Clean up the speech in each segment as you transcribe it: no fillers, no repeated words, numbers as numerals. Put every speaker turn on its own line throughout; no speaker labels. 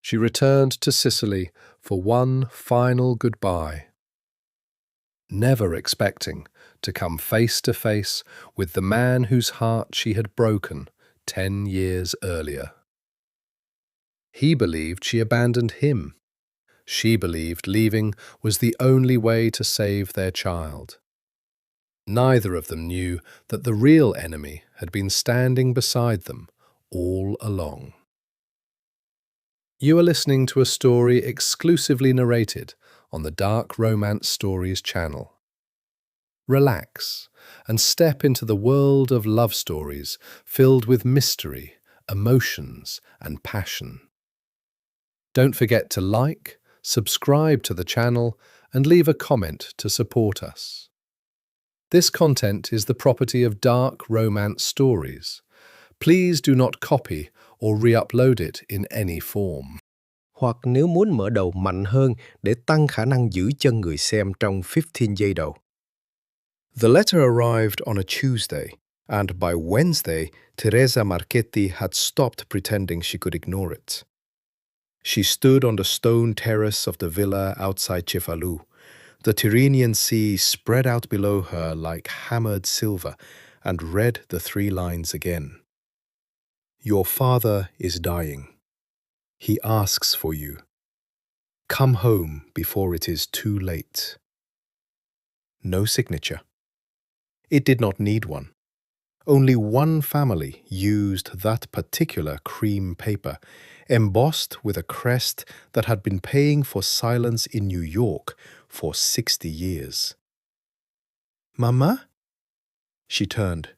she returned to Sicily for one final goodbye, never expecting to come face to face with the man whose heart she had broken 10 years earlier. He believed she abandoned him. She believed leaving was the only way to save their child. Neither of them knew that the real enemy had been standing beside them all along. You are listening to a story exclusively narrated on the Dark Romance Stories channel. Relax and step into the world of love stories filled with mystery, emotions, and passion. Don't forget to like, subscribe to the channel, and leave a comment to support us. This content is the property of Dark Romance Stories. Please do not copy or re-upload it in any form.
Hoặc nếu muốn mở đầu mạnh hơn để tăng khả năng giữ chân người xem trong 15 giây đầu.
The letter arrived on a Tuesday, and by Wednesday, Teresa Marchetti had stopped pretending she could ignore it. She stood on the stone terrace of the villa outside Cefalu. The Tyrrhenian Sea spread out below her like hammered silver, and read the 3 lines again. Your father is dying. He asks for you. Come home before it is too late. No signature. It did not need one. Only one family used that particular cream paper, embossed with a crest that had been paying for silence in New York for 60 years. Mama? She turned.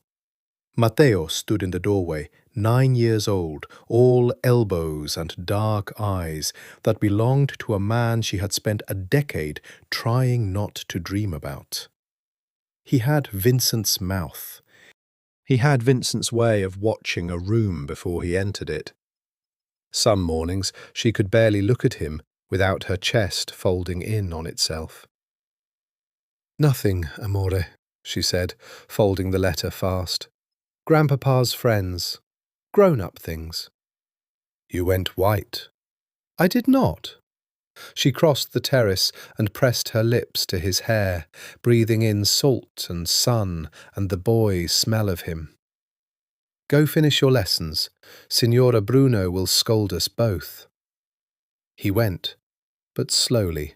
Matteo stood in the doorway, 9 years old, all elbows and dark eyes that belonged to a man she had spent a decade trying not to dream about. He had Vincent's mouth.
He had Vincent's way of watching a room before he entered it. Some mornings she could barely look at him without her chest folding in on itself. Nothing, amore, she said, folding the letter fast. Grandpapa's friends. Grown-up things. You went white. I did not. She crossed the terrace and pressed her lips to his hair, breathing in salt and sun and the boy's smell of him. Go finish your lessons. Signora Bruno will scold us both. He went, but slowly,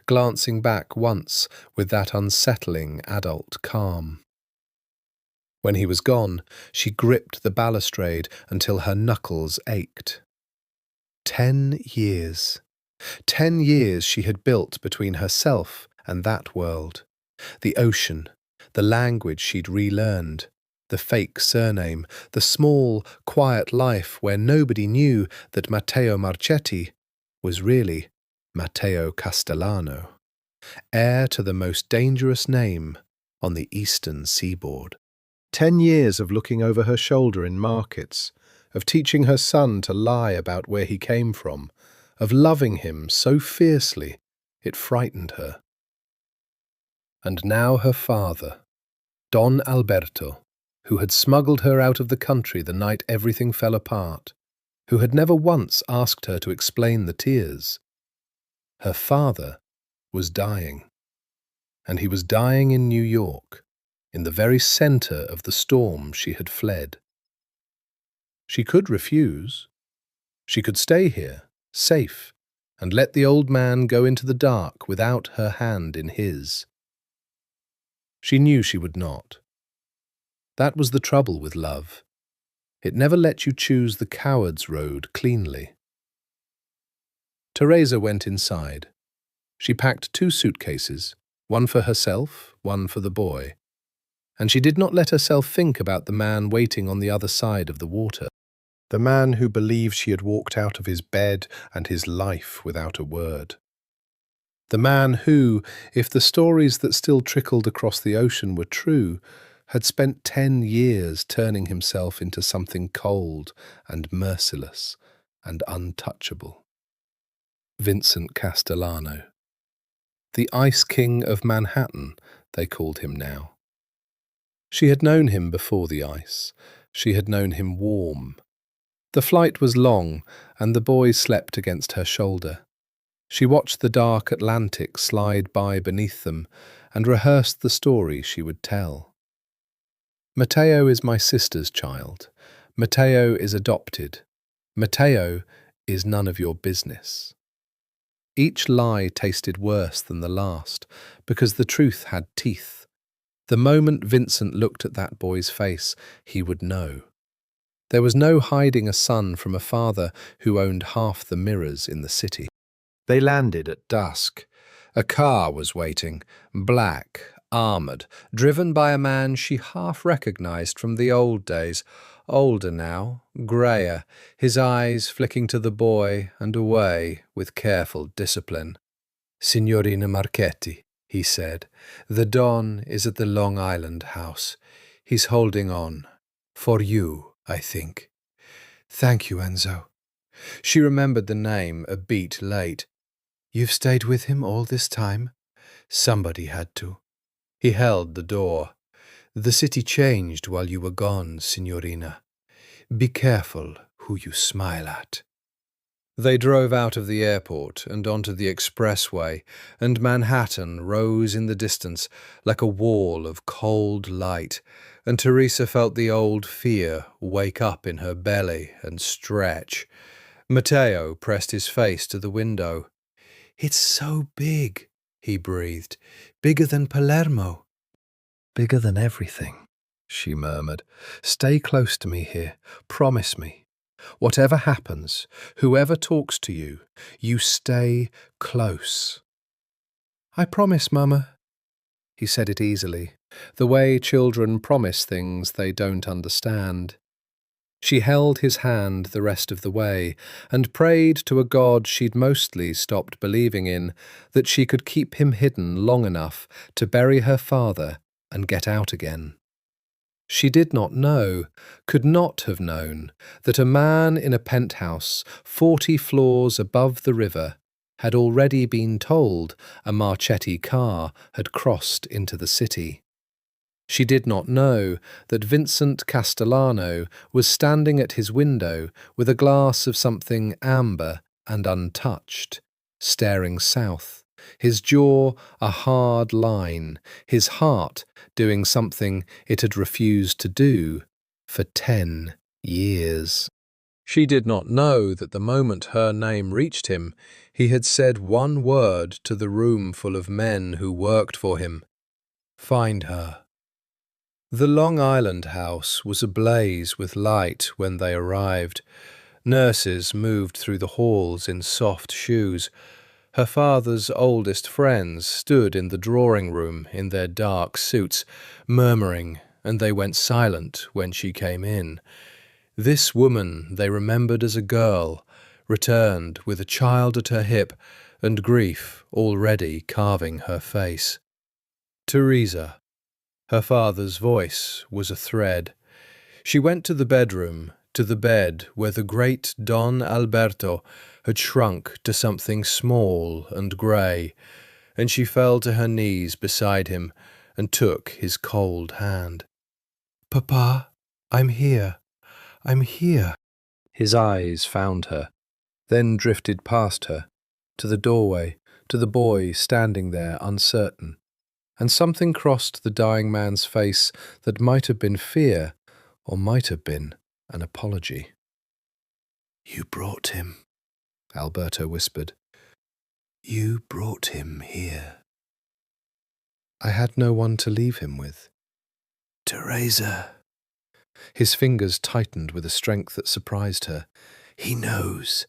glancing back once with that unsettling adult calm. When he was gone, she gripped the balustrade until her knuckles ached. 10 years. 10 years she had built between herself and that world. The ocean, the language she'd relearned, the fake surname, the small, quiet life where nobody knew that Matteo Marchetti was really Matteo Castellano, heir to the most dangerous name on the eastern seaboard. 10 years of looking over her shoulder in markets, of teaching her son to lie about where he came from, of loving him so fiercely it frightened her. And now her father, Don Alberto, who had smuggled her out of the country the night everything fell apart, who had never once asked her to explain the tears. Her father was dying, and he was dying in New York, in the very centre of the storm she had fled. She could refuse. She could stay here, safe, and let the old man go into the dark without her hand in his. She knew she would not. That was the trouble with love. It never let you choose the coward's road cleanly. Teresa went inside. She packed 2 suitcases, one for herself, one for the boy, and she did not let herself think about the man waiting on the other side of the water, the man who believed she had walked out of his bed and his life without a word. The man who, if the stories that still trickled across the ocean were true, had spent 10 years turning himself into something cold and merciless and untouchable. Vincent Castellano. The Ice King of Manhattan, they called him now. She had known him before the ice. She had known him warm, The flight was long, and the boy slept against her shoulder. She watched the dark Atlantic slide by beneath them and rehearsed the story she would tell. Matteo is my sister's child. Matteo is adopted. Matteo is none of your business. Each lie tasted worse than the last, because the truth had teeth. The moment Vincent looked at that boy's face, he would know. There was no hiding a son from a father who owned half the mirrors in the city. They landed at dusk. A car was waiting, black, armoured, driven by a man she half recognized from the old days, older now, greyer, his eyes flicking to the boy and away with careful discipline. "Signorina Marchetti," he said, "the Don is at the Long Island house. He's holding on. For you, I think." "Thank you, Enzo." She remembered the name a beat late. "You've stayed with him all this time?" "Somebody had to." He held the door. "The city changed while you were gone, Signorina. Be careful who you smile at." They drove out of the airport and onto the expressway, and Manhattan rose in the distance like a wall of cold light, and Teresa felt the old fear wake up in her belly and stretch. Matteo pressed his face to the window. "It's so big," he breathed. "Bigger than Palermo." "Bigger than everything," she murmured. "Stay close to me here. Promise me. Whatever happens, whoever talks to you, you stay close." "I promise, Mama." He said it easily, the way children promise things they don't understand. She held his hand the rest of the way and prayed to a God she'd mostly stopped believing in, that she could keep him hidden long enough to bury her father and get out again. She did not know, could not have known, that a man in a penthouse 40 floors above the river had already been told a Marchetti car had crossed into the city. She did not know that Vincent Castellano was standing at his window with a glass of something amber and untouched, staring south, his jaw a hard line, his heart doing something it had refused to do for 10 years. She did not know that the moment her name reached him, he had said one word to the room full of men who worked for him: "Find her." The Long Island house was ablaze with light when they arrived. Nurses moved through the halls in soft shoes. Her father's oldest friends stood in the drawing room in their dark suits, murmuring, and they went silent when she came in. This woman they remembered as a girl, returned with a child at her hip and grief already carving her face. Teresa. Her father's voice was a thread. She went to the bedroom, to the bed where the great Don Alberto had shrunk to something small and grey, and she fell to her knees beside him and took his cold hand. "Papa, I'm here. I'm here." His eyes found her, then drifted past her, to the doorway, to the boy standing there uncertain, and something crossed the dying man's face that might have been fear or might have been an apology. "You brought him," Alberto whispered. "You brought him here." "I had no one to leave him with." "Teresa." His fingers tightened with a strength that surprised her. "He knows.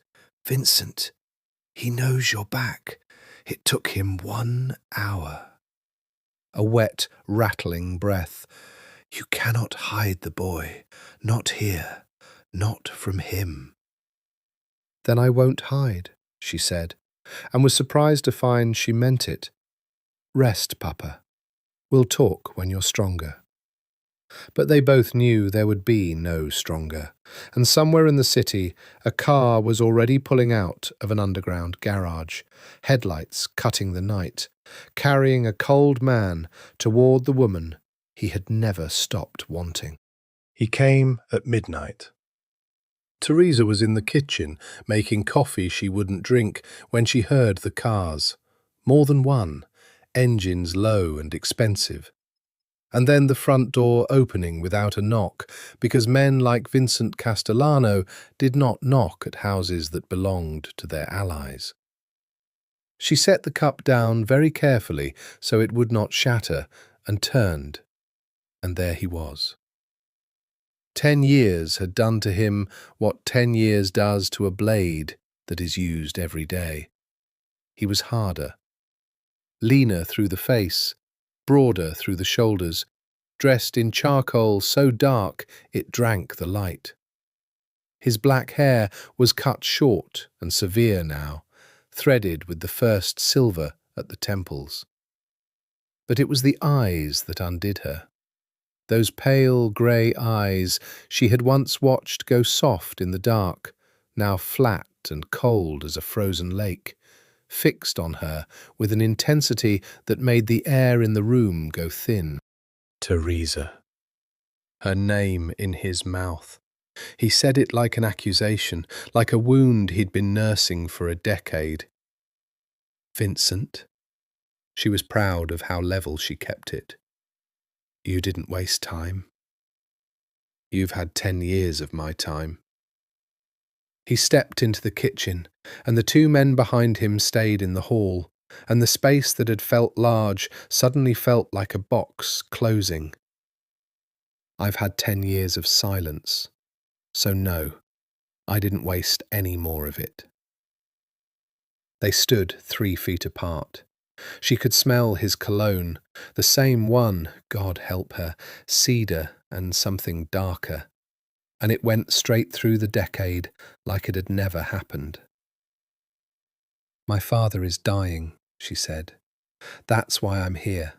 Vincent. He knows you're back. It took him 1 hour. A wet, rattling breath. "You cannot hide the boy. Not here. Not from him." "Then I won't hide," she said, and was surprised to find she meant it. "Rest, Papa. We'll talk when you're stronger." But they both knew there would be no stronger, and somewhere in the city a car was already pulling out of an underground garage, headlights cutting the night, carrying a cold man toward the woman he had never stopped wanting. He came at midnight. Teresa was in the kitchen, making coffee she wouldn't drink, when she heard the cars. More than one, engines low and expensive. And then the front door opening without a knock, because men like Vincent Castellano did not knock at houses that belonged to their allies. She set the cup down very carefully so it would not shatter, and turned, and there he was. 10 years had done to him what 10 years does to a blade that is used every day. He was harder, leaner through the face, broader through the shoulders, dressed in charcoal so dark it drank the light. His black hair was cut short and severe now, threaded with the first silver at the temples. But it was the eyes that undid her. Those pale grey eyes she had once watched go soft in the dark, now flat and cold as a frozen lake, fixed on her with an intensity that made the air in the room go thin. Teresa. Her name in his mouth. He said it like an accusation, like a wound he'd been nursing for a decade. Vincent. She was proud of how level she kept it. You didn't waste time. You've had 10 years of my time. He stepped into the kitchen, and the two men behind him stayed in the hall, and the space that had felt large suddenly felt like a box closing. I've had 10 years of silence, so no, I didn't waste any more of it. They stood 3 feet apart. She could smell his cologne, the same one, God help her, cedar and something darker, and it went straight through the decade like it had never happened. My father is dying, she said. That's why I'm here.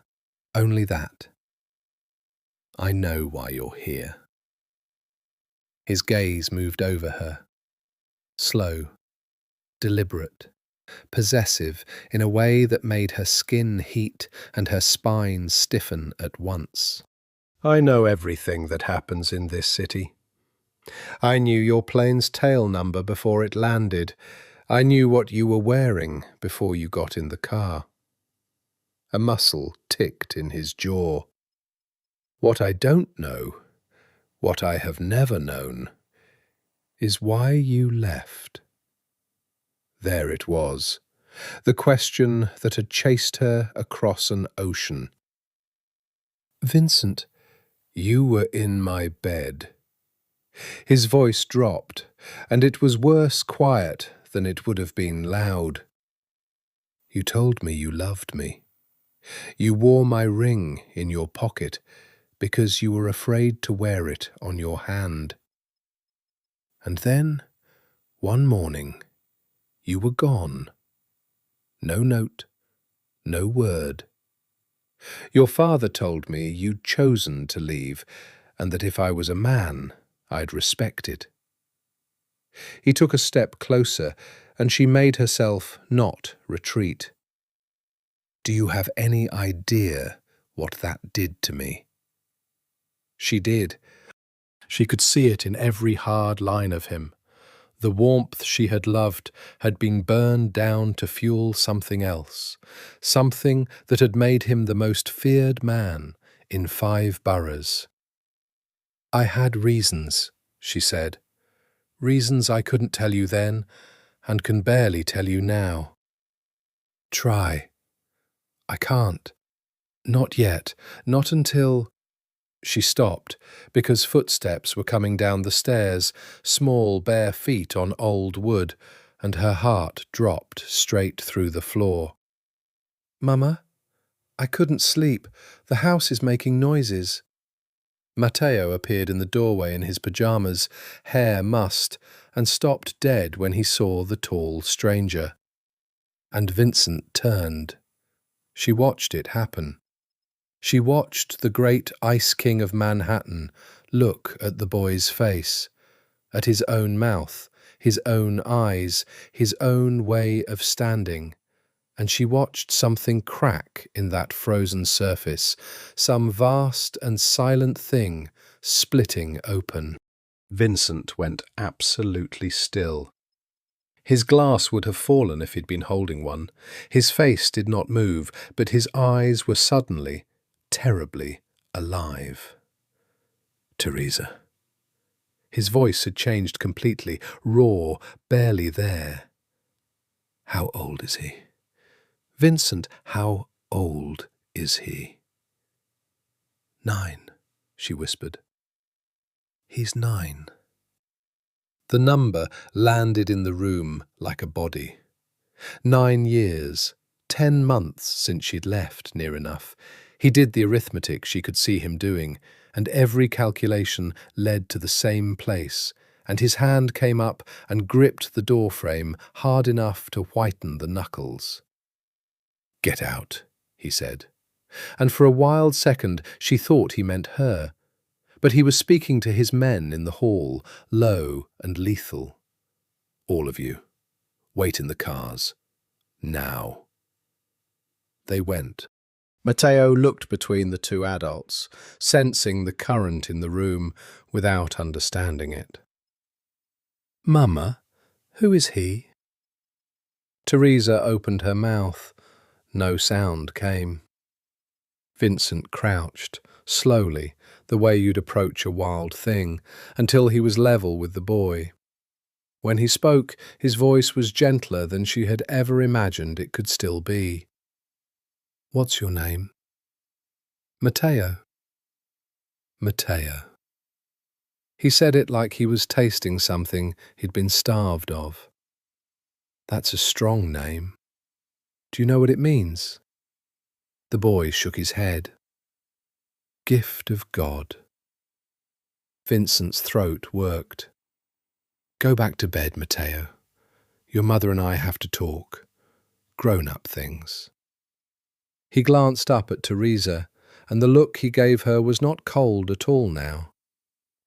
Only that. I know why you're here. His gaze moved over her. Slow, deliberate, possessive in a way that made her skin heat and her spine stiffen at once. I know everything that happens in this city. I knew your plane's tail number before it landed. I knew what you were wearing before you got in the car. A muscle ticked in his jaw. What I don't know, what I have never known, is why you left. There it was, the question that had chased her across an ocean. Vincent, you were in my bed. His voice dropped, and it was worse quiet than it would have been loud. You told me you loved me. You wore my ring in your pocket because you were afraid to wear it on your hand. And then, one morning, you were gone. No note, no word. Your father told me you'd chosen to leave, and that if I was a man, I'd respect it. He took a step closer, and she made herself not retreat. Do you have any idea what that did to me? She did. She could see it in every hard line of him. The warmth she had loved had been burned down to fuel something else, something that had made him the most feared man in 5 boroughs. I had reasons, she said. Reasons I couldn't tell you then, and can barely tell you now. Try. I can't. Not yet. Not until... She stopped, because footsteps were coming down the stairs, small bare feet on old wood, and her heart dropped straight through the floor. Mama, I couldn't sleep. The house is making noises. Matteo appeared in the doorway in his pyjamas, hair mussed, and stopped dead when he saw the tall stranger. And Vincent turned. She watched it happen. She watched the great Ice King of Manhattan look at the boy's face, at his own mouth, his own eyes, his own way of standing, and she watched something crack in that frozen surface, some vast and silent thing splitting open. Vincent went absolutely still. His glass would have fallen if he'd been holding one. His face did not move, but his eyes were suddenly, terribly alive. Teresa. His voice had changed completely, raw, barely there. How old is he? Vincent, how old is he? 9, she whispered. He's 9. The number landed in the room like a body. 9 years, 10 months since she'd left, near enough. He did the arithmetic she could see him doing, and every calculation led to the same place, and his hand came up and gripped the door frame hard enough to whiten the knuckles. "Get out," he said, and for a wild second she thought he meant her. But he was speaking to his men in the hall, low and lethal. "All of you, wait in the cars. Now." They went. Matteo looked between the two adults, sensing the current in the room without understanding it. "Mama, who is he?" Teresa opened her mouth. No sound came. Vincent crouched, slowly, the way you'd approach a wild thing, until he was level with the boy. When he spoke, his voice was gentler than she had ever imagined it could still be. "What's your name?" "Matteo." "Matteo." He said it like he was tasting something he'd been starved of. "That's a strong name. Do you know what it means?" The boy shook his head. "Gift of God." Vincent's throat worked. "Go back to bed, Matteo. Your mother and I have to talk. Grown-up things." He glanced up at Teresa, and the look he gave her was not cold at all now.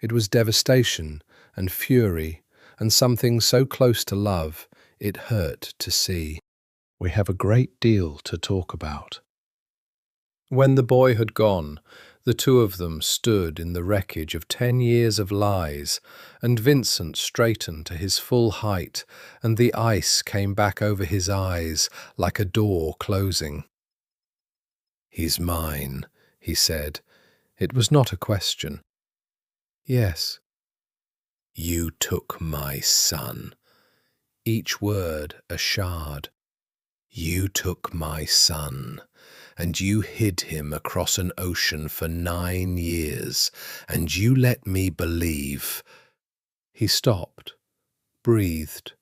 It was devastation and fury, and something so close to love it hurt to see. "We have a great deal to talk about." When the boy had gone, the two of them stood in the wreckage of 10 years of lies, and Vincent straightened to his full height, and the ice came back over his eyes like a door closing. "He's mine," he said. It was not a question. "Yes." "You took my son." Each word a shard. "You took my son, and you hid him across an ocean for 9 years, and you let me believe—" He stopped, breathed.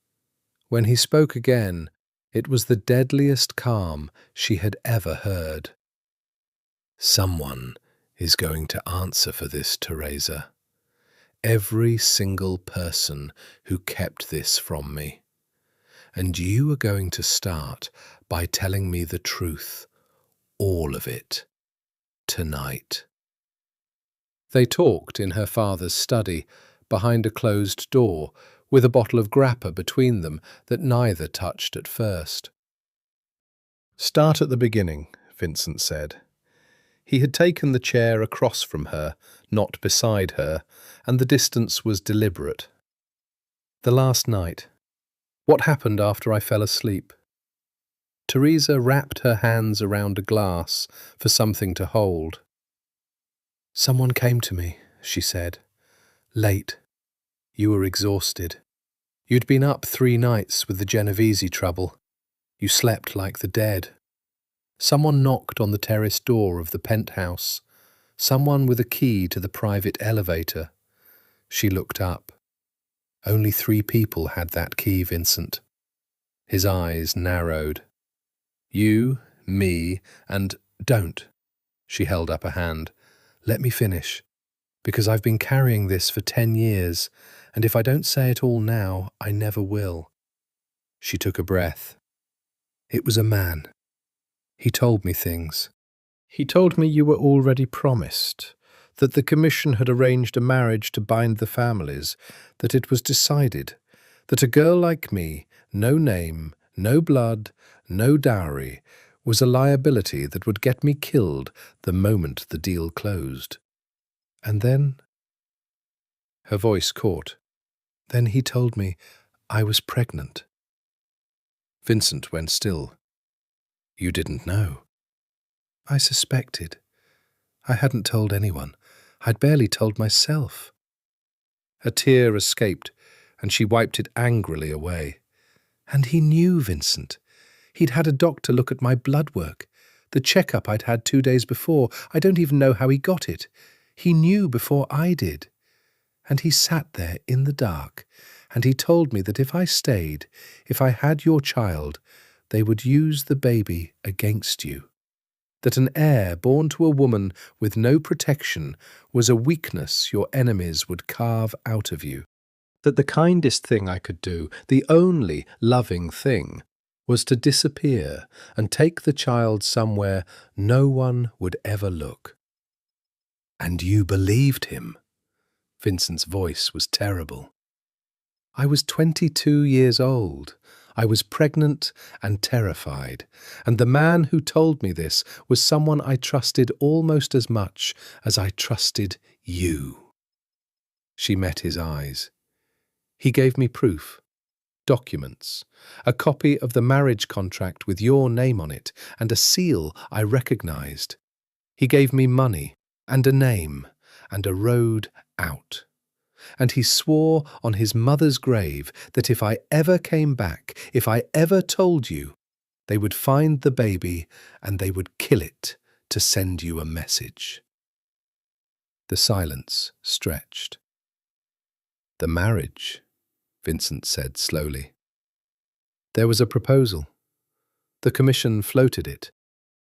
When he spoke again, it was the deadliest calm she had ever heard. "Someone is going to answer for this, Teresa. Every single person who kept this from me. And you are going to start by telling me the truth, all of it, tonight." They talked in her father's study, behind a closed door, with a bottle of grappa between them that neither touched at first. "Start at the beginning," Vincent said. He had taken the chair across from her, not beside her, and the distance was deliberate. "The last night. What happened after I fell asleep?" Teresa wrapped her hands around a glass for something to hold. "Someone came to me," she said. "Late. You were exhausted. You'd been up 3 nights with the Genovese trouble. You slept like the dead. Someone knocked on the terrace door of the penthouse. Someone with a key to the private elevator." She looked up. "Only 3 people had that key, Vincent." His eyes narrowed. "You, me, and—" "Don't." She held up a hand. "Let me finish. Because I've been carrying this for 10 years, and if I don't say it all now, I never will." She took a breath. "It was a man. He told me things. He told me you were already promised, that the commission had arranged a marriage to bind the families, that it was decided, that a girl like me, no name, no blood, no dowry, was a liability that would get me killed the moment the deal closed. And then Her voice caught. Then he told me I was pregnant. Vincent went still. You didn't know? I suspected. I hadn't told anyone. I'd barely told myself. A tear escaped, and she wiped it angrily away. And he knew, Vincent. He'd had a doctor look at my blood work. The checkup I'd had 2 days before. I don't even know how he got it. He knew before I did. And he sat there in the dark, and he told me that if I stayed, if I had your child, they would use the baby against you. That an heir born to a woman with no protection was a weakness your enemies would carve out of you. That the kindest thing I could do, the only loving thing, was to disappear and take the child somewhere no one would ever look. And you believed him? Vincent's voice was terrible. I was 22 years old. I was pregnant and terrified, and the man who told me this was someone I trusted almost as much as I trusted you. She met his eyes. He gave me proof, documents, a copy of the marriage contract with your name on it, and a seal I recognized. He gave me money, and a name, and a road out. And he swore on his mother's grave that if I ever came back, if I ever told you, they would find the baby and they would kill it to send you a message. The silence stretched. The marriage, Vincent said slowly. There was a proposal. The commission floated it.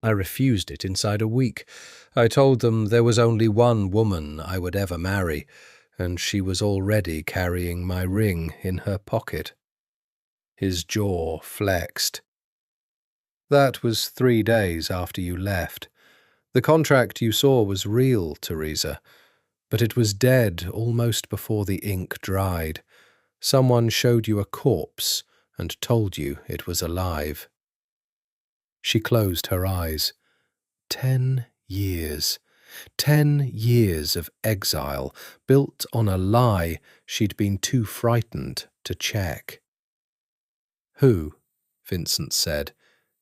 I refused it inside a week. I told them there was only one woman I would ever marry, and she was already carrying my ring in her pocket. His jaw flexed. That was 3 days after you left. The contract you saw was real, Teresa, but it was dead almost before the ink dried. Someone showed you a corpse and told you it was alive. She closed her eyes. 10 years. 10 years of exile, built on a lie she'd been too frightened to check. Who? Vincent said.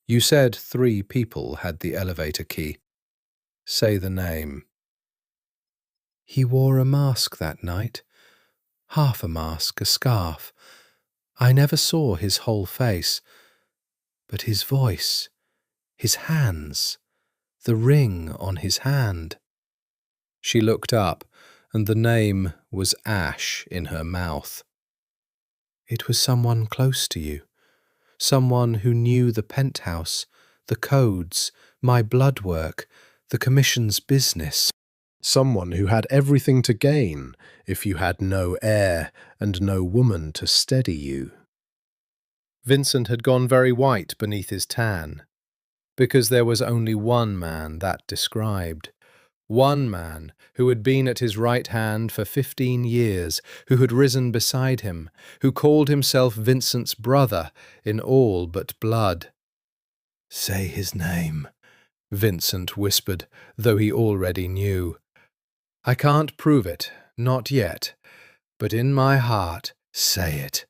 You said 3 people had the elevator key. Say the name. He wore a mask that night. Half a mask, a scarf. I never saw his whole face. But his voice, his hands, the ring on his hand. She looked up, and the name was ash in her mouth. It was someone close to you, someone who knew the penthouse, the codes, my blood work, the commission's business. Someone who had everything to gain if you had no heir and no woman to steady you. Vincent had gone very white beneath his tan, because there was only one man that described. One man who had been at his right hand for 15 years, who had risen beside him, who called himself Vincent's brother in all but blood. Say his name, Vincent whispered, though he already knew. I can't prove it, not yet, but in my heart, say it.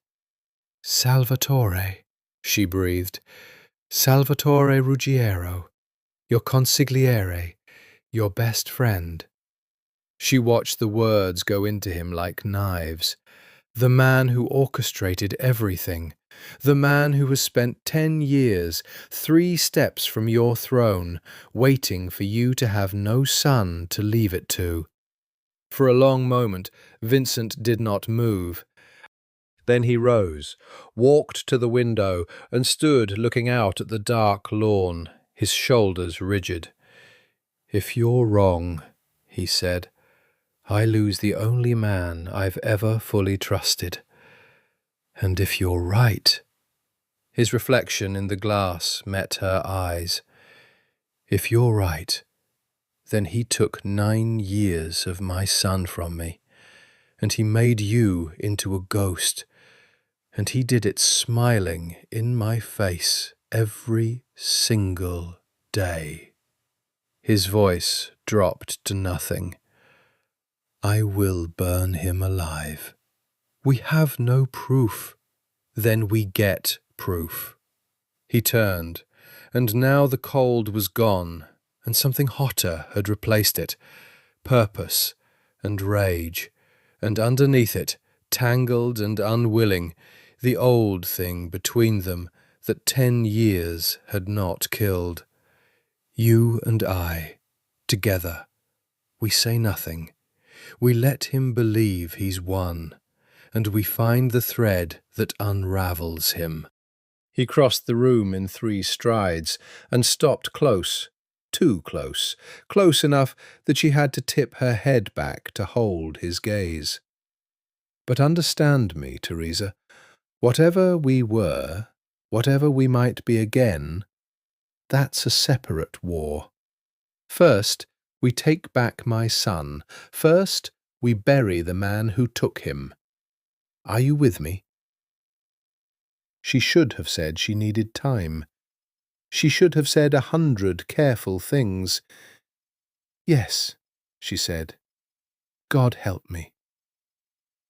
Salvatore, she breathed. Salvatore Ruggiero, your consigliere, your best friend. She watched the words go into him like knives. The man who orchestrated everything. The man who has spent 10 years, 3 steps from your throne, waiting for you to have no son to leave it to. For a long moment, Vincent did not move. Then he rose, walked to the window, and stood looking out at the dark lawn, his shoulders rigid. If you're wrong, he said, I lose the only man I've ever fully trusted. And if you're right, his reflection in the glass met her eyes. If you're right, then he took 9 years of my son from me, and he made you into a ghost, and he did it smiling in my face every single day. His voice dropped to nothing. I will burn him alive. We have no proof. Then we get proof. He turned, and now the cold was gone, and something hotter had replaced it. Purpose and rage, and underneath it, tangled and unwilling, the old thing between them that 10 years had not killed. You and I, together, we say nothing. We let him believe he's won, and we find the thread that unravels him. He crossed the room in 3 strides and stopped close, too close, close enough that she had to tip her head back to hold his gaze. But understand me, Teresa, whatever we were, whatever we might be again, that's a separate war. First, we take back my son. First, we bury the man who took him. Are you with me? She should have said she needed time. She should have said 100 careful things. Yes, she said. God help me.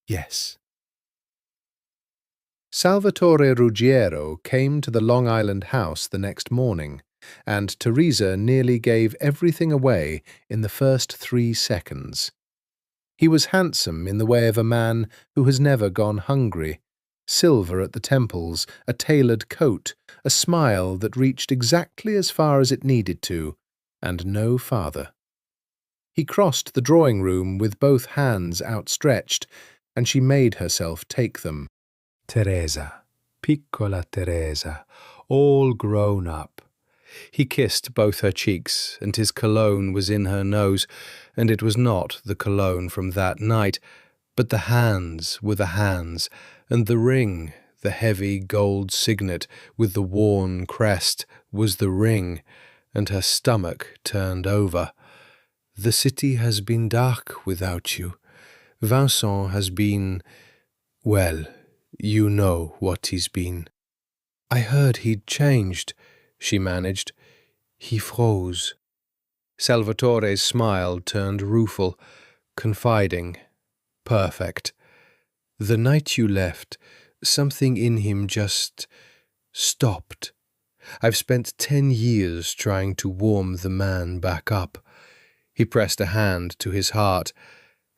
Yes. Salvatore Ruggiero came to the Long Island house the next morning, and Teresa nearly gave everything away in the first 3 seconds. He was handsome in the way of a man who has never gone hungry. Silver at the temples, a tailored coat, a smile that reached exactly as far as it needed to, and no farther. He crossed the drawing-room with both hands outstretched, and she made herself take them. Teresa, piccola Teresa, all grown up. He kissed both her cheeks, and his cologne was in her nose, and it was not the cologne from that night, but the hands were the hands, and the ring, the heavy gold signet with the worn crest, was the ring, and her stomach turned over. The city has been dark without you. Vincent has been, well, you know what he's been. I heard he'd changed, she managed. He froze. Salvatore's smile turned rueful, confiding, perfect. The night you left, something in him just stopped. I've spent 10 years trying to warm the man back up. He pressed a hand to his heart,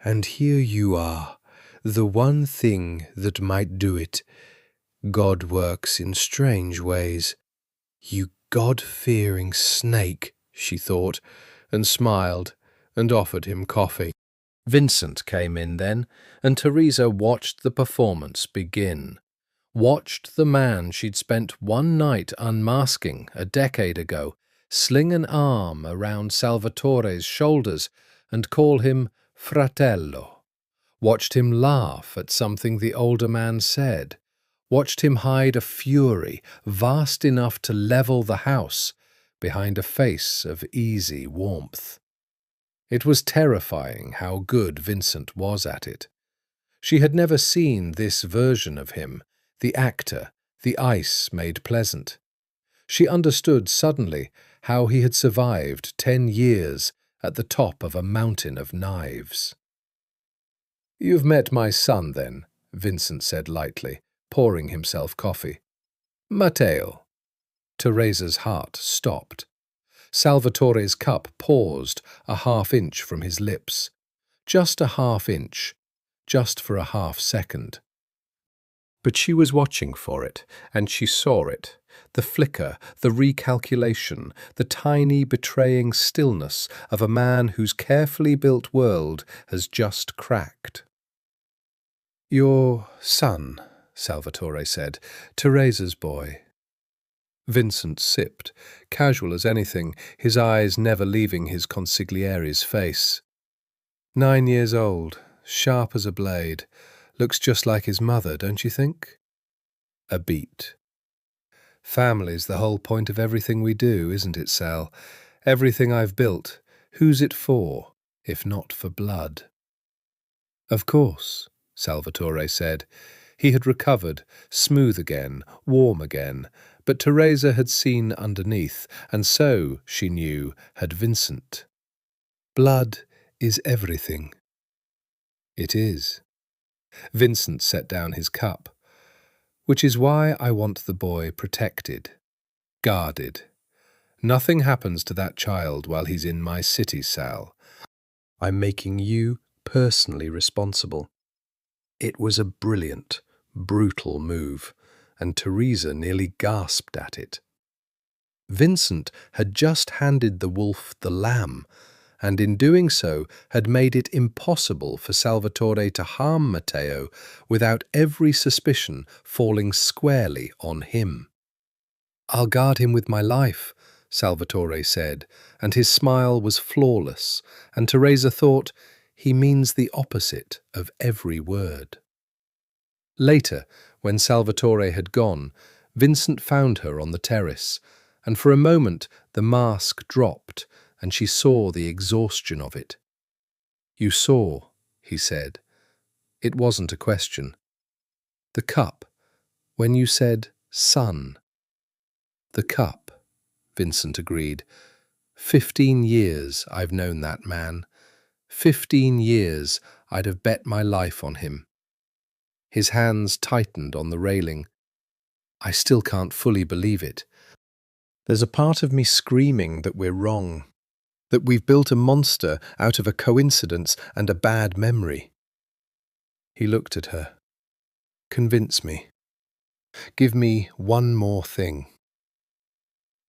and here you are, the one thing that might do it. God works in strange ways. You God-fearing snake, she thought, and smiled, and offered him coffee. Vincent came in then, and Teresa watched the performance begin. Watched the man she'd spent one night unmasking a decade ago sling an arm around Salvatore's shoulders and call him fratello. Watched him laugh at something the older man said. Watched him hide a fury vast enough to level the house behind a face of easy warmth. It was terrifying how good Vincent was at it. She had never seen this version of him, the actor, the ice made pleasant. She understood suddenly how he had survived 10 years at the top of a mountain of knives. "You've met my son, then," Vincent said lightly, pouring himself coffee. "Matteo." Teresa's heart stopped. Salvatore's cup paused a half-inch from his lips. Just a half-inch, just for a half-second. But she was watching for it, and she saw it, the flicker, the recalculation, the tiny betraying stillness of a man whose carefully built world has just cracked. "Your son," Salvatore said, "Teresa's boy." Vincent sipped, casual as anything, his eyes never leaving his consigliere's face. 9 years old, sharp as a blade. Looks just like his mother, don't you think? A beat. Family's the whole point of everything we do, isn't it, Sal? Everything I've built, who's it for, if not for blood? Of course, Salvatore said. He had recovered, smooth again, warm again, but Teresa had seen underneath, and so, she knew, had Vincent. Blood is everything. It is. Vincent set down his cup. Which is why I want the boy protected, guarded. Nothing happens to that child while he's in my city, Sal.
I'm making you personally responsible. It was a brilliant, brutal move, and Teresa nearly gasped at it. Vincent had just handed the wolf the lamb, and in doing so had made it impossible for Salvatore to harm Matteo without every suspicion falling squarely on him. "I'll guard him with my life," Salvatore said, and his smile was flawless, and Teresa thought, he means the opposite of every word. Later, when Salvatore had gone, Vincent found her on the terrace, and for a moment the mask dropped, and she saw the exhaustion of it. "You saw," he said. It wasn't a question. "The cup, when you said son." "The cup," Vincent agreed. 15 years I've known that man. 15 years I'd have bet my life on him. His hands tightened on the railing. I still can't fully believe it. There's a part of me screaming that we're wrong, that we've built a monster out of a coincidence and a bad memory. He looked at her. "Convince me. Give me one more thing."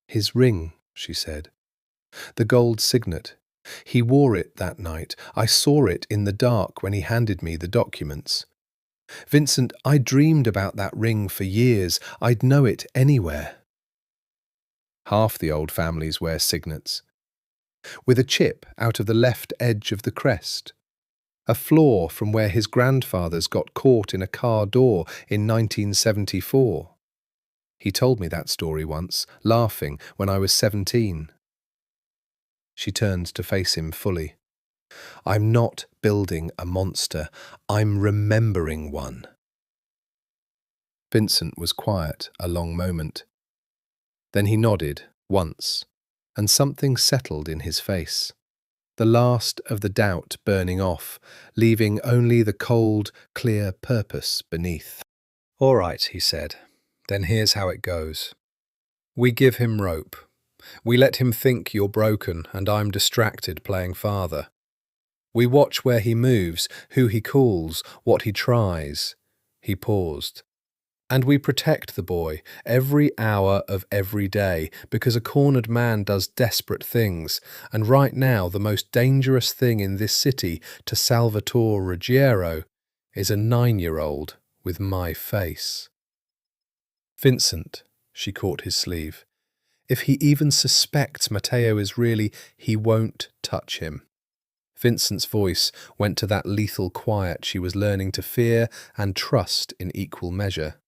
"His ring," she said. "The gold signet. He wore it that night. I saw it in the dark when he handed me the documents. Vincent, I dreamed about that ring for years. I'd know it anywhere." Half the old families wear signets, with a chip out of the left edge of the crest, a flaw from where his grandfathers got caught in a car door in 1974. He told me that story once, laughing, when I was 17. She turned to face him fully. "I'm not building a monster. I'm remembering one." Vincent was quiet a long moment. Then he nodded once, and something settled in his face. The last of the doubt burning off, leaving only the cold, clear purpose beneath. "All right," he said. "Then here's how it goes. We give him rope. We let him think you're broken and I'm distracted playing father. We watch where he moves, who he calls, what he tries." He paused. "And we protect the boy every hour of every day, because a cornered man does desperate things, and right now the most dangerous thing in this city to Salvatore Ruggiero is a 9-year-old with my face." "Vincent," she caught his sleeve, "if he even suspects Matteo is really, he won't touch him." Vincent's voice went to that lethal quiet she was learning to fear and trust in equal measure.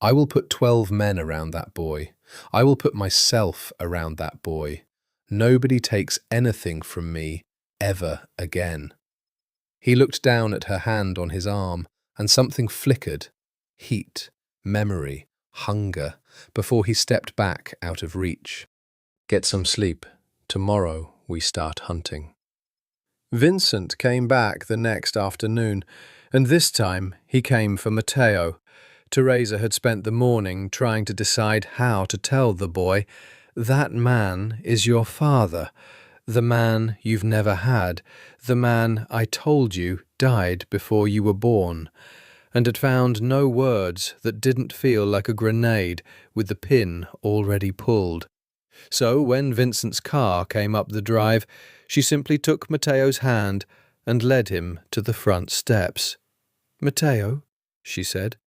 "I will put 12 men around that boy. I will put myself around that boy. Nobody takes anything from me ever again." He looked down at her hand on his arm, and something flickered. Heat, memory, hunger, before he stepped back out of reach. "Get some sleep. Tomorrow we start hunting." Vincent came back the next afternoon, and this time he came for Matteo. Teresa had spent the morning trying to decide how to tell the boy, "That man is your father, the man you've never had, the man I told you died before you were born," and had found no words that didn't feel like a grenade with the pin already pulled. So when Vincent's car came up the drive, she simply took Matteo's hand and led him to the front steps. "Matteo," she said,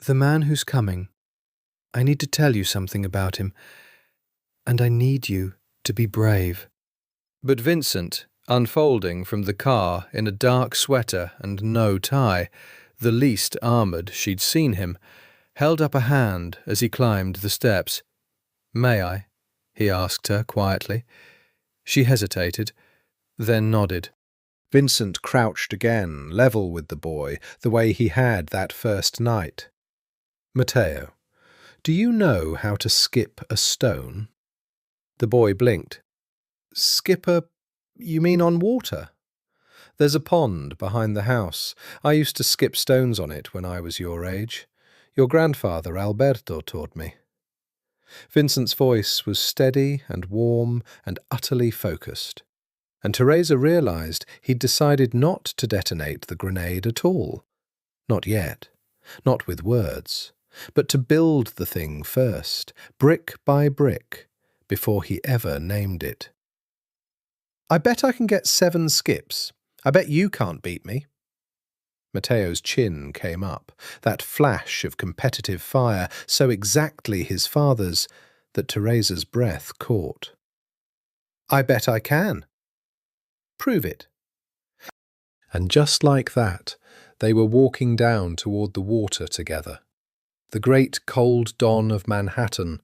"the man who's coming, I need to tell you something about him, and I need you to be brave." But Vincent, unfolding from the car in a dark sweater and no tie, the least armoured she'd seen him, held up a hand as he climbed the steps. "May I?" he asked her quietly. She hesitated, then nodded. Vincent crouched again, level with the boy, the way he had that first night. "Matteo, do you know how to skip a stone?" The boy blinked. "Skip a... you mean on water?" There's a pond behind the house. I used to skip stones on it when I was your age. Your grandfather, Alberto, taught me. Vincent's voice was steady and warm and utterly focused, and Teresa realized he'd decided not to detonate the grenade at all. Not yet. Not with words. But to build the thing first, brick by brick, before he ever named it. I bet I can get 7 skips. I bet you can't beat me. Matteo's chin came up, that flash of competitive fire, so exactly his father's, that Teresa's breath caught. I bet I can. Prove it.
And just like that, they were walking down toward the water together. The great cold dawn of Manhattan,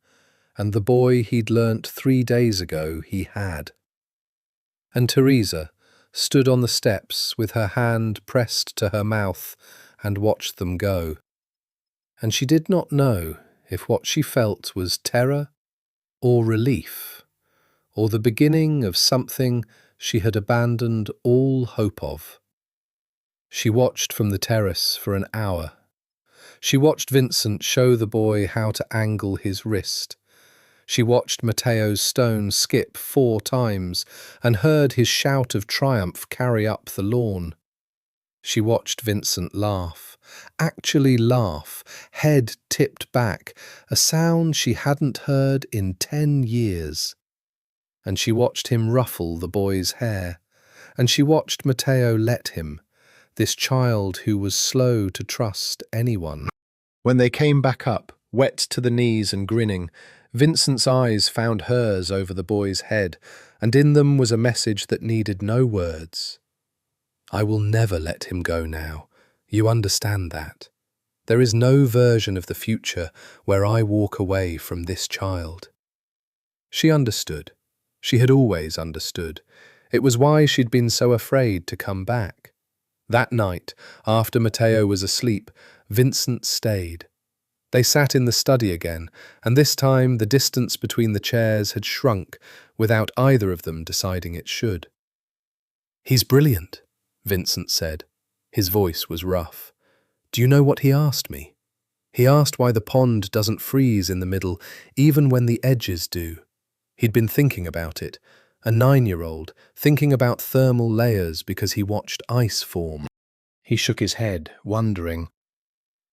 and the boy he'd learnt 3 days ago he had. And Teresa stood on the steps with her hand pressed to her mouth and watched them go. And she did not know if what she felt was terror or relief, or the beginning of something she had abandoned all hope of. She watched from the terrace for an hour. She watched Vincent show the boy how to angle his wrist. She watched Matteo's stone skip 4 times and heard his shout of triumph carry up the lawn. She watched Vincent laugh, actually laugh, head tipped back, a sound she hadn't heard in 10 years. And she watched him ruffle the boy's hair, and she watched Matteo let him, this child who was slow to trust anyone. When they came back up, wet to the knees and grinning, Vincent's eyes found hers over the boy's head, and in them was a message that needed no words. I will never let him go now. You understand that. There is no version of the future where I walk away from this child. She understood. She had always understood. It was why she'd been so afraid to come back. That night, after Matteo was asleep, Vincent stayed. They sat in the study again, and this time the distance between the chairs had shrunk without either of them deciding it should. He's brilliant, Vincent said. His voice was rough. Do you know what he asked me? He asked why the pond doesn't freeze in the middle, even when the edges do. He'd been thinking about it, a 9-year-old, thinking about thermal layers because he watched ice form. He shook his head, wondering.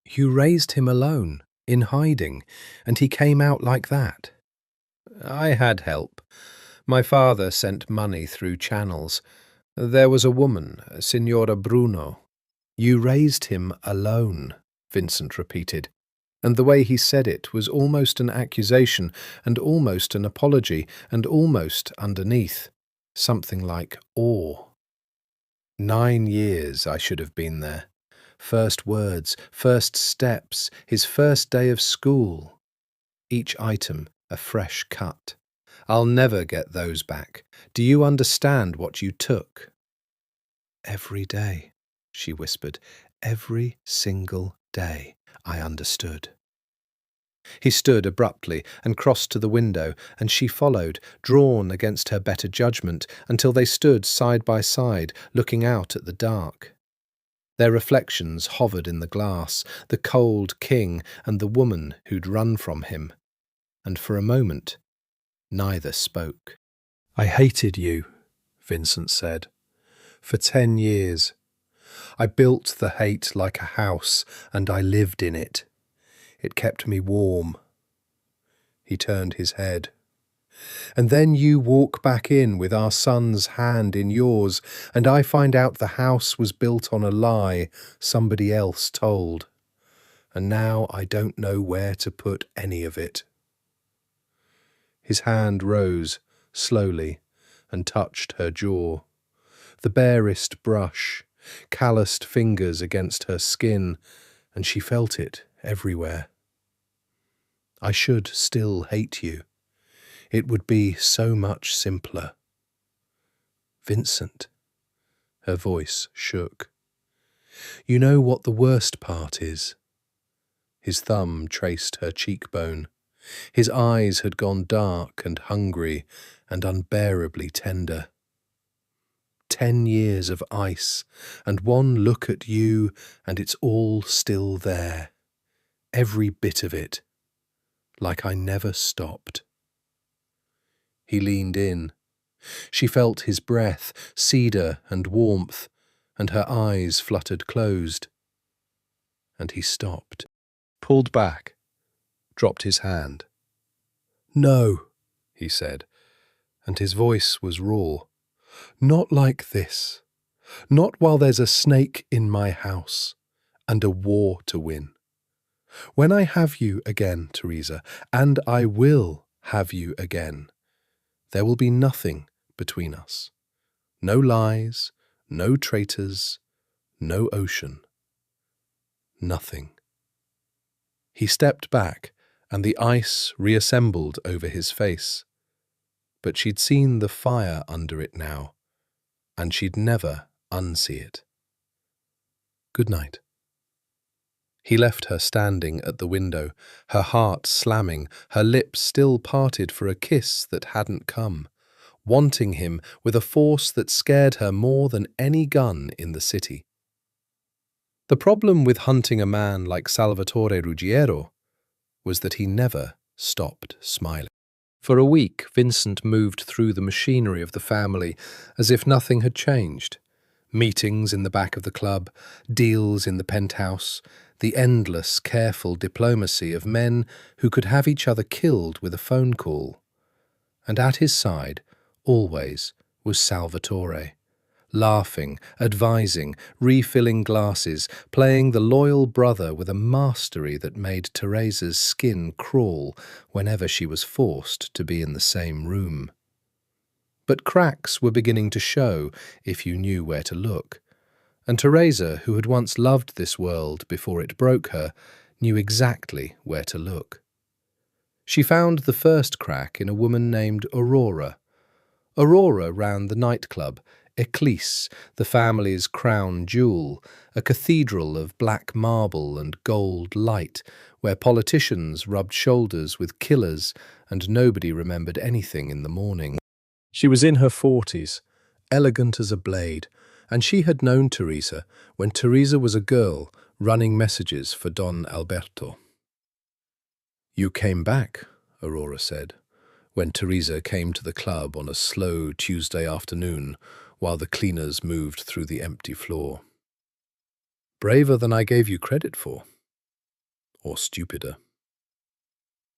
You raised him alone, in hiding, and he came out like that. I had help. My father sent money through channels. There was a woman, Signora Bruno. You raised him alone, Vincent repeated, and the way he said it was almost an accusation and almost an apology and almost underneath, something like awe. 9 years I should have been there. First words, first steps, his first day of school. Each item a fresh cut. I'll never get those back. Do you understand what you took? Every day, she whispered. Every single day, I understood. He stood abruptly and crossed to the window, and she followed, drawn against her better judgment, until they stood side by side, looking out at the dark. Their reflections hovered in the glass, the cold king and the woman who'd run from him. And for a moment, neither spoke. I hated you, Vincent said. For 10 years. I built the hate like a house, and I lived in it. It kept me warm. He turned his head. And then you walk back in with our son's hand in yours, and I find out the house was built on a lie somebody else told. And now I don't know where to put any of it. His hand rose, slowly, and touched her jaw. The barest brush, calloused fingers against her skin, and she felt it everywhere. I should still hate you. It would be so much simpler. Vincent. Her voice shook. You know what the worst part is? His thumb traced her cheekbone. His eyes had gone dark and hungry and unbearably tender. 10 years of ice, and one look at you, and it's all still there. Every bit of it. Like I never stopped. He leaned in. She felt his breath, cedar and warmth, and her eyes fluttered closed. And he stopped. Pulled back. Dropped his hand. "No," he said, and his voice was raw. "Not like this. Not while there's a snake in my house and a war to win. When I have you again, Teresa, and I will have you again, there will be nothing between us. No lies, no traitors, no ocean. Nothing." He stepped back, and the ice reassembled over his face. But she'd seen the fire under it now, and she'd never unsee it. "Good night." He left her standing at the window, her heart slamming, her lips still parted for a kiss that hadn't come, wanting him with a force that scared her more than any gun in the city. The problem with hunting a man like Salvatore Ruggiero was that he never stopped smiling. For a week, Vincent moved through the machinery of the family as if nothing had changed. Meetings in the back of the club, deals in the penthouse, the endless, careful diplomacy of men who could have each other killed with a phone call. And at his side, always, was Salvatore, laughing, advising, refilling glasses, playing the loyal brother with a mastery that made Teresa's skin crawl whenever she was forced to be in the same room. But cracks were beginning to show if you knew where to look, and Teresa, who had once loved this world before it broke her, knew exactly where to look. She found the first crack in a woman named Aurora. Aurora ran the nightclub, Eclise, the family's crown jewel, a cathedral of black marble and gold light, where politicians rubbed shoulders with killers and nobody remembered anything in the morning. She was in her 40s, elegant as a blade, and she had known Teresa when Teresa was a girl running messages for Don Alberto. "You came back," Aurora said, when Teresa came to the club on a slow Tuesday afternoon while the cleaners moved through the empty floor. "Braver than I gave you credit for. Or stupider."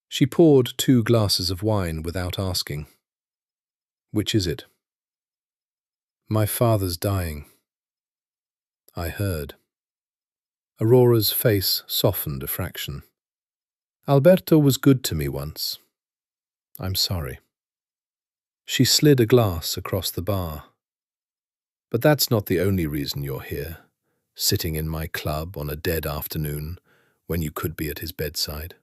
She poured 2 glasses of wine without asking. "Which is it?" "My father's dying." "I heard." Aurora's face softened a fraction. "Alberto was good to me once. I'm sorry." She slid a glass across the bar. "But that's not the only reason you're here, sitting in my club on a dead afternoon when you could be at his bedside.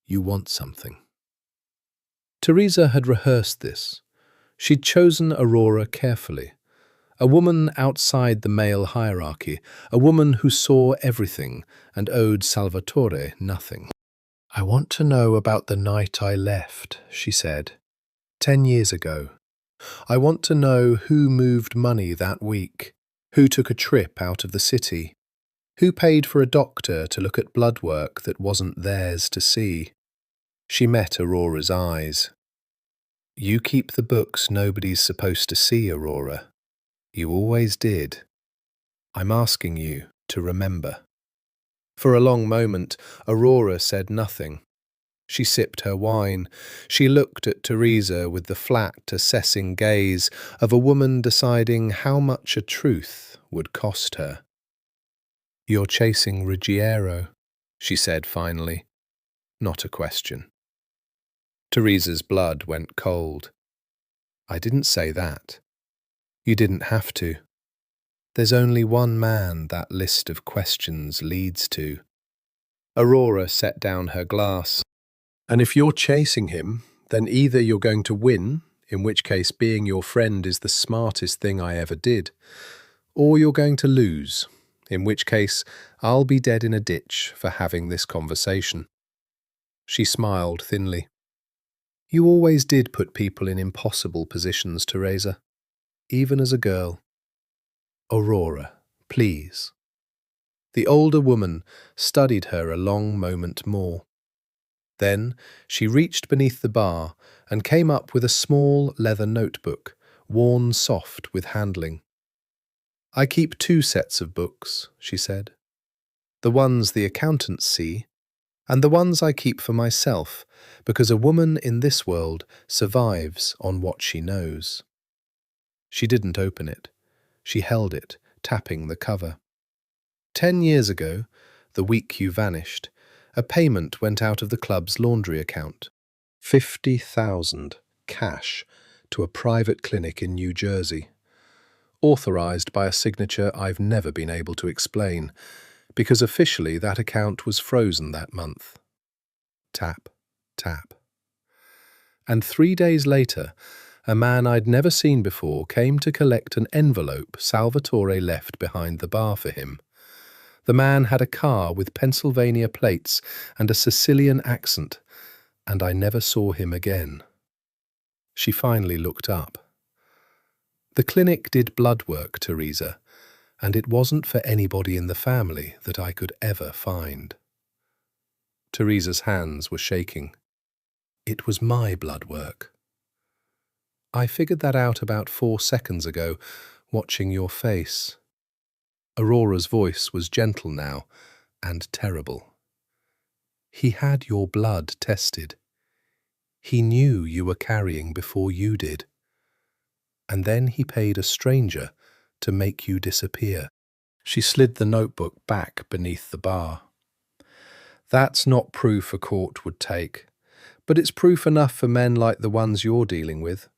You want something." Teresa had rehearsed this. She'd chosen Aurora carefully. A woman outside the male hierarchy, a woman who saw everything and owed Salvatore nothing. "I want to know about the night I left," she said, 10 years ago. "I want to know who moved money that week, who took a trip out of the city, who paid for a doctor to look at blood work that wasn't theirs to see." She met Aurora's eyes. "You keep the books nobody's supposed to see, Aurora. You always did. I'm asking you to remember." For a long moment, Aurora said nothing. She sipped her wine. She looked at Teresa with the flat, assessing gaze of a woman deciding how much a truth would cost her. "You're chasing Ruggiero," she said finally. Not a question. Teresa's blood went cold. "I didn't say that. You didn't have to. There's only one man that list of questions leads to." Aurora set down her glass. "And if you're chasing him, then either you're going to win, in which case being your friend is the smartest thing I ever did, or you're going to lose, in which case I'll be dead in a ditch for having this conversation." She smiled thinly. "You always did put people in impossible positions, Teresa.
even as a girl. Aurora, please. The older woman studied her a long moment more. Then she reached beneath the bar and came up with a small leather notebook, worn soft with handling. I keep 2 sets of books, she said. The ones the accountants see, and the ones I keep for myself, because a woman in this world survives on what she knows. She didn't open it. She held it, tapping the cover. 10 years ago, the week you vanished, a payment went out of the club's laundry account. 50,000 cash to a private clinic in New Jersey. Authorized by a signature I've never been able to explain, because officially that account was frozen that month. Tap, tap. And 3 days later, a man I'd never seen before came to collect an envelope Salvatore left behind the bar for him. The man had a car with Pennsylvania plates and a Sicilian accent, and I never saw him again. She finally looked up. The clinic did blood work, Teresa, and it wasn't for anybody in the family that I could ever find. Teresa's hands were shaking. It was my blood work. I figured that out about 4 seconds ago, watching your face. Aurora's voice was gentle now, and terrible. He had your blood tested. He knew you were carrying before you did. And then he paid a stranger to make you disappear. She slid the notebook back beneath the bar. That's not proof a court would take, but it's proof enough for men like the ones you're dealing with.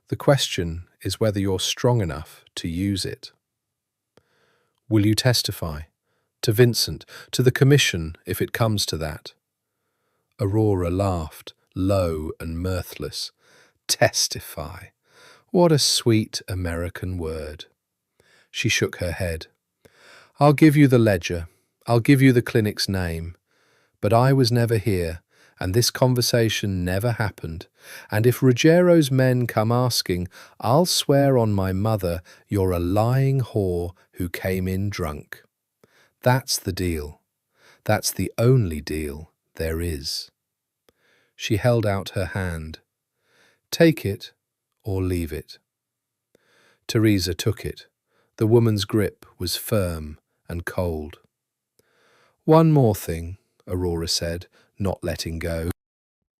The question is whether you're strong enough to use it. Will you testify? To Vincent, to the commission, if it comes to that? Aurora laughed, low and mirthless. Testify. What a sweet American word. She shook her head. I'll give you the ledger. I'll give you the clinic's name. But I was never here, and this conversation never happened. And if Ruggiero's men come asking, I'll swear on my mother you're a lying whore who came in drunk. That's the deal. That's the only deal there is. She held out her hand. Take it or leave it. Teresa took it. The woman's grip was firm and cold. One more thing, Aurora said, not letting go.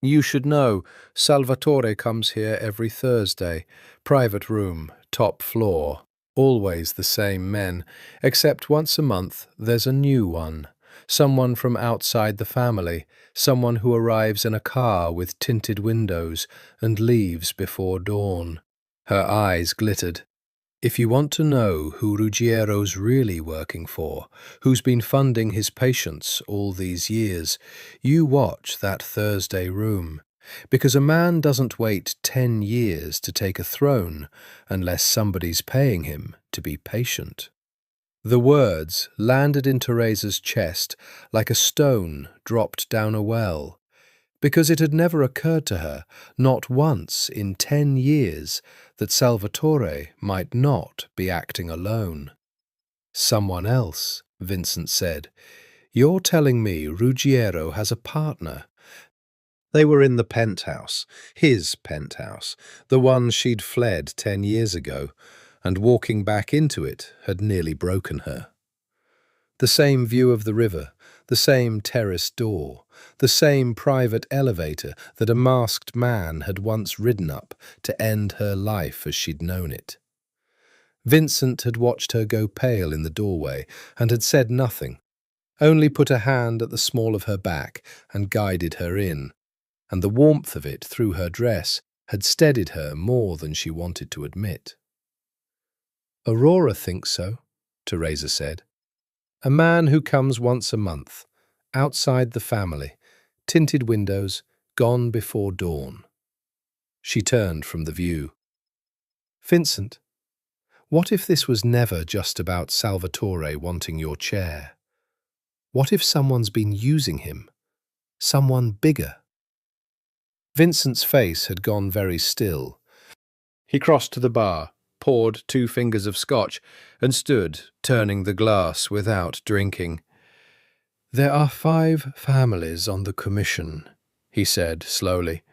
You should know, Salvatore comes here every Thursday. Private room, top floor. Always the same men, except once a month there's a new one. Someone from outside the family, someone who arrives in a car with tinted windows and leaves before dawn. Her eyes glittered. If you want to know who Ruggiero's really working for, who's been funding his patients all these years, you watch that Thursday room. Because a man doesn't wait 10 years to take a throne unless somebody's paying him to be patient. The words landed in Teresa's chest like a stone dropped down a well, because it had never occurred to her, not once in 10 years, that Salvatore might not be acting alone. Someone else, Vincent said. You're telling me Ruggiero has a partner? They were in the penthouse, his penthouse, the one she'd fled 10 years ago, and walking back into it had nearly broken her. The same view of the river, the same terrace door, the same private elevator that a masked man had once ridden up to end her life as she'd known it. Vincent had watched her go pale in the doorway and had said nothing, only put a hand at the small of her back and guided her in, and the warmth of it through her dress had steadied her more than she wanted to admit. Aurora thinks so, Teresa said. A man who comes once a month, outside the family, tinted windows, gone before dawn. She turned from the view. Vincent, what if this was never just about Salvatore wanting your chair? What if someone's been using him? Someone bigger? Vincent's face had gone very still. He crossed to the bar, poured 2 fingers of scotch, and stood, turning the glass without drinking. "There are 5 families on the commission," he said slowly.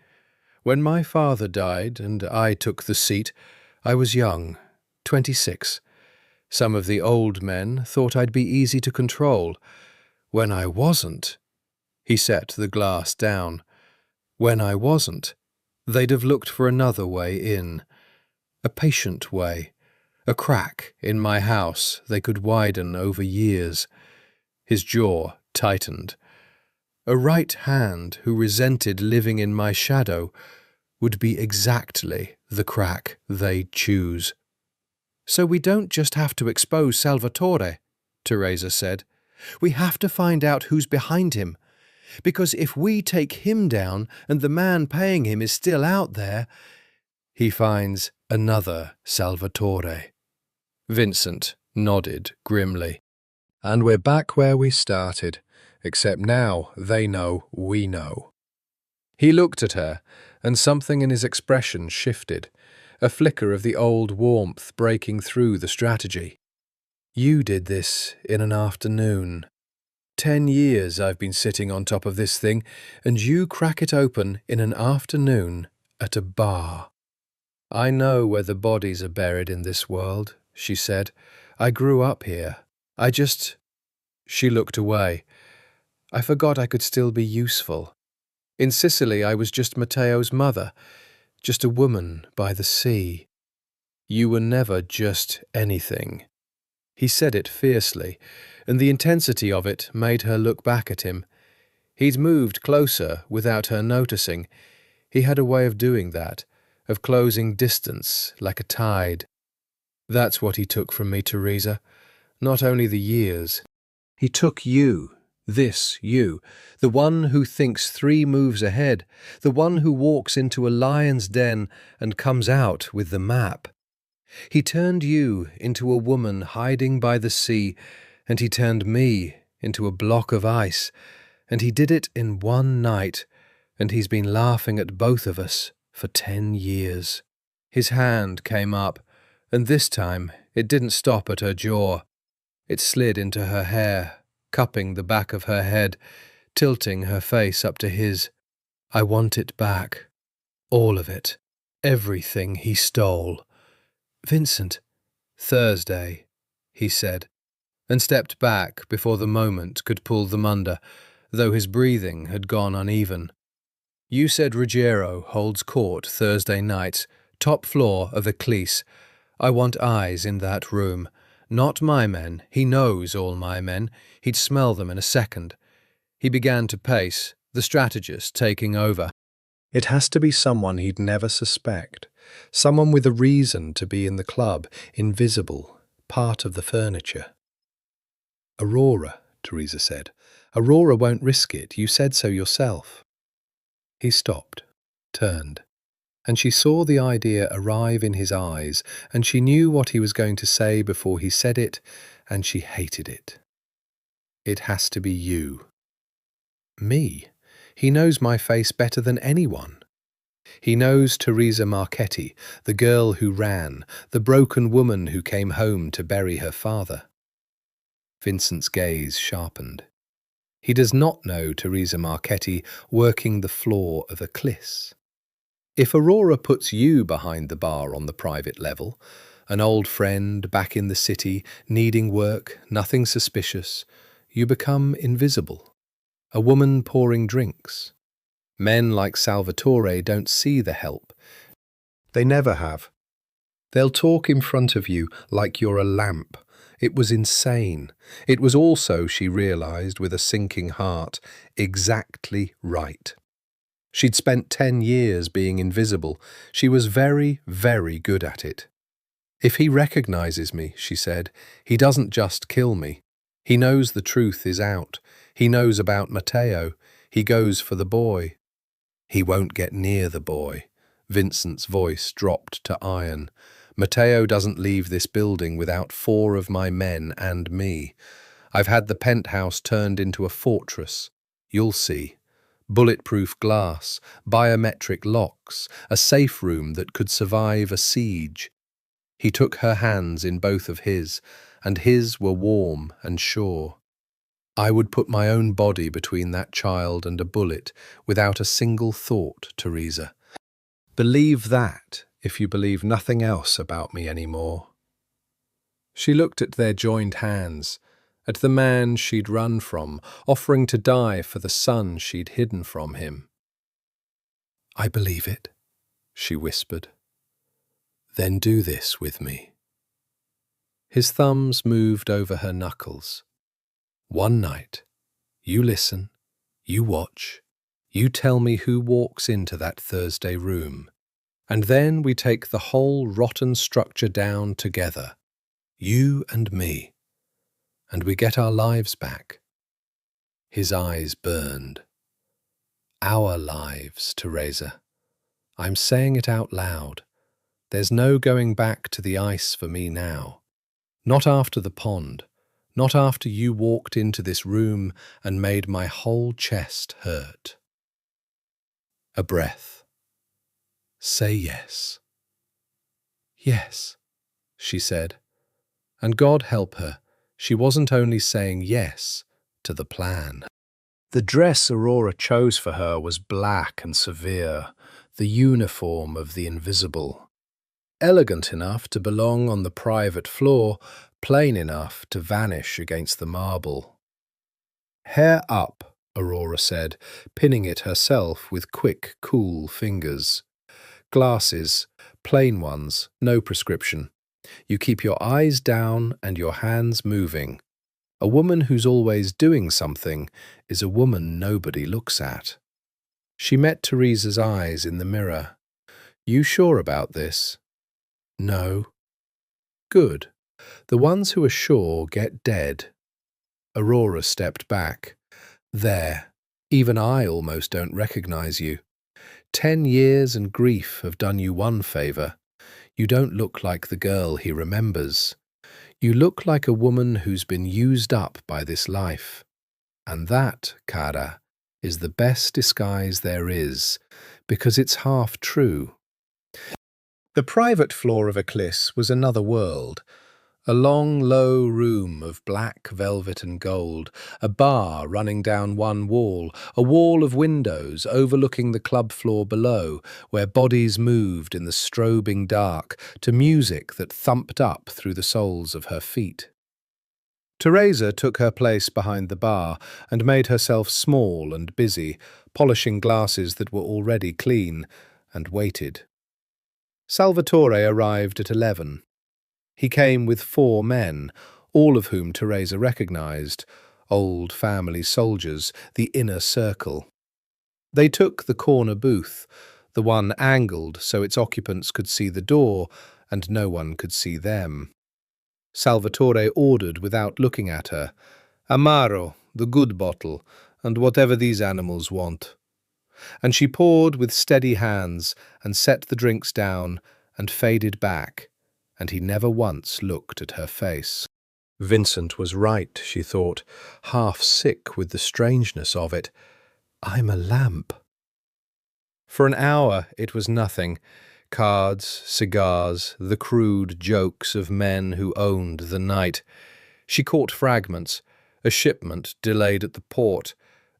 "When my father died and I took the seat, I was young, 26. Some of the old men thought I'd be easy to control. When I wasn't," he set the glass down, "when I wasn't, they'd have looked for another way in. A patient way. A crack in my house they could widen over years." His jaw tightened. "A right hand who resented living in my shadow would be exactly the crack they'd choose." "So we don't just have to expose Salvatore," Teresa said. "We have to find out who's behind him. Because if we take him down and the man paying him is still out there, he finds another Salvatore." Vincent nodded grimly.
"And we're back where we started, except now they know we know." He looked at her, and something in his expression shifted, a flicker of the old warmth breaking through the strategy. "You did this in an afternoon. 10 years I've been sitting on top of this thing, and you crack it open in an afternoon at a bar." "I know where the bodies are buried in this world," she said. "I grew up here. She looked away. "I forgot I could still be useful. In Sicily I was just Matteo's mother, just a woman by the sea." "You were never just anything." He said it fiercely, and the intensity of it made her look back at him. He'd moved closer without her noticing. He had a way of doing that, of closing distance like a tide. "That's what he took from me, Teresa. Not only the years. He took you, this you, the one who thinks 3 moves ahead, the one who walks into a lion's den and comes out with the map. He turned you into a woman hiding by the sea, and he turned me into a block of ice, and he did it in one night, and he's been laughing at both of us for 10 years. His hand came up, and this time it didn't stop at her jaw. It slid into her hair, cupping the back of her head, tilting her face up to his. "I want it back. All of it. Everything he stole." "Vincent." "Thursday," he said, and stepped back before the moment could pull them under, though his breathing had gone uneven. "You said Ruggiero holds court Thursday nights, top floor of Ecclese. I want eyes in that room. Not my men. He knows all my men. He'd smell them in a second." He began to pace, the strategist taking over. It has to be someone he'd never suspect, someone with a reason to be in the club, invisible, part of the furniture. "Aurora," Teresa said. "Aurora won't risk it. You said so yourself." He stopped, turned, and she saw the idea arrive in his eyes, and she knew what he was going to say before he said it, and she hated it. "It has to be you." "Me? He knows my face better than anyone. He knows Teresa Marchetti, the girl who ran, the broken woman who came home to bury her father." Vincent's gaze sharpened. He does not know Teresa Marchetti working the floor of Ecclese. If Aurora puts you behind the bar on the private level, an old friend back in the city, needing work, nothing suspicious, you become invisible. A woman pouring drinks. Men like Salvatore don't see the help. They never have. They'll talk in front of you like you're a lamp. It was insane. It was also, she realized with a sinking heart, exactly right. She'd spent 10 years being invisible. She was very, very good at it. "If he recognizes me," she said, "he doesn't just kill me. He knows the truth is out. He knows about Matteo. He goes for the boy." "He won't get near the boy." Vincent's voice dropped to iron. "Matteo doesn't leave this building without 4 of my men and me. I've had the penthouse turned into a fortress. You'll see. Bulletproof glass, biometric locks, a safe room that could survive a siege.
He took her hands in both of his, and his were warm and sure. I would put my own body between that child and a bullet without a single thought, Teresa.
Believe that if you believe nothing else about me anymore. She looked at their joined hands, at the man she'd run from, offering to die for the son she'd hidden from him.
I believe it, she whispered. Then do this with me. His thumbs moved over her knuckles. One night, you listen, you watch, you tell me who walks into that Thursday room, and then we take the whole rotten structure down together, you and me, and we get our lives back. His eyes burned. Our lives, Teresa. I'm saying it out loud. There's no going back to the ice for me now. Not after the pond. Not after you walked into this room and made my whole chest hurt. A breath. Say yes. Yes, she said. And God help her, she wasn't only saying yes to the plan.
The dress Aurora chose for her was black and severe, the uniform of the invisible. Elegant enough to belong on the private floor, plain enough to vanish against the marble. Hair up, Aurora said, pinning it herself with quick, cool fingers. Glasses, plain ones, no prescription. You keep your eyes down and your hands moving. A woman who's always doing something is a woman nobody looks at. She met Teresa's eyes in the mirror. You sure about this? No. Good. The ones who are sure get dead. Aurora stepped back. There. Even I almost don't recognize you. 10 years and grief have done you one favor. You don't look like the girl he remembers. You look like a woman who's been used up by this life. And that, cara, is the best disguise there is, because it's half true. The private floor of Eclisse was another world. A long, low room of black velvet and gold, a bar running down one wall, a wall of windows overlooking the club floor below, where bodies moved in the strobing dark to music that thumped up through the soles of her feet. Teresa took her place behind the bar and made herself small and busy, polishing glasses that were already clean, and waited. Salvatore arrived at 11. He came with 4 men, all of whom Teresa recognized, old family soldiers, the inner circle. They took the corner booth, the one angled so its occupants could see the door and no one could see them. Salvatore ordered without looking at her, Amaro, the good bottle, and whatever these animals want. And she poured with steady hands and set the drinks down and faded back, and he never once looked at her face. Vincent was right, she thought, half sick with the strangeness of it. I'm a lamp. For an hour it was nothing. Cards, cigars, the crude jokes of men who owned the night. She caught fragments, a shipment delayed at the port,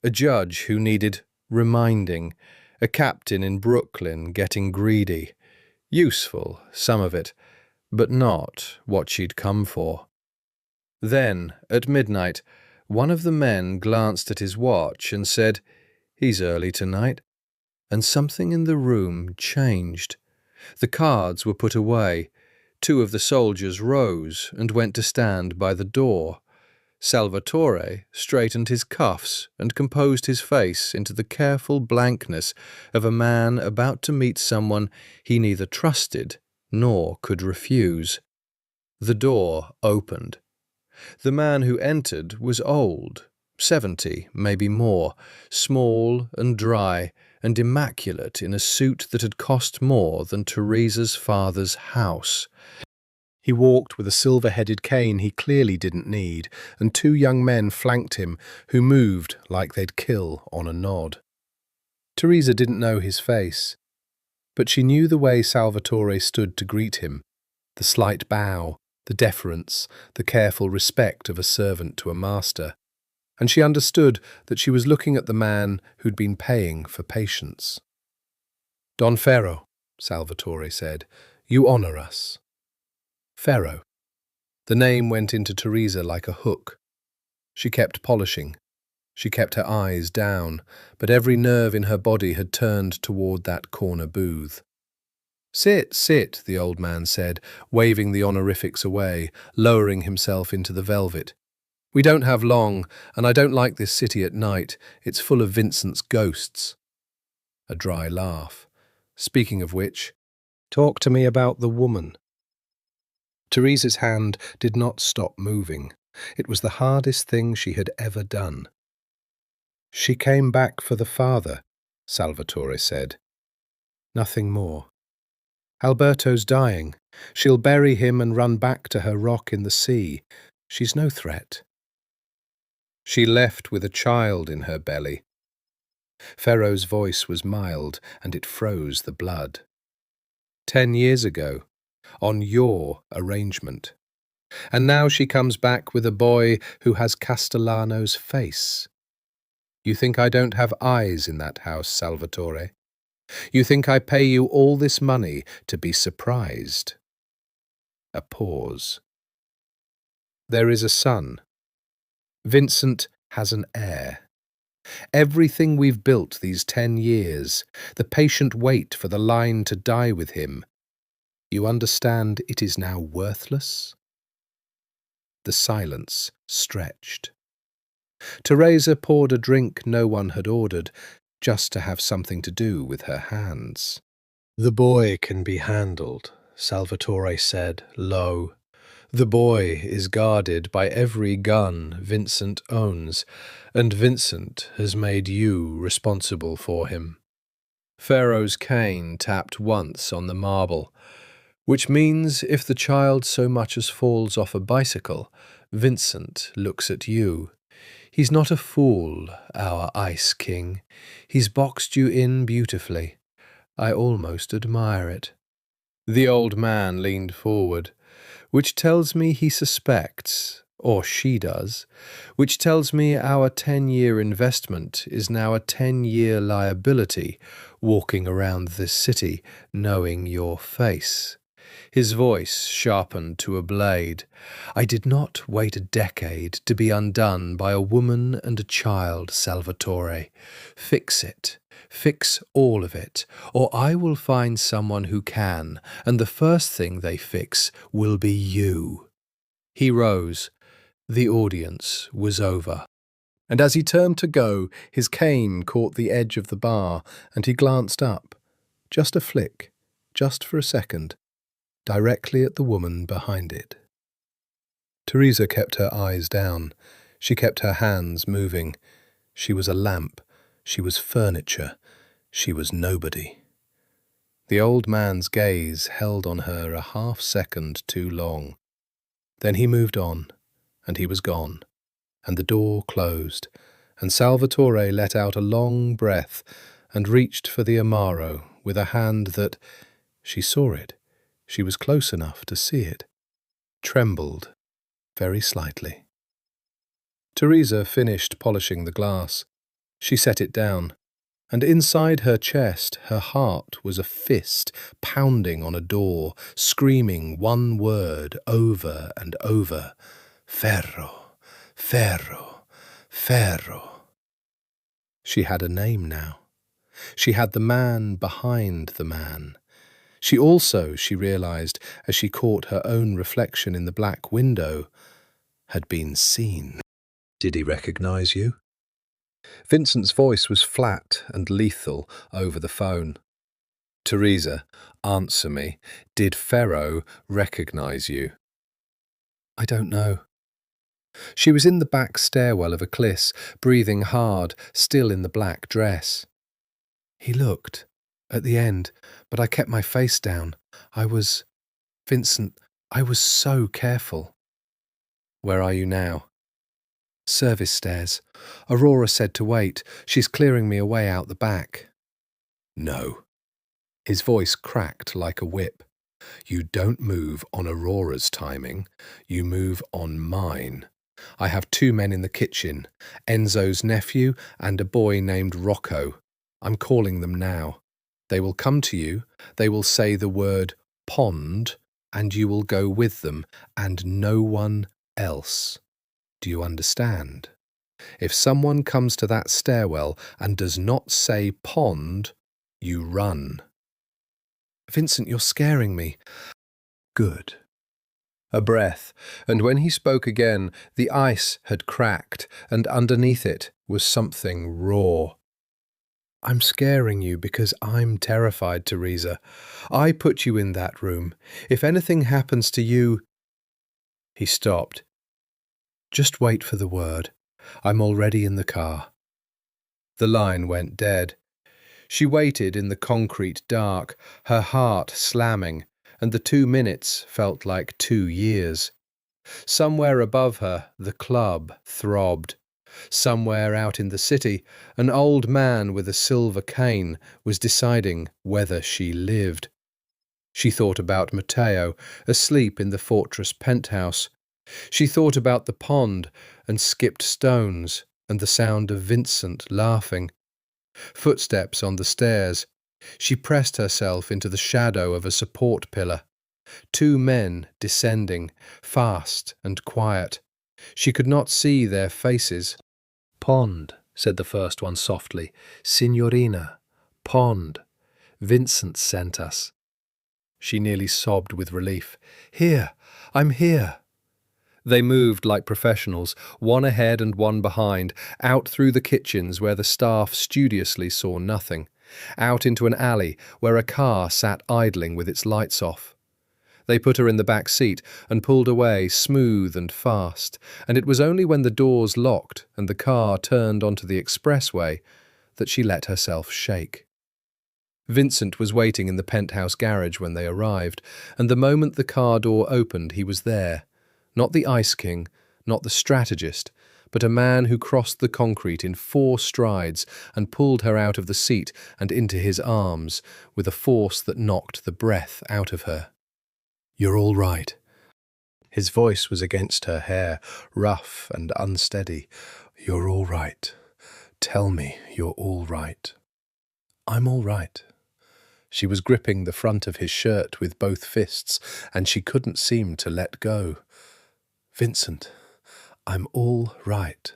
a judge who needed reminding, a captain in Brooklyn getting greedy. Useful, some of it, but not what she'd come for. Then, at midnight, one of the men glanced at his watch and said, "He's early tonight." And something in the room changed. The cards were put away. 2 of the soldiers rose and went to stand by the door. Salvatore straightened his cuffs and composed his face into the careful blankness of a man about to meet someone he neither trusted nor could refuse. The door opened. The man who entered was old, 70, maybe more, small and dry and immaculate in a suit that had cost more than Teresa's father's house. He walked with a silver-headed cane he clearly didn't need, and 2 young men flanked him, who moved like they'd kill on a nod. Teresa didn't know his face, but she knew the way Salvatore stood to greet him.
The slight bow, the deference, the careful respect of a servant to a master, and she understood that she was looking at the man who'd been paying for patience. "Don Ferro," Salvatore said, "you honour us." Ferro. The name went into Teresa like a hook. She kept polishing. She kept her eyes down, but every nerve in her body had turned toward that corner booth. "Sit, sit," the old man said, waving the honorifics away, lowering himself into the velvet. "We don't have long, and I don't like this city at night. It's full of Vincent's ghosts." A dry laugh. "Speaking of which, talk to me about the woman." Teresa's hand did not stop moving. It was the hardest thing she had ever done. "She came back for the father," Salvatore said. "Nothing more. Alberto's dying. She'll bury him and run back to her rock in the sea. She's no threat." "She left with a child in her belly." Ferro's voice was mild, and it froze the blood. 10 years ago, on your arrangement. And now she comes back with a boy who has Castellano's face. You think I don't have eyes in that house, Salvatore? You think I pay you all this money to be surprised? A pause. There is a son. Vincent has an heir. Everything we've built these 10 years, the patient wait for the line to die with him, you understand it is now worthless? The silence stretched. Teresa poured a drink no one had ordered, just to have something to do with her hands. "The boy can be handled," Salvatore said, low. "The boy is guarded by every gun Vincent owns, and Vincent has made you responsible for him." Ferro's cane tapped once on the marble, which means if the child so much as falls off a bicycle, Vincent looks at you. He's not a fool, our Ice King. He's boxed you in beautifully. I almost admire it. The old man leaned forward, which tells me he suspects, or she does, which tells me our 10-year investment is now a 10-year liability, walking around this city knowing your face. His voice sharpened to a blade. I did not wait a decade to be undone by a woman and a child, Salvatore. Fix it. Fix all of it, or I will find someone who can, and the first thing they fix will be you. He rose. The audience was over. And as he turned to go, his cane caught the edge of the bar, and he glanced up. Just a flick, just for a second, directly at the woman behind it. Teresa kept her eyes down. She kept her hands moving. She was a lamp. She was furniture. She was nobody. The old man's gaze held on her a half-second too long. Then he moved on, and he was gone, and the door closed, and Salvatore let out a long breath and reached for the Amaro with a hand that, she saw it, she was close enough to see it, trembled very slightly. Teresa finished polishing the glass. She set it down, and inside her chest her heart was a fist pounding on a door, screaming one word over and over, Ferro, Ferro, Ferro. She had a name now. She had the man behind the man. She also, she realized, as she caught her own reflection in the black window, had been seen. "Did he recognize you?" Vincent's voice was flat and lethal over the phone. "Teresa, answer me. Did Ferro recognize you?" "I don't know." She was in the back stairwell of a Cliss, breathing hard, still in the black dress. "He looked, at the end, but I kept my face down. Vincent, I was so careful." "Where are you now?" "Service stairs. Aurora said to wait. She's clearing me away out the back." "No." His voice cracked like a whip.
You don't move on Aurora's timing, you move on mine. I have 2 men in the kitchen, Enzo's nephew and a boy named Rocco. I'm calling them now. They will come to you, they will say the word pond, and you will go with them, and no one else. Do you understand? If someone comes to that stairwell and does not say pond, you run. Vincent, you're scaring me. Good. A breath, and when he spoke again, the ice had cracked, and underneath it was something raw. I'm scaring you because I'm terrified, Teresa. I put you in that room. If anything happens to you— He stopped. Just wait for the word. I'm already in the car. The line went dead. She waited in the concrete dark, her heart slamming, and the 2 minutes felt like 2 years. Somewhere above her, the club throbbed. Somewhere out in the city, an old man with a silver cane was deciding whether she lived. She thought about Matteo, asleep in the fortress penthouse. She thought about the pond and skipped stones and the sound of Vincent laughing. Footsteps on the stairs. She pressed herself into the shadow of a support pillar. 2 men descending, fast and quiet. She could not see their faces. Pond, said the first one softly. Signorina, pond. Vincent sent us. She nearly sobbed with relief. Here, I'm here. They moved like professionals, one ahead and one behind, out through the kitchens where the staff studiously saw nothing, out into an alley where a car sat idling with its lights off. They put her in the back seat and pulled away smooth and fast, and it was only when the doors locked and the car turned onto the expressway that she let herself shake. Vincent was waiting in the penthouse garage when they arrived, and the moment the car door opened he was there. Not the Ice King, not the strategist, but a man who crossed the concrete in 4 strides and pulled her out of the seat and into his arms with a force that knocked the breath out of her. You're all right. His voice was against her hair, rough and unsteady. You're all right. Tell me you're all right. I'm all right. She was gripping the front of his shirt with both fists, and she couldn't seem to let go. Vincent, I'm all right.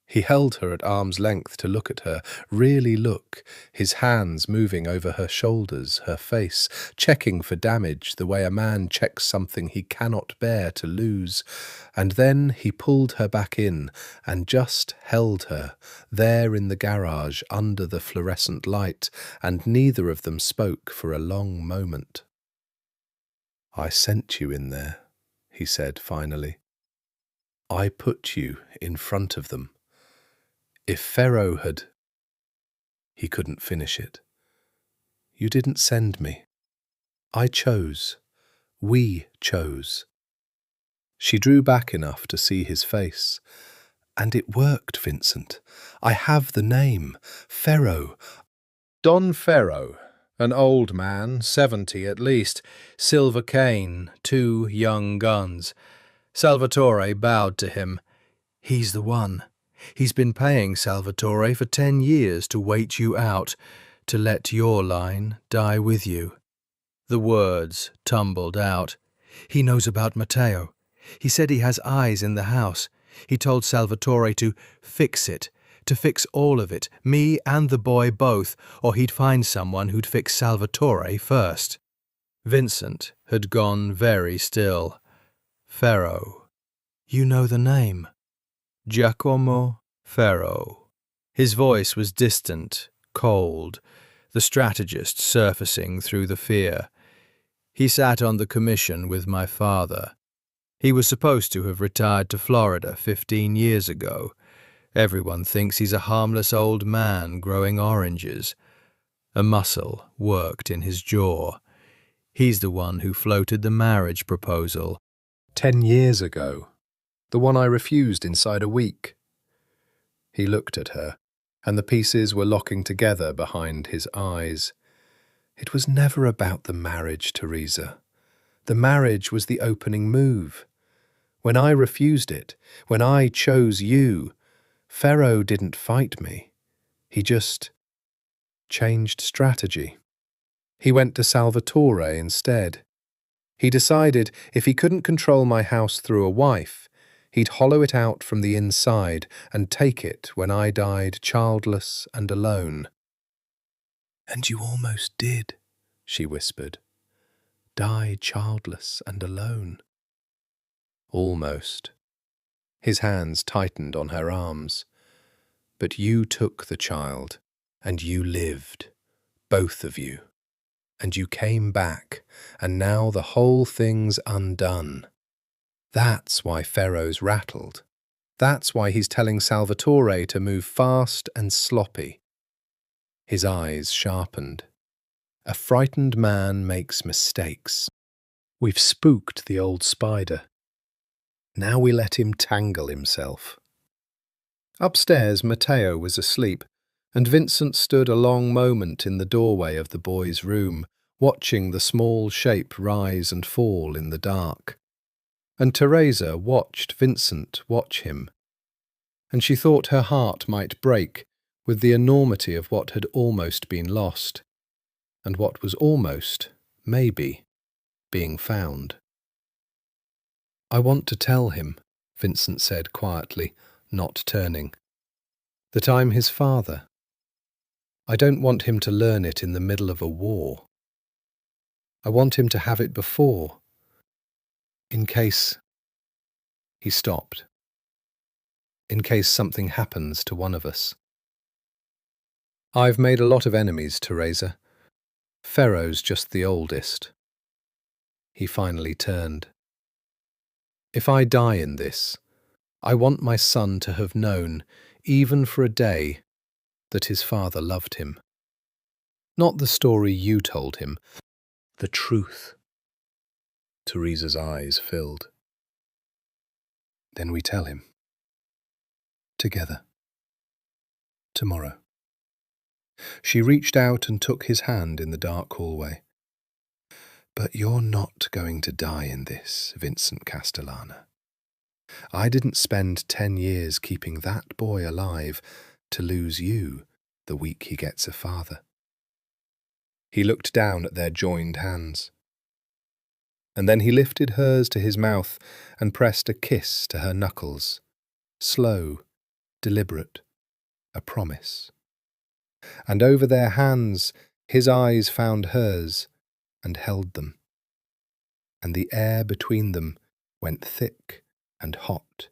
He held her at arm's length to look at her, really look, his hands moving over her shoulders, her face, checking for damage the way a man checks something he cannot bear to lose. And then he pulled her back in and just held her, there in the garage under the fluorescent light, and neither of them spoke for a long moment. I sent you in there, he said finally. I put you in front of them. If Pharaoh had— He couldn't finish it. You didn't send me. I chose. We chose. She drew back enough to see his face. And it worked, Vincent. I have the name. Pharaoh. Don Pharaoh, an old man, 70 at least, silver cane, 2 young guns. Salvatore bowed to him. He's the one. He's been paying Salvatore for 10 years to wait you out, to let your line die with you. The words tumbled out. He knows about Matteo. He said he has eyes in the house. He told Salvatore to fix it, to fix all of it, me and the boy both, or he'd find someone who'd fix Salvatore first. Vincent had gone very still. Pharaoh. You know the name. Giacomo Pharaoh. His voice was distant, cold, the strategist surfacing through the fear. He sat on the commission with my father. He was supposed to have retired to Florida 15 years ago. Everyone thinks he's a harmless old man growing oranges. A muscle worked in his jaw. He's the one who floated the marriage proposal 10 years ago. The one I refused inside a week. He looked at her, and the pieces were locking together behind his eyes.
It was never about the marriage, Teresa. The marriage was the opening move. When I refused it, when I chose you, Pharaoh didn't fight me. He just changed strategy. He went to Salvatore instead. He decided if he couldn't control my house through a wife, he'd hollow it out from the inside and take it when I died childless and alone. "And you almost did," she whispered. "Die childless and alone." Almost. His hands tightened on her arms. "But you took the child, and you lived, both of you. And you came back, and now the whole thing's undone. That's why Pharaoh's rattled. That's why he's telling Salvatore to move fast and sloppy." His eyes sharpened. "A frightened man makes mistakes. We've spooked the old spider. Now we let him tangle himself." Upstairs, Matteo was asleep, and Vincent stood a long moment in the doorway of the boy's room, watching the small shape rise and fall in the dark. And Teresa watched Vincent watch him, and she thought her heart might break with the enormity of what had almost been lost, and what was almost, maybe, being found. "I want to tell him," Vincent said quietly, not turning, "that I'm his father. I don't want him to learn it in the middle of a war. I want him to have it before, in case—" He stopped. "In case something happens to one of us. I've made a lot of enemies, Teresa. Pharaoh's just the oldest." He finally turned. "If I die in this, I want my son to have known, even for a day, that his father loved him. Not the story you told him, the truth." Teresa's eyes filled. "Then we tell him. Together. Tomorrow." She reached out and took his hand in the dark hallway. "But you're not going to die in this, Vincent Castellana. I didn't spend 10 years keeping that boy alive to lose you the week he gets a father." He looked down at their joined hands. And then he lifted hers to his mouth and pressed a kiss to her knuckles. Slow, deliberate, a promise. And over their hands his eyes found hers and held them. And the air between them went thick and hot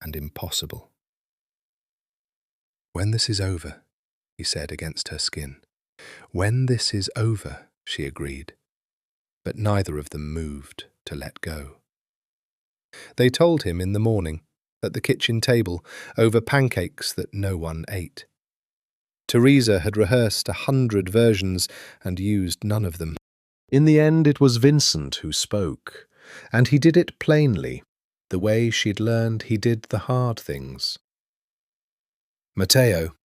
and impossible. "When this is over," he said against her skin. "When this is over," she agreed. But neither of them moved to let go. They told him in the morning, at the kitchen table, over pancakes that no one ate. Teresa had rehearsed 100 versions and used none of them. In the end, it was Vincent who spoke, and he did it plainly, the way she'd learned he did the hard things. "Matteo,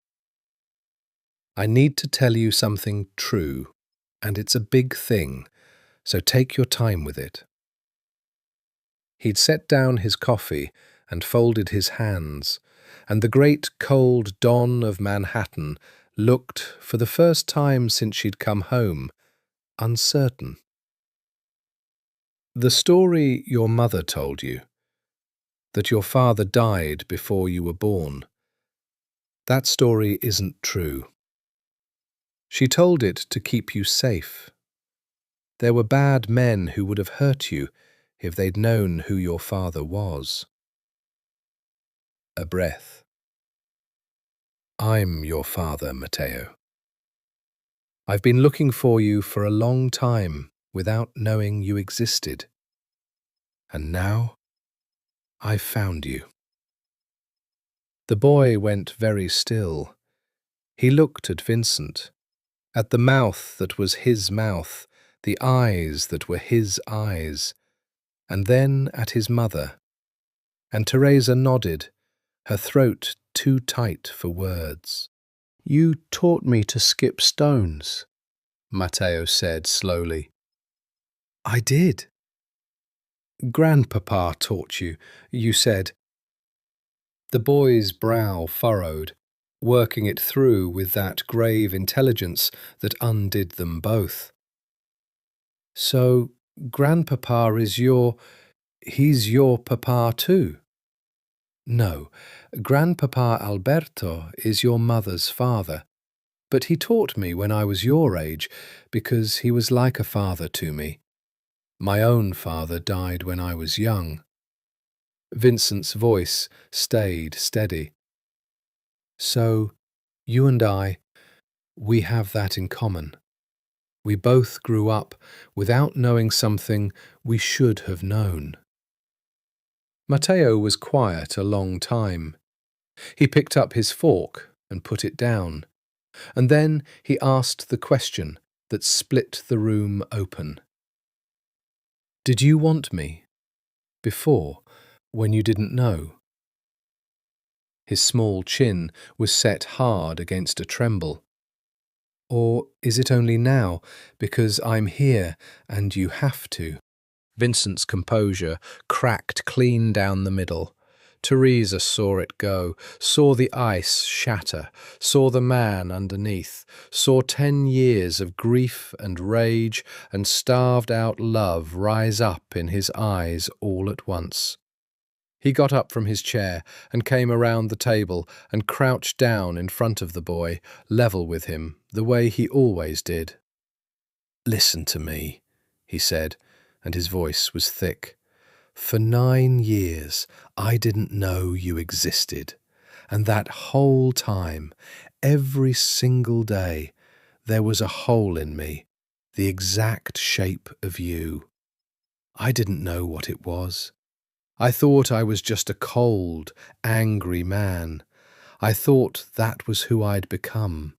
I need to tell you something true, and it's a big thing, so take your time with it." He'd set down his coffee and folded his hands, and the great cold dawn of Manhattan looked, for the first time since she'd come home, uncertain. "The story your mother told you, that your father died before you were born, that story isn't true. She told it to keep you safe. There were bad men who would have hurt you if they'd known who your father was." A breath. "I'm your father, Matteo. I've been looking for you for a long time without knowing you existed. And now I've found you." The boy went very still. He looked at Vincent, at the mouth that was his mouth, the eyes that were his eyes, and then at his mother. And Teresa nodded, her throat too tight for words. "You taught me to skip stones," Matteo said slowly.
I did. Grandpapa taught you, you said. The boy's brow furrowed, working it through with that grave intelligence that undid them both. So, Grandpapa is he's your papa too? No, Grandpapa Alberto is your mother's father, but he taught me when I was your age because he was like a father to me. My own father died when I was young. Vincent's voice stayed steady. So, you and I, we have that in common. We both grew up without knowing something we should have known. Matteo was quiet a long time. He picked up his fork and put it down, and then he asked the question that split the room open. Did you want me? Before, when you didn't know? His small chin was set hard against a tremble. Or is it only now, because I'm here and you have to? Vincent's composure cracked clean down the middle. Teresa saw it go, saw the ice shatter, saw the man underneath, saw 10 years of grief and rage and starved-out love rise up in his eyes all at once. He got up from his chair and came around the table and crouched down in front of the boy, level with him, the way he always did. "Listen to me," he said, and his voice was thick. "For 9 years I didn't know you existed, and that whole time, every single day, there was a hole in me, the exact shape of you. I didn't know what it was. I thought I was just a cold, angry man. I thought that was who I'd become."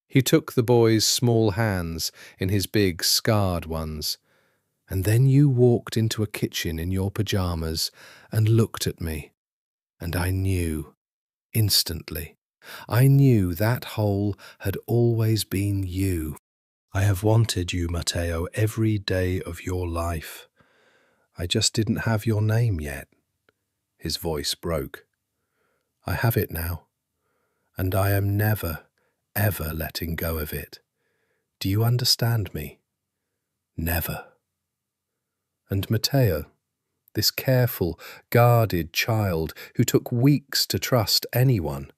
He took the boy's small hands in his big, scarred ones. "And then you walked into a kitchen in your pyjamas and looked at me. And I knew, instantly, I knew that hole had always been you. I have wanted you, Matteo, every day of your life. I just didn't have your name yet." His voice broke. "I have it now, and I am never, ever letting go of it. Do you understand me? Never." And Matteo, this careful, guarded child who took weeks to trust anyone,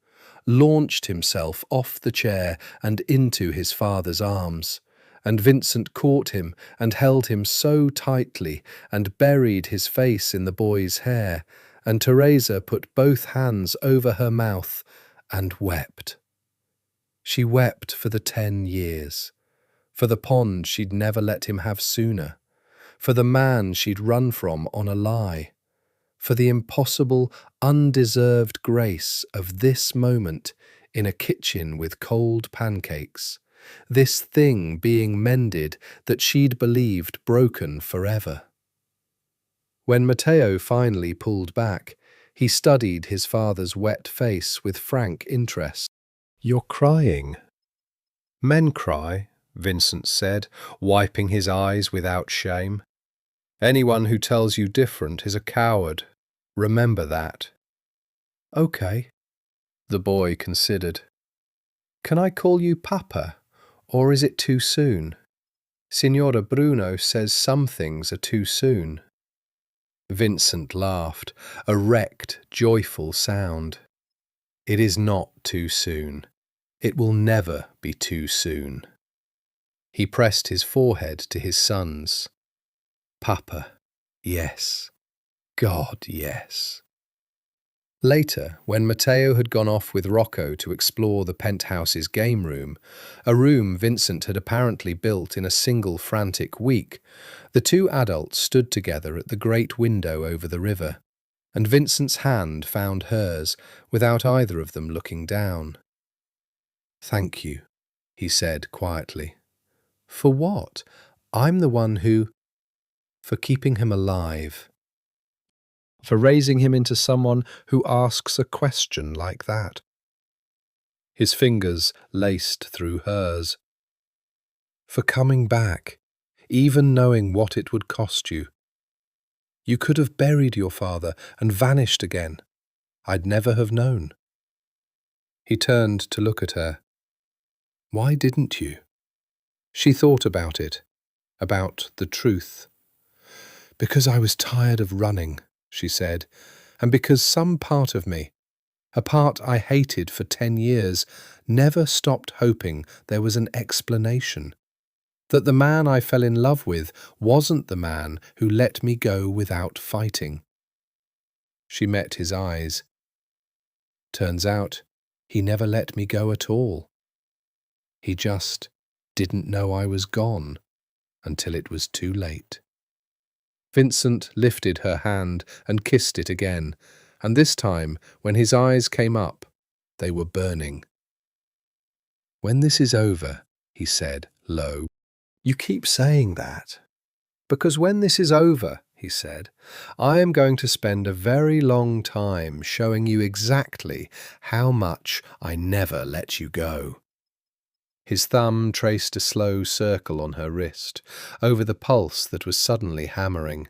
launched himself off the chair and into his father's arms. And Vincent caught him and held him so tightly and buried his face in the boy's hair, and Teresa put both hands over her mouth and wept. She wept for the 10 years, for the pond she'd never let him have sooner, for the man she'd run from on a lie, for the impossible, undeserved grace of this moment in a kitchen with cold pancakes, this thing being mended that she'd believed broken forever. When Matteo finally pulled back, he studied his father's wet face with frank interest. "You're crying." "Men cry," Vincent said, wiping his eyes without shame. "Anyone who tells you different is a coward. Remember that." "Okay," the boy considered. "Can I call you Papa, or is it too soon? Signora Bruno says some things are too soon." Vincent laughed, a wrecked, joyful sound. "It is not too soon. It will never be too soon." He pressed his forehead to his son's. "Papa, yes. God, yes." Later, when Matteo had gone off with Rocco to explore the penthouse's game room, a room Vincent had apparently built in a single frantic week, the two adults stood together at the great window over the river, and Vincent's hand found hers without either of them looking down. "Thank you," he said quietly. "For what? I'm the one who—" "For keeping him alive. For raising him into someone who asks a question like that." His fingers laced through hers.
for coming back, even knowing what it would cost you. You could have buried your father and vanished again. I'd never have known." He turned to look at her. "Why didn't you?" She thought about it, about the truth. "Because I was tired of running," she said, "and because some part of me, a part I hated for 10 years, never stopped hoping there was an explanation. That the man I fell in love with wasn't the man who let me go without fighting." She met his eyes. "Turns out, he never let me go at all. He just didn't know I was gone until it was too late." Vincent lifted her hand and kissed it again, and this time, when his eyes came up, they were burning. "When this is over," he said, low. "You keep saying that." "Because when this is over," he said, "I am going to spend a very long time showing you exactly how much I never let you go." His thumb traced a slow circle on her wrist, over the pulse that was suddenly hammering.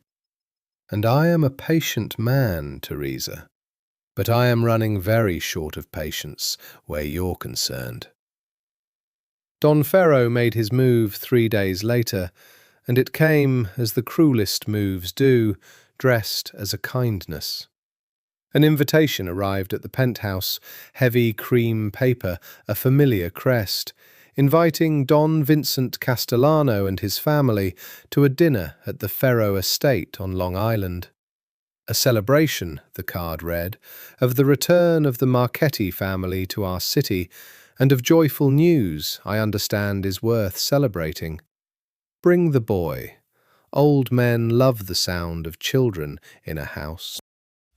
"And I am a patient man, Teresa, but I am running very short of patience where you're concerned." Don Ferro made his move 3 days later, and it came, as the cruelest moves do, dressed as a kindness. An invitation arrived at the penthouse, heavy cream paper, a familiar crest, inviting Don Vincent Castellano and his family to a dinner at the Ferro estate on Long Island. A celebration, the card read, of the return of the Marchetti family to our city, and of joyful news I understand is worth celebrating. Bring the boy. Old men love the sound of children in a house.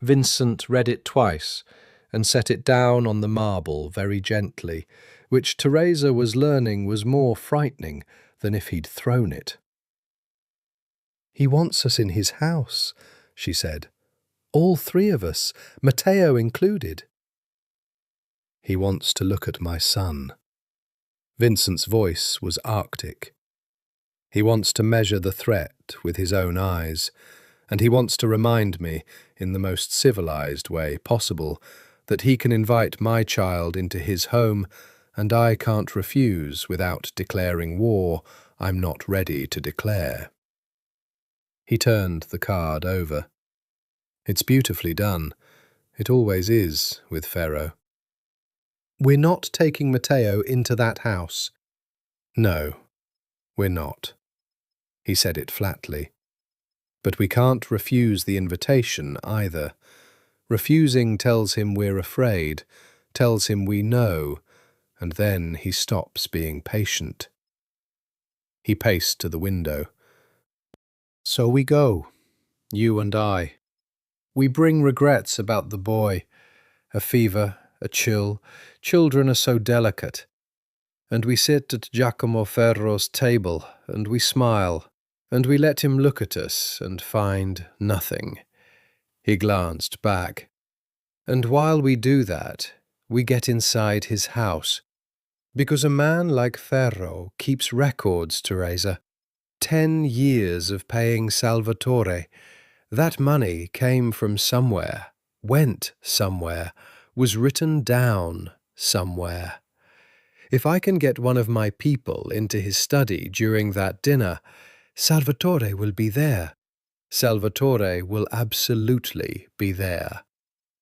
Vincent read it twice and set it down on the marble very gently, which Teresa was learning was more frightening than if he'd thrown it. "He wants us in his house," she said. "All 3 of us, Matteo included." "He wants to look at my son." Vincent's voice was arctic. "He wants to measure the threat with his own eyes, and he wants to remind me, in the most civilized way possible, that he can invite my child into his home, and I can't refuse without declaring war I'm not ready to declare." He turned the card over. "It's beautifully done. It always is with Ferro." "We're not taking Matteo into that house." "No, we're not." He said it flatly. "But we can't refuse the invitation either. Refusing tells him we're afraid, tells him we know, and then he stops being patient." He paced to the window. "So we go, you and I. We bring regrets about the boy, a fever, a chill. Children are so delicate. And we sit at Giacomo Ferro's table, and we smile, and we let him look at us and find nothing." He glanced back. "And while we do that, we get inside his house. Because a man like Ferro keeps records, Teresa. 10 years of paying Salvatore. That money came from somewhere, went somewhere, was written down somewhere. If I can get one of my people into his study during that dinner, Salvatore will be there. Salvatore will absolutely be there."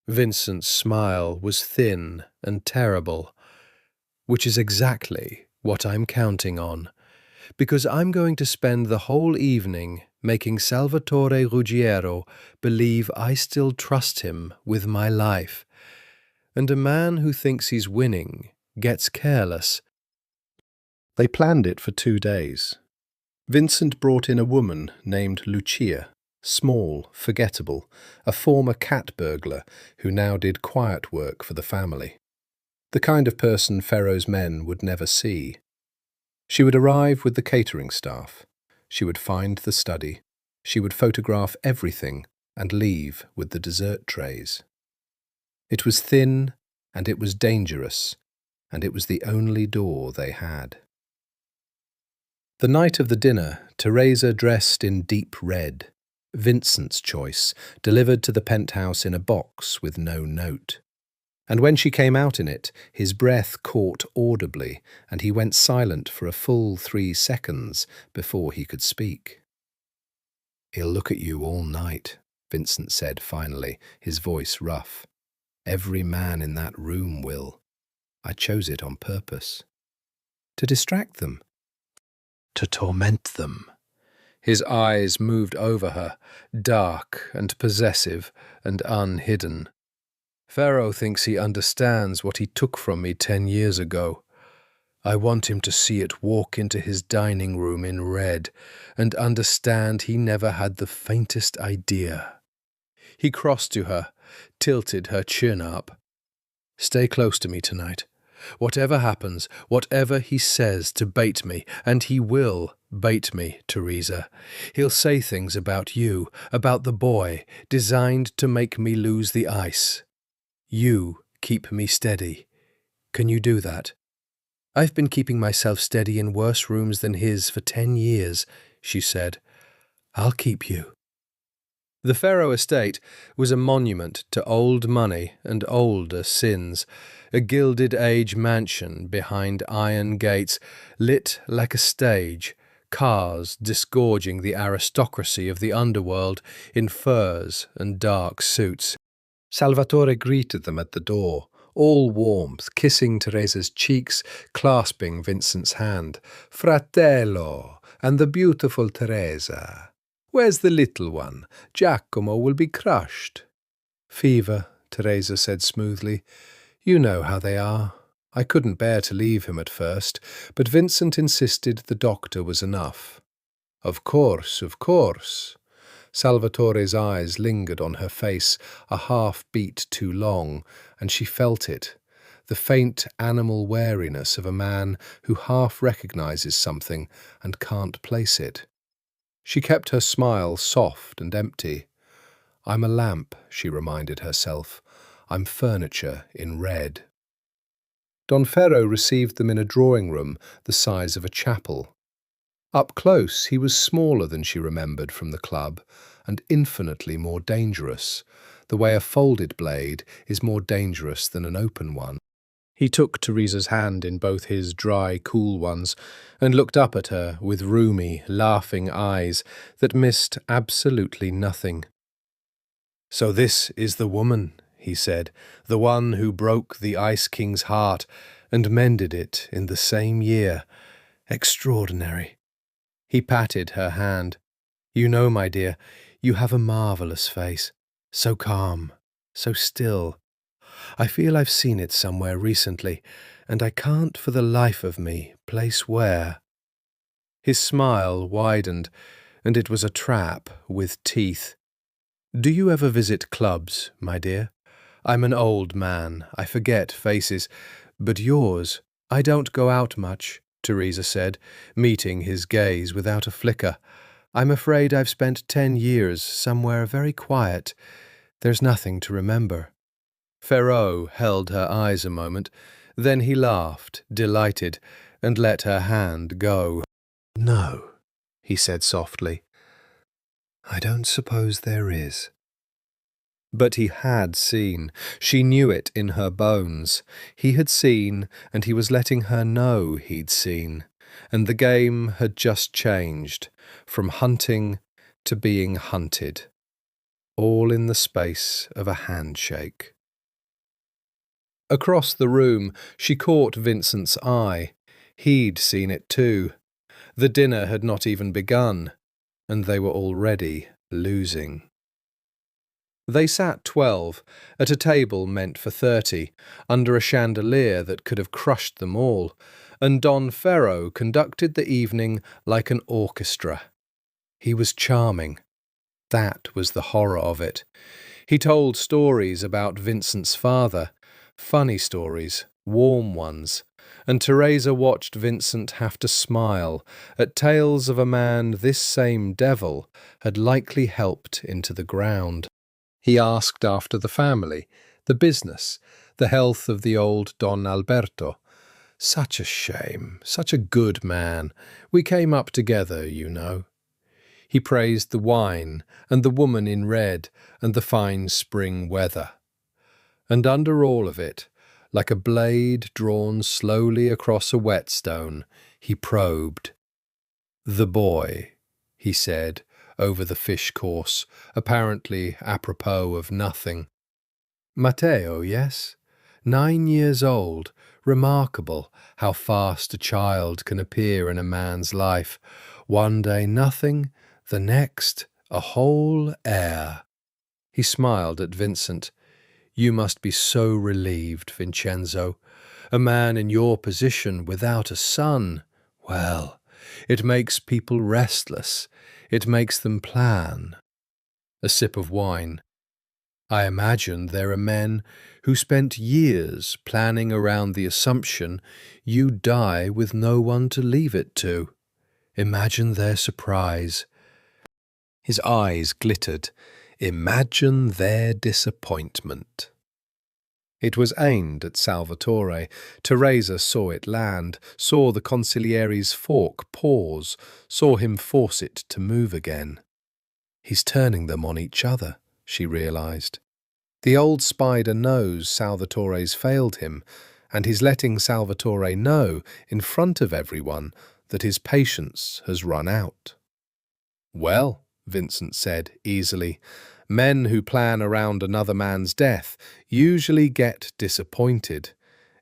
Vincent's smile was thin and terrible. "Which is exactly what I'm counting on. Because I'm going to spend the whole evening making Salvatore Ruggiero believe I still trust him with my life. And a man who thinks he's winning gets careless." They planned it for 2 days. Vincent brought in a woman named Lucia, small, forgettable, a former cat burglar who now did quiet work for the family. The kind of person Ferro's men would never see. She would arrive with the catering staff. She would find the study. She would photograph everything and leave with the dessert trays. It was thin, and it was dangerous, and it was the only door they had. The night of the dinner, Teresa dressed in deep red, Vincent's choice, delivered to the penthouse in a box with no note. And when she came out in it, his breath caught audibly, and he went silent for a full 3 seconds before he could speak. "He'll look at you all night," Vincent said finally, his voice rough. "Every man in that room will. I chose it on purpose." "To distract them?" "To torment them." His eyes moved over her, dark and possessive and unhidden. "Pharaoh thinks he understands what he took from me 10 years ago. I want him to see it walk into his dining room in red and understand he never had the faintest idea." He crossed to her, tilted her chin up. "Stay close to me tonight. Whatever happens, whatever he says to bait me, and he will bait me, Teresa. He'll say things about you, about the boy, designed to make me lose the ice. You keep me steady. Can you do that?" "I've been keeping myself steady in worse rooms than his for 10 years, she said. "I'll keep you." The Pharaoh estate was a monument to old money and older sins, a Gilded Age mansion behind iron gates, lit like a stage, cars disgorging the aristocracy of the underworld in furs and dark suits. Salvatore greeted them at the door, all warmth, kissing Teresa's cheeks, clasping Vincent's hand. "Fratello, and the beautiful Teresa. Where's the little one? Giacomo will be crushed." "Fever," Teresa said smoothly. "You know how they are. I couldn't bear to leave him at first, but Vincent insisted the doctor was enough." Of course, of course." Salvatore's eyes lingered on her face a half-beat too long, and she felt it, the faint animal wariness of a man who half recognizes something and can't place it. She kept her smile soft and empty. "I'm a lamp," she reminded herself. "I'm furniture in red." Don Ferro received them in a drawing-room the size of a chapel. Up close he was smaller than she remembered from the club, and infinitely more dangerous, the way a folded blade is more dangerous than an open one. He took Teresa's hand in both his dry, cool ones and looked up at her with rheumy, laughing eyes that missed absolutely nothing. "So this is the woman," he said, "the one who broke the Ice King's heart and mended it in the same year. Extraordinary." He patted her hand. "You know, my dear, you have a marvellous face. So calm, so still. I feel I've seen it somewhere recently, and I can't for the life of me place where." His smile widened, and it was a trap with teeth. "Do you ever visit clubs, my dear? I'm an old man, I forget faces, but yours—" "I don't go out much," Teresa said, meeting his gaze without a flicker. "I'm afraid I've spent 10 years somewhere very quiet. There's nothing to remember." Ferrot held her eyes a moment, then he laughed, delighted, and let her hand go. "No," he said softly. "I don't suppose there is." But he had seen. She knew it in her bones. He had seen, and he was letting her know he'd seen. And the game had just changed, from hunting to being hunted. All in the space of a handshake. Across the room, she caught Vincent's eye. He'd seen it too. The dinner had not even begun, and they were already losing. They sat 12, at a table meant for 30, under a chandelier that could have crushed them all, and Don Ferro conducted the evening like an orchestra. He was charming. That was the horror of it. He told stories about Vincent's father, funny stories, warm ones, and Teresa watched Vincent have to smile at tales of a man this same devil had likely helped into the ground. He asked after the family, the business, the health of the old Don Alberto.
Such a shame, such a good man. We came up together, you know. He praised the wine, and the woman in red, and the fine spring weather. And under all of it, like a blade drawn slowly across a whetstone, he probed. "The boy," he said, over the fish course, apparently apropos of nothing. "Matteo, yes? 9 years old. Remarkable how fast a child can appear in a man's life. One day nothing, the next a whole heir." He smiled at Vincent. "You must be so relieved, Vincenzo. A man in your position without a son. Well, it makes people restless. It makes them plan." A sip of wine. "I imagine there are men who spent years planning around the assumption you die with no one to leave it to. Imagine their surprise." His eyes glittered. Imagine their disappointment. It was aimed at Salvatore. Teresa saw it land, saw the consigliere's fork pause, saw him force it to move again. He's turning them on each other, she realized. The old spider knows Salvatore's failed him, and he's letting Salvatore know, in front of everyone, that his patience has run out. "Well," Vincent said easily, "men who plan around another man's death usually get disappointed.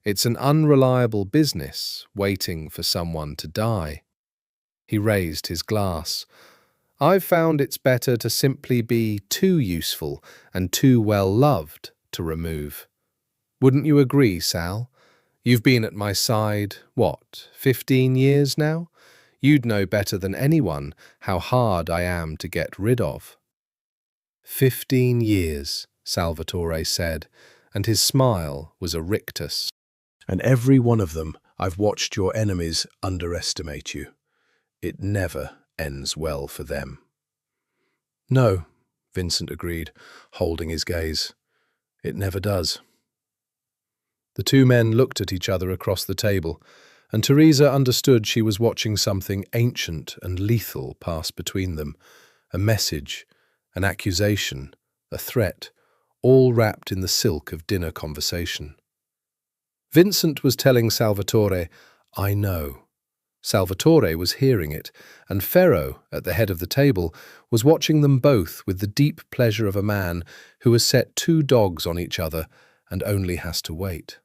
It's an unreliable business, waiting for someone to die." He raised his glass. "I've found it's better to simply be too useful and too well loved to remove. Wouldn't you agree, Sal? You've been at my side, 15 years now? You'd know better than anyone how hard I am to get rid of." 15 years, Salvatore said, and his smile was a rictus. "And every one of them I've watched your enemies underestimate you. It never ends well for them." "No," Vincent agreed, holding his gaze. "It never does." The two men looked at each other across the table, and Teresa understood she was watching something ancient and lethal pass between them, a message, an accusation, a threat, all wrapped in the silk of dinner conversation. Vincent was telling Salvatore, "I know." Salvatore was hearing it, and Ferro, at the head of the table, was watching them both with the deep pleasure of a man who has set 2 dogs on each other and only has to wait.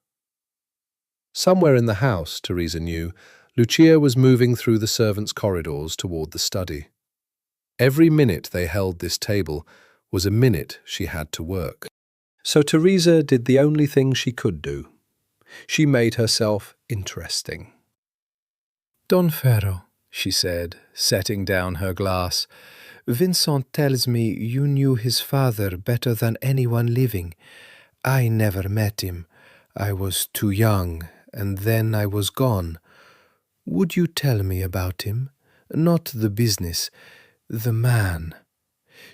Somewhere in the house, Teresa knew, Lucia was moving through the servants' corridors toward the study. Every minute they held this table was a minute she had to work. So Teresa did the only thing she could do. She made herself interesting. "Don Ferro," she said, setting down her glass, "Vincent tells me you knew his father better than anyone living. I never met him. I was too young, and then I was gone. Would you tell me about him? Not the business, the man."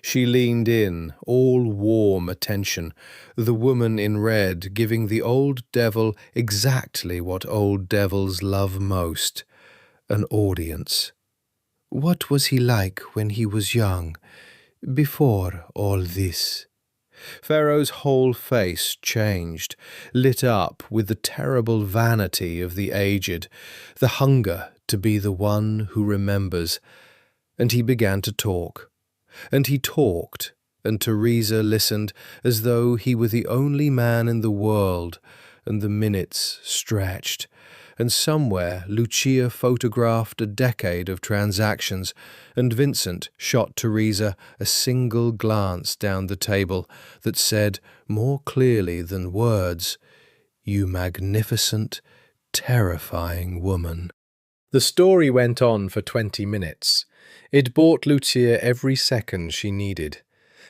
She leaned in, all warm attention, the woman in red giving the old devil exactly what old devils love most, an audience. "What was he like when he was young, before all this?" Pharaoh's whole face changed, lit up with the terrible vanity of the aged, the hunger to be the one who remembers, and he began to talk. And he talked, and Teresa listened as though he were the only man in the world, and the minutes stretched, and somewhere Lucia photographed a decade of transactions, and Vincent shot Teresa a single glance down the table that said, more clearly than words, "You magnificent, terrifying woman." The story went on for 20 minutes. It bought Lucia every second she needed.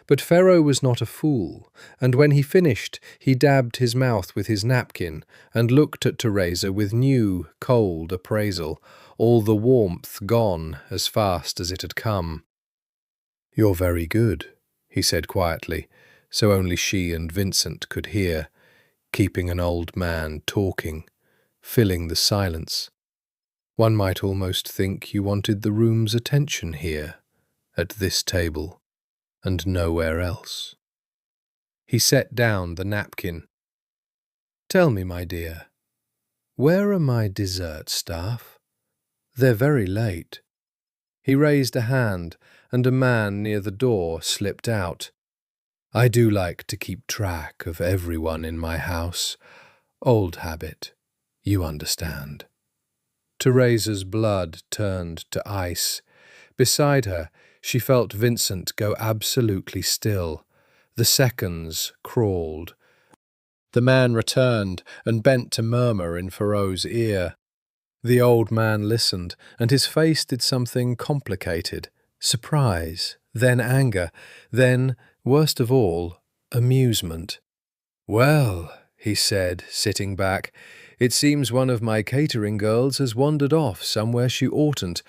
But Ferro was not a fool, and when he finished, he dabbed his mouth with his napkin and looked at Teresa with new, cold appraisal, all the warmth gone as fast as it had come. "You're very good," he said quietly, so only she and Vincent could hear, keeping an old man talking,
filling the silence. One might almost think you wanted the room's attention here, at this table, and nowhere else. He set down the napkin. "Tell me, my dear, where are my dessert staff? They're very late." He raised a hand, and a man near the door slipped out. "I do like to keep track of everyone in my house. Old habit, you understand." Teresa's blood turned to ice. Beside her, she felt Vincent go absolutely still. The seconds crawled. The man returned and bent to murmur in Ferrot's ear. The old man listened, and his face did something complicated. Surprise, then anger, then, worst of all, amusement. "Well," he said, sitting back, "it seems one of my catering girls has wandered off somewhere she oughtn't.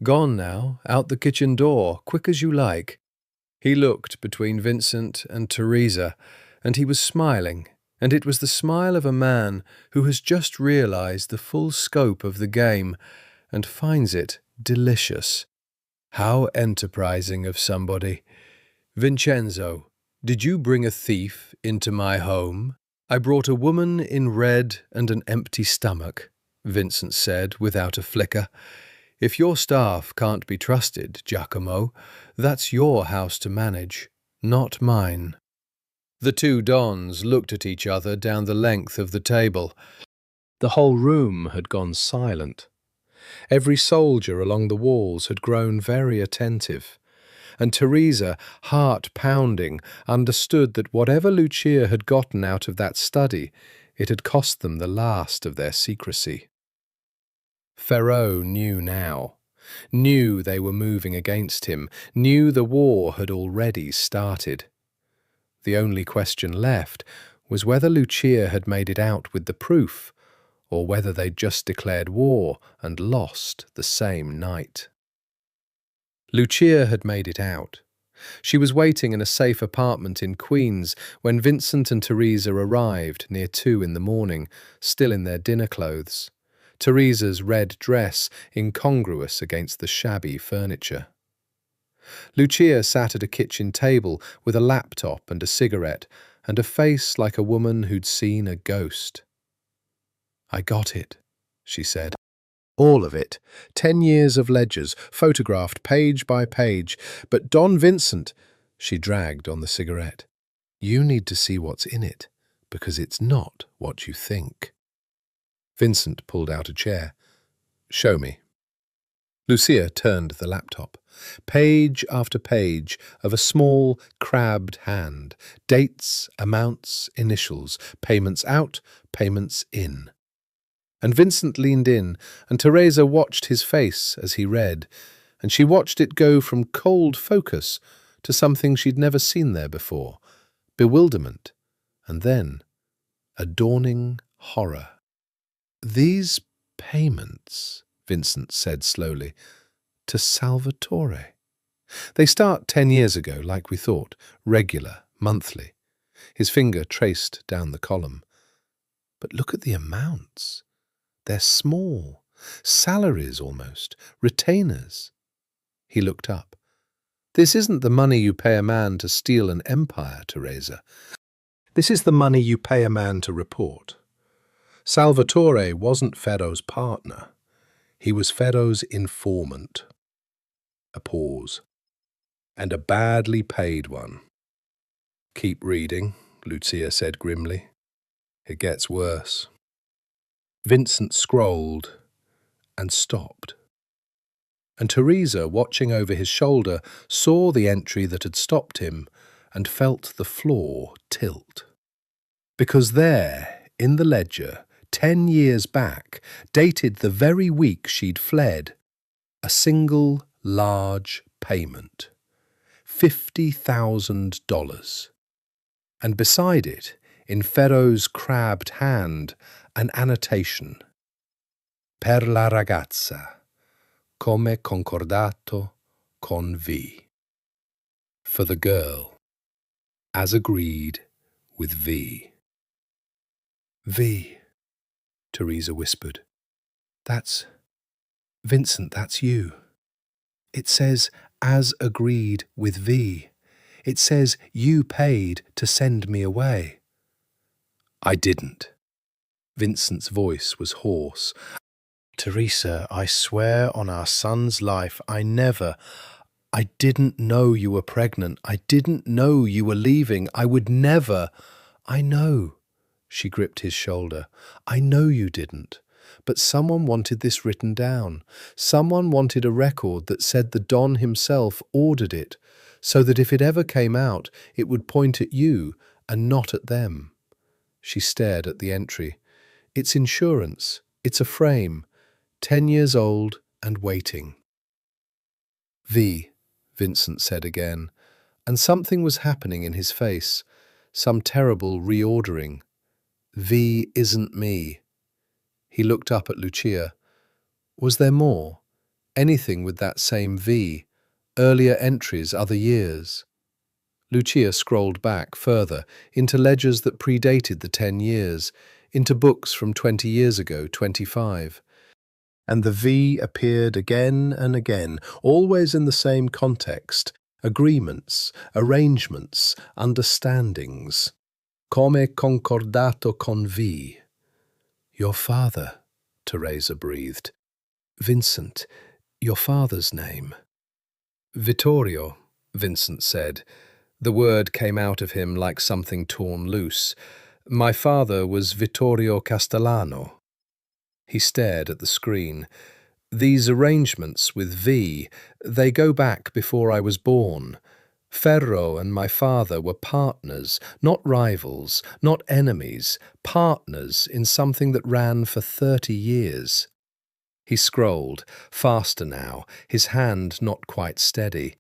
Gone now, out the kitchen door, quick as you like." He looked between Vincent and Teresa, and he was smiling, and it was the smile of a man who has just realized the full scope of the game and finds it delicious. How enterprising of somebody. "Vincenzo, did you bring a thief into my home?" "I brought a woman in red and an empty stomach," Vincent said without a flicker. "If your staff can't be trusted, Giacomo, that's your house to manage, not mine." The two dons looked at each other down the length of the table. The whole room had gone silent. Every soldier along the walls had grown very attentive, and Teresa, heart pounding, understood that whatever Lucia had gotten out of that study, it had cost them the last of their secrecy. Ferrot knew now, knew they were moving against him, knew the war had already started. The only question left was whether Lucia had made it out with the proof, or whether they'd just declared war and lost the same night. Lucia had made it out. She was waiting in a safe apartment in Queens when Vincent and Teresa arrived near 2 in the morning, still in their dinner clothes. Teresa's red dress incongruous against the shabby furniture. Lucia sat at a kitchen table with a laptop and a cigarette, and a face like a woman who'd seen a ghost. "I got it," she said. "All of it. 10 years of ledgers, photographed page by page. But Don Vincent," she dragged on the cigarette, "you need to see what's in it, because it's not what you think." Vincent pulled out a chair. "Show me." Lucia turned the laptop. Page after page of a small, crabbed hand. Dates, amounts, initials, payments out, payments in. And Vincent leaned in, and Teresa watched his face as he read, and she watched it go from cold focus to something she'd never seen there before, bewilderment, and then a dawning horror. "These payments," Vincent said slowly, "to Salvatore. They start 10 years ago, like we thought, regular, monthly." His finger traced down the column. "But look at the amounts. They're small. Salaries almost. Retainers." He looked up. "This isn't the money you pay a man to steal an empire, Teresa. This is the money you pay a man to report. Salvatore wasn't Ferrot's partner. He was Ferrot's informant." A pause. "And a badly paid one." "Keep reading," Lucia said grimly. "It gets worse." Vincent scrolled and stopped. And Teresa, watching over his shoulder, saw the entry that had stopped him and felt the floor tilt. Because there, in the ledger, 10 years back, dated the very week she'd fled, a single large payment, $50,000. And beside it, in Ferrot's crabbed hand, an annotation. "Per la ragazza, come concordato con V." For the girl, as agreed with V. V.
Teresa whispered. Vincent, that's you. It says, as agreed with V. It says you paid to send me away. I didn't. Vincent's voice was hoarse. Teresa, I swear on our son's life, I didn't know you were pregnant. I didn't know you were leaving. I would never. I know. She gripped his shoulder. I know you didn't. But someone wanted this written down. Someone wanted a record that said the Don himself ordered it, so that if it ever came out, it would point at you and not at them. She stared at the entry. It's insurance. It's a frame. 10 years old and waiting. V, Vincent said again, and something was happening in his face, some terrible reordering. V isn't me. He looked up at Lucia. Was there more? Anything with that same V? Earlier entries, other years? Lucia scrolled back further, into ledgers that predated the 10 years, into books from 20 years ago, 25. And the V appeared again and again, always in the same context, agreements, arrangements, understandings. Come concordato con V. Your father, Teresa breathed. Vincent, your father's name. Vittorio, Vincent said. The word came out of him like something torn loose. My father was Vittorio Castellano. He stared at the screen. These arrangements with V, they go back before I was born. Ferro and my father were partners, not rivals, not enemies, partners in something that ran for 30 years. He scrolled, faster now, his hand not quite steady.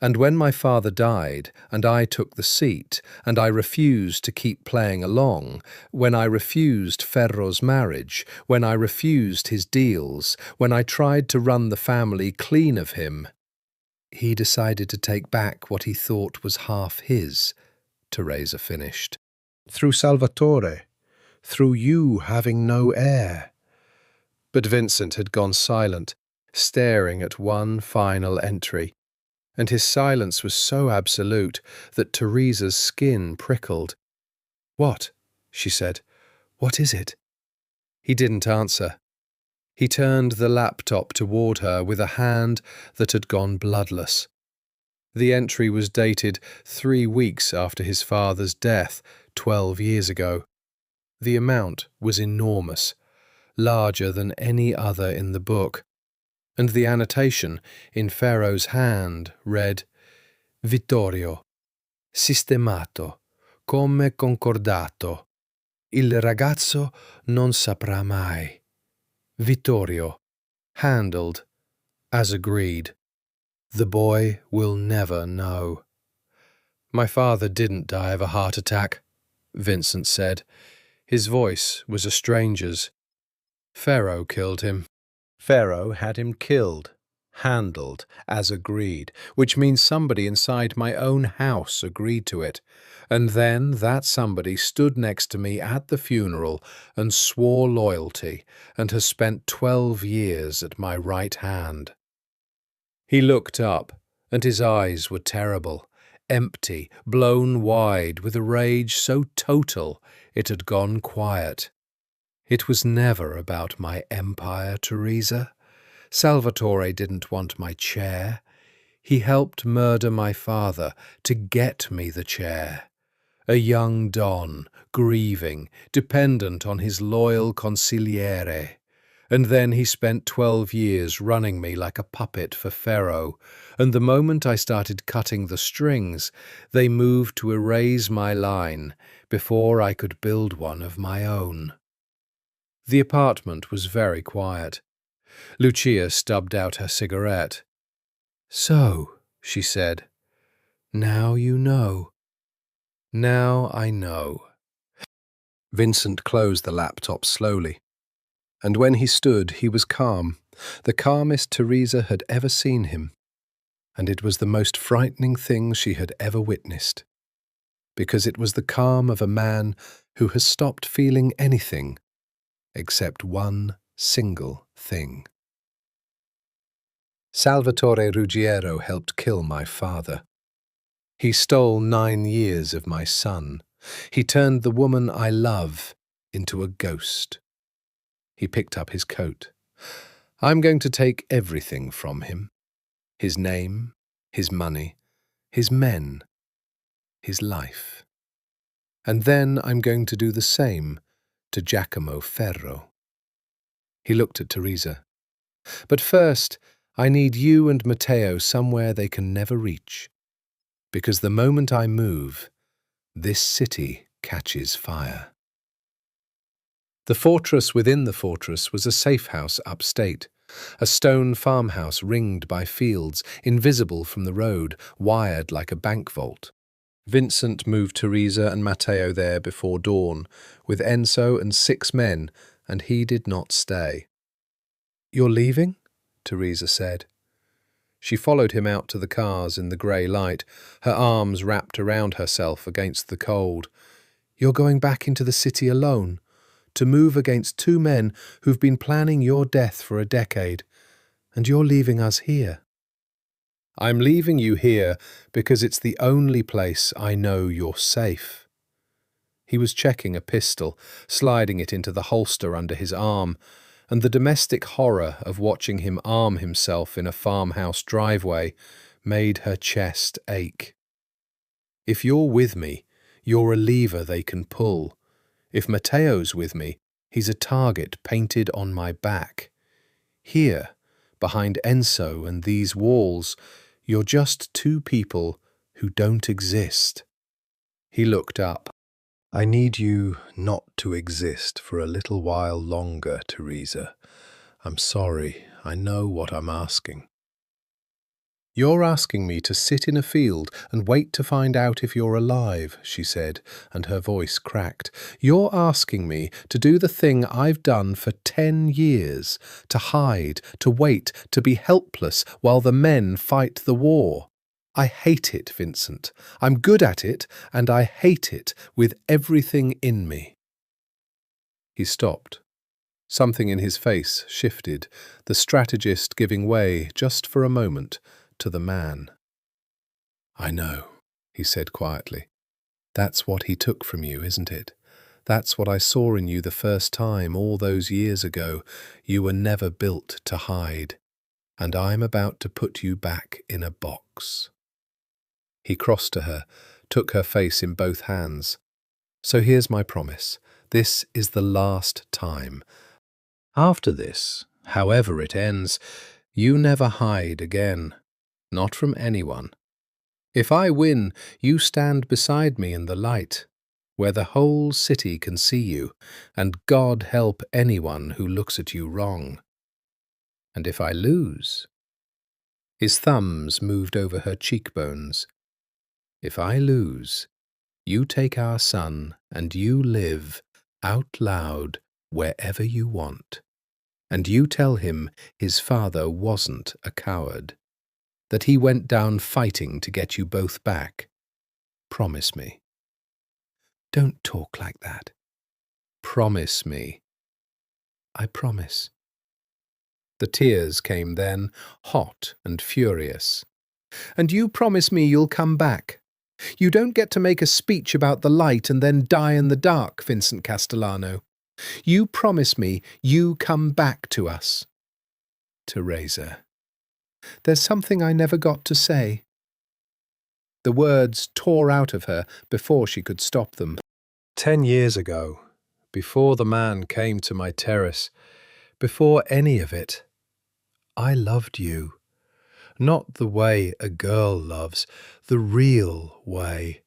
And when my father died, and I took the seat, and I refused to keep playing along, when I refused Ferro's marriage, when I refused his deals, when I tried to run the family clean of him, he decided to take back what he thought was half his, Teresa finished. Through Salvatore, through you having no heir. But Vincent had gone silent, staring at one final entry, and his silence was so absolute that Teresa's skin prickled. What? She said. What is it? He didn't answer. He turned the laptop toward her with a hand that had gone bloodless. The entry was dated 3 weeks after his father's death, 12 years ago. The amount was enormous, larger than any other in the book, and the annotation in Ferro's hand read, Vittorio, sistemato, come concordato. Il ragazzo non saprà mai. Vittorio, handled, as agreed. The boy will never know. My father didn't die of a heart attack, Vincent said. His voice was a stranger's. Ferro killed him. Ferro had him killed, handled, as agreed, which means somebody inside my own house agreed to it. And then that somebody stood next to me at the funeral and swore loyalty and has spent 12 years at my right hand. He looked up, and his eyes were terrible, empty, blown wide with a rage so total it had gone quiet. It was never about my empire, Teresa. Salvatore didn't want my chair. He helped murder my father to get me the chair. A young Don, grieving, dependent on his loyal consigliere. And then he spent 12 years running me like a puppet for Ferro, and the moment I started cutting the strings, they moved to erase my line before I could build one of my own. The apartment was very quiet. Lucia stubbed out her cigarette. So, she said, now you know. Now I know. Vincent closed the laptop slowly, and when he stood, he was calm, the calmest Teresa had ever seen him, and it was the most frightening thing she had ever witnessed, because it was the calm of a man who has stopped feeling anything
except one single thing. Salvatore Ruggiero helped kill my father. He stole 9 years of my son. He turned the woman I love into a ghost. He picked up his coat. I'm going to take everything from him. His name, his money, his men, his life. And then I'm going to do the same to Giacomo Ferro. He looked at Teresa. But first, I need you and Matteo somewhere they can never reach. Because the moment I move, this city catches fire. The fortress within the fortress was a safe house upstate, a stone farmhouse ringed by fields, invisible from the road, wired like a bank vault. Vincent moved Teresa and Matteo there before dawn, with Enzo and 6 men, and he did not stay. "You're leaving?" Teresa said. She followed him out to the cars in the grey light, her arms wrapped around herself against the cold. "You're going back into the city alone, to move against 2 men who've been planning your death for a decade, and you're leaving us here." "I'm leaving you here because it's the only place I know you're safe." He was checking a pistol, sliding it into the holster under his arm, and the domestic horror of watching him arm himself in a farmhouse driveway made her chest ache. "If you're with me, you're a lever they can pull. If Matteo's with me, he's a target painted on my back. Here, behind Enzo and these walls, you're just 2 people who don't exist." He looked up.
"I need you not to exist for a little while longer, Teresa. I'm sorry, I know what I'm asking." "You're asking me to sit in a field and wait to find out if you're alive," she said, and her voice cracked. "You're asking me to do the thing I've done for 10 years, to hide, to wait, to be helpless while the men fight the war. I hate it, Vincent. I'm good at it, and I hate it with everything in me." He stopped. Something in his face shifted, the strategist giving way, just for a moment, to the man. "I know," he said quietly. "That's what he took from you, isn't it? That's what I saw in you the first time all those years ago. You were never built to hide. And I'm about to put you back in a box." He crossed to her, took her face in both hands. "So here's my promise. This is the last time. After this, however it ends, you never hide again. Not from anyone. If I win, you stand beside me in the light, where the whole city can see you, and God help anyone who looks at you wrong. And if I lose—" His thumbs moved over her cheekbones. "If I lose, you take our son and you live out loud wherever you want. And you tell him his father wasn't a coward, that he went down fighting to get you both back. Promise me." "Don't talk like that." "Promise me." "I promise." The tears came then, hot and furious. "And you promise me you'll come back. You don't get to make a speech about the light and then die in the dark, Vincent Castellano. You promise me you come back to us." "Teresa, there's something I never got to say." The words tore out of her before she could stop them. 10 years ago, before the man came to my terrace, before any of it, I loved you. Not the way a girl loves, the real way.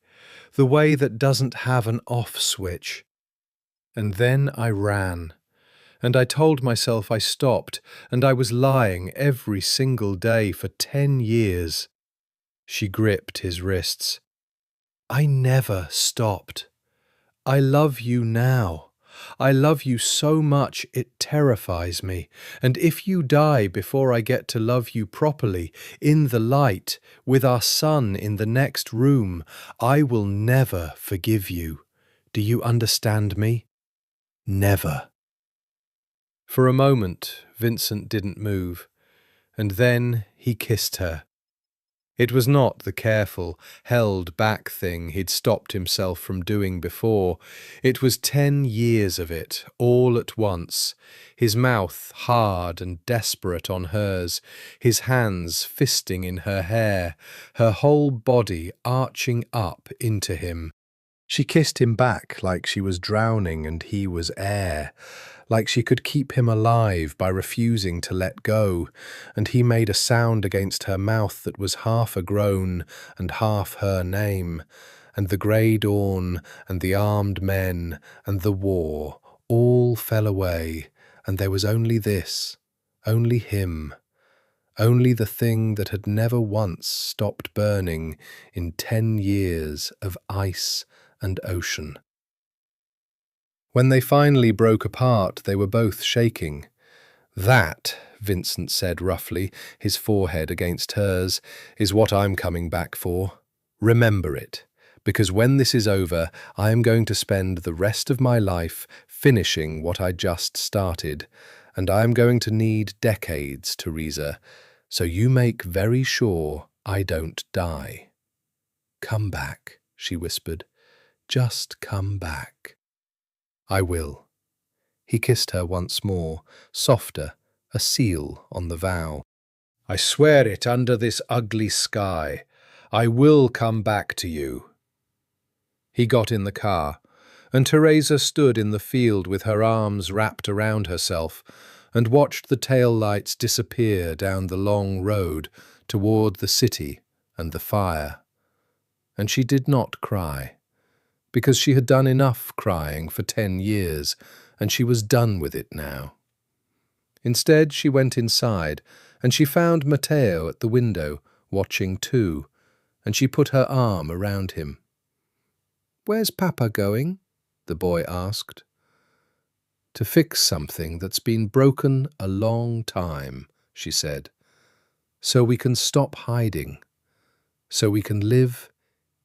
The way that doesn't have an off switch. And then I ran. And I told myself I stopped, and I was lying every single day for 10 years. She gripped his wrists. "I never stopped. I love you now. I love you so much it terrifies me. And if you die before I get to love you properly, in the light, with our son in the next room, I will never forgive you. Do you understand me? Never."
For a moment, Vincent didn't move, and then he kissed her. It was not the careful, held-back thing he'd stopped himself from doing before. It was 10 years of it, all at once, his mouth hard and desperate on hers, his hands fisting in her hair, her whole body arching up into him. She kissed him back like she was drowning and he was air, like she could keep him alive by refusing to let go, and he made a sound against her mouth that was half a groan and half her name, and the grey dawn and the armed men and the war all fell away, and there was only this, only him, only the thing that had never once stopped burning in 10 years of ice and ocean. When they finally broke apart, they were both shaking. "That," Vincent said roughly, his forehead against hers, "is what I'm coming back for. Remember it, because when this is over, I am going to spend the rest of my life finishing what I just started, and I am going to need decades, Teresa, so you make very sure I don't die." "Come back," she whispered. "Just come back." "I will." He kissed her once more, softer, a seal on the vow. "I swear it under this ugly sky. I will come back to you." He got in the car, and Teresa stood in the field with her arms wrapped around herself and watched the tail lights disappear down the long road toward the city and the fire. And she did not cry, because she had done enough crying for 10 years, and she was done with it now. Instead, she went inside, and she found Matteo at the window, watching too, and she put her arm around him. "Where's Papa going?" the boy asked. "To fix something that's been broken a long time," she said, "so we can stop hiding, so we can live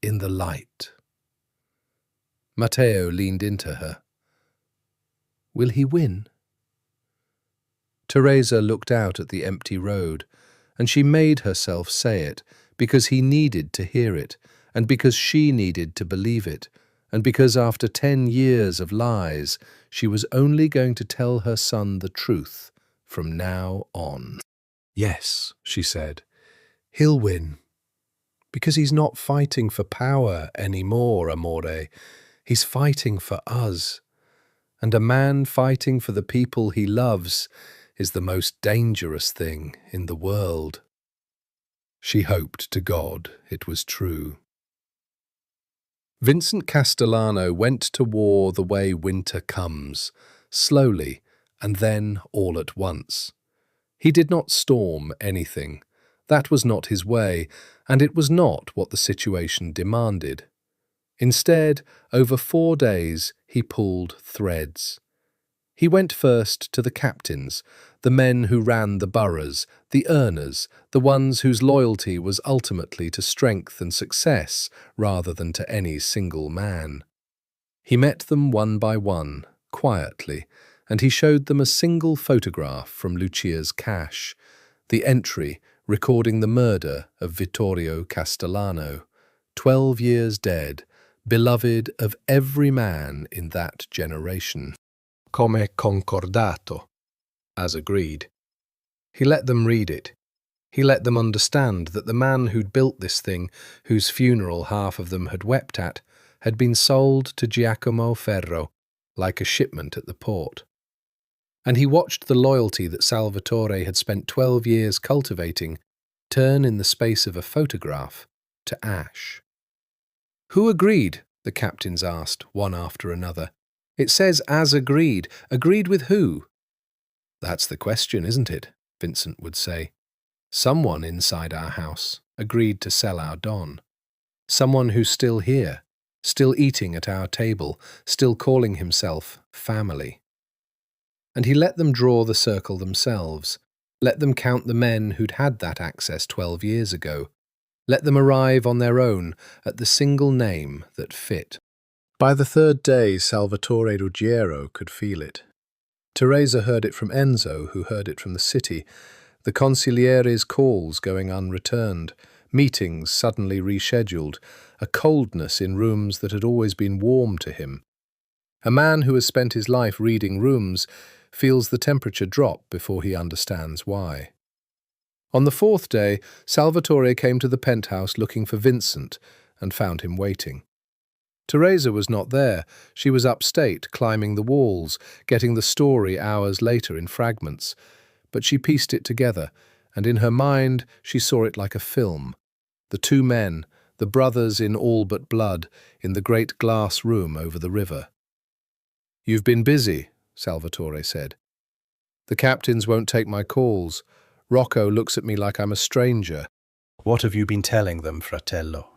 in the light." Matteo leaned into her. "Will he win?" Teresa looked out at the empty road, and she made herself say it, because he needed to hear it, and because she needed to believe it, and because after 10 years of lies, she was only going to tell her son the truth from now on. "Yes," she said, "he'll win. Because he's not fighting for power anymore, amore. He's fighting for us. And a man fighting for the people he loves is the most dangerous thing in the world." She hoped to God it was true. Vincent Castellano went to war the way winter comes, slowly and then all at once. He did not storm anything. That was not his way, and it was not what the situation demanded. Instead, over 4 days, he pulled threads. He went first to the captains, the men who ran the boroughs, the earners, the ones whose loyalty was ultimately to strength and success rather than to any single man. He met them one by one, quietly, and he showed them a single photograph from Lucia's cache, the entry recording the murder of Vittorio Castellano, 12 years dead, beloved of every man in that generation. Come concordato, as agreed. He let them read it. He let them understand that the man who'd built this thing, whose funeral half of them had wept at, had been sold to Giacomo Ferro, like a shipment at the port. And he watched the loyalty that Salvatore had spent 12 years cultivating turn in the space of a photograph to ash. "Who agreed?" the captains asked, one after another. "It says as agreed. Agreed with who?" "That's the question, isn't it?" Vincent would say. "Someone inside our house agreed to sell our Don. Someone who's still here, still eating at our table, still calling himself family." And he let them draw the circle themselves, let them count the men who'd had that access 12 years ago, let them arrive on their own at the single name that fit. By the 3rd day, Salvatore Ruggiero could feel it.
Teresa heard it from Enzo, who heard it from the city, the consigliere's calls going unreturned, meetings suddenly rescheduled, a coldness in rooms that had always been warm to him. A man who has spent his life reading rooms feels the temperature drop before he understands why. On the fourth day, Salvatore came to the penthouse looking for Vincent and found him waiting. Teresa was not there. She was upstate, climbing the walls, getting the story hours later in fragments. But she pieced it together, and in her mind she saw it like a film. The two men, the brothers in all but blood, in the great glass room over the river. "You've been busy," Salvatore said. "The captains won't take my calls. Rocco looks at me like I'm a stranger."
"What have you been telling them, fratello?"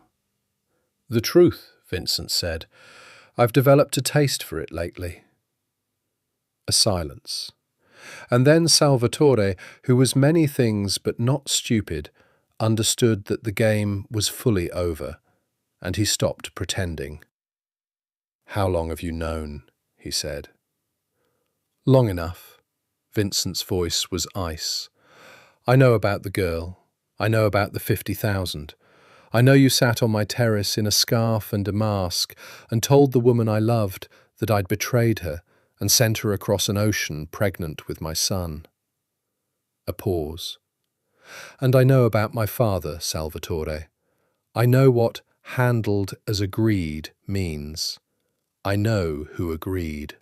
"The truth," Vincent said. "I've developed a taste for it lately." A silence. And then Salvatore, who was many things but not stupid, understood that the game was fully over, and he stopped pretending. "How long have you known?" he said. "Long enough." Vincent's voice was ice. "I know about the girl. I know about the 50,000. I know you sat on my terrace in a scarf and a mask and told the woman I loved that I'd betrayed her and sent her across an ocean pregnant with my son." A pause. "And I know about my father, Salvatore. I know what 'handled as agreed' means. I know who agreed."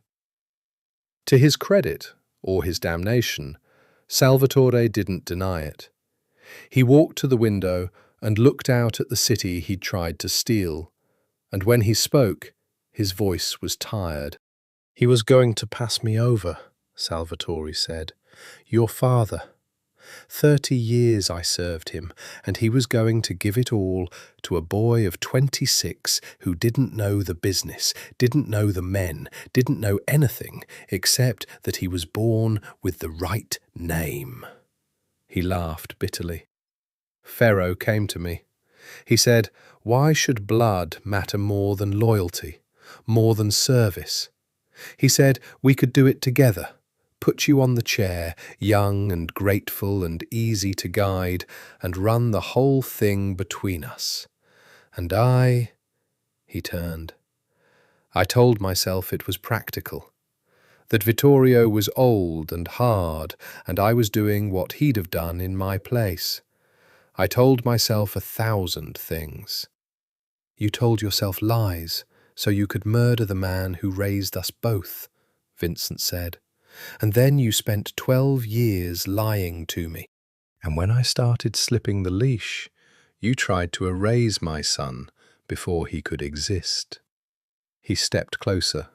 To his credit, or his damnation, Salvatore didn't deny it. He walked to the window and looked out at the city he'd tried to steal, and when he spoke, his voice was tired. "He was going to pass me over," Salvatore said. "Your father. 30 years I served him, and he was going to give it all to a boy of 26 who didn't know the business, didn't know the men, didn't know anything except that he was born with the right name." He laughed bitterly. "Pharaoh came to me. He said, 'Why should blood matter more than loyalty, more than service?' He said we could do it together, put you on the chair, young and grateful and easy to guide, and run the whole thing between us. And he turned. I told myself it was practical, that Vittorio was old and hard, and I was doing what he'd have done in my place. I told myself 1,000 things. You told yourself lies, so you could murder the man who raised us both," Vincent said. "And then you spent 12 years lying to me. And when I started slipping the leash, you tried to erase my son before he could exist." He stepped closer.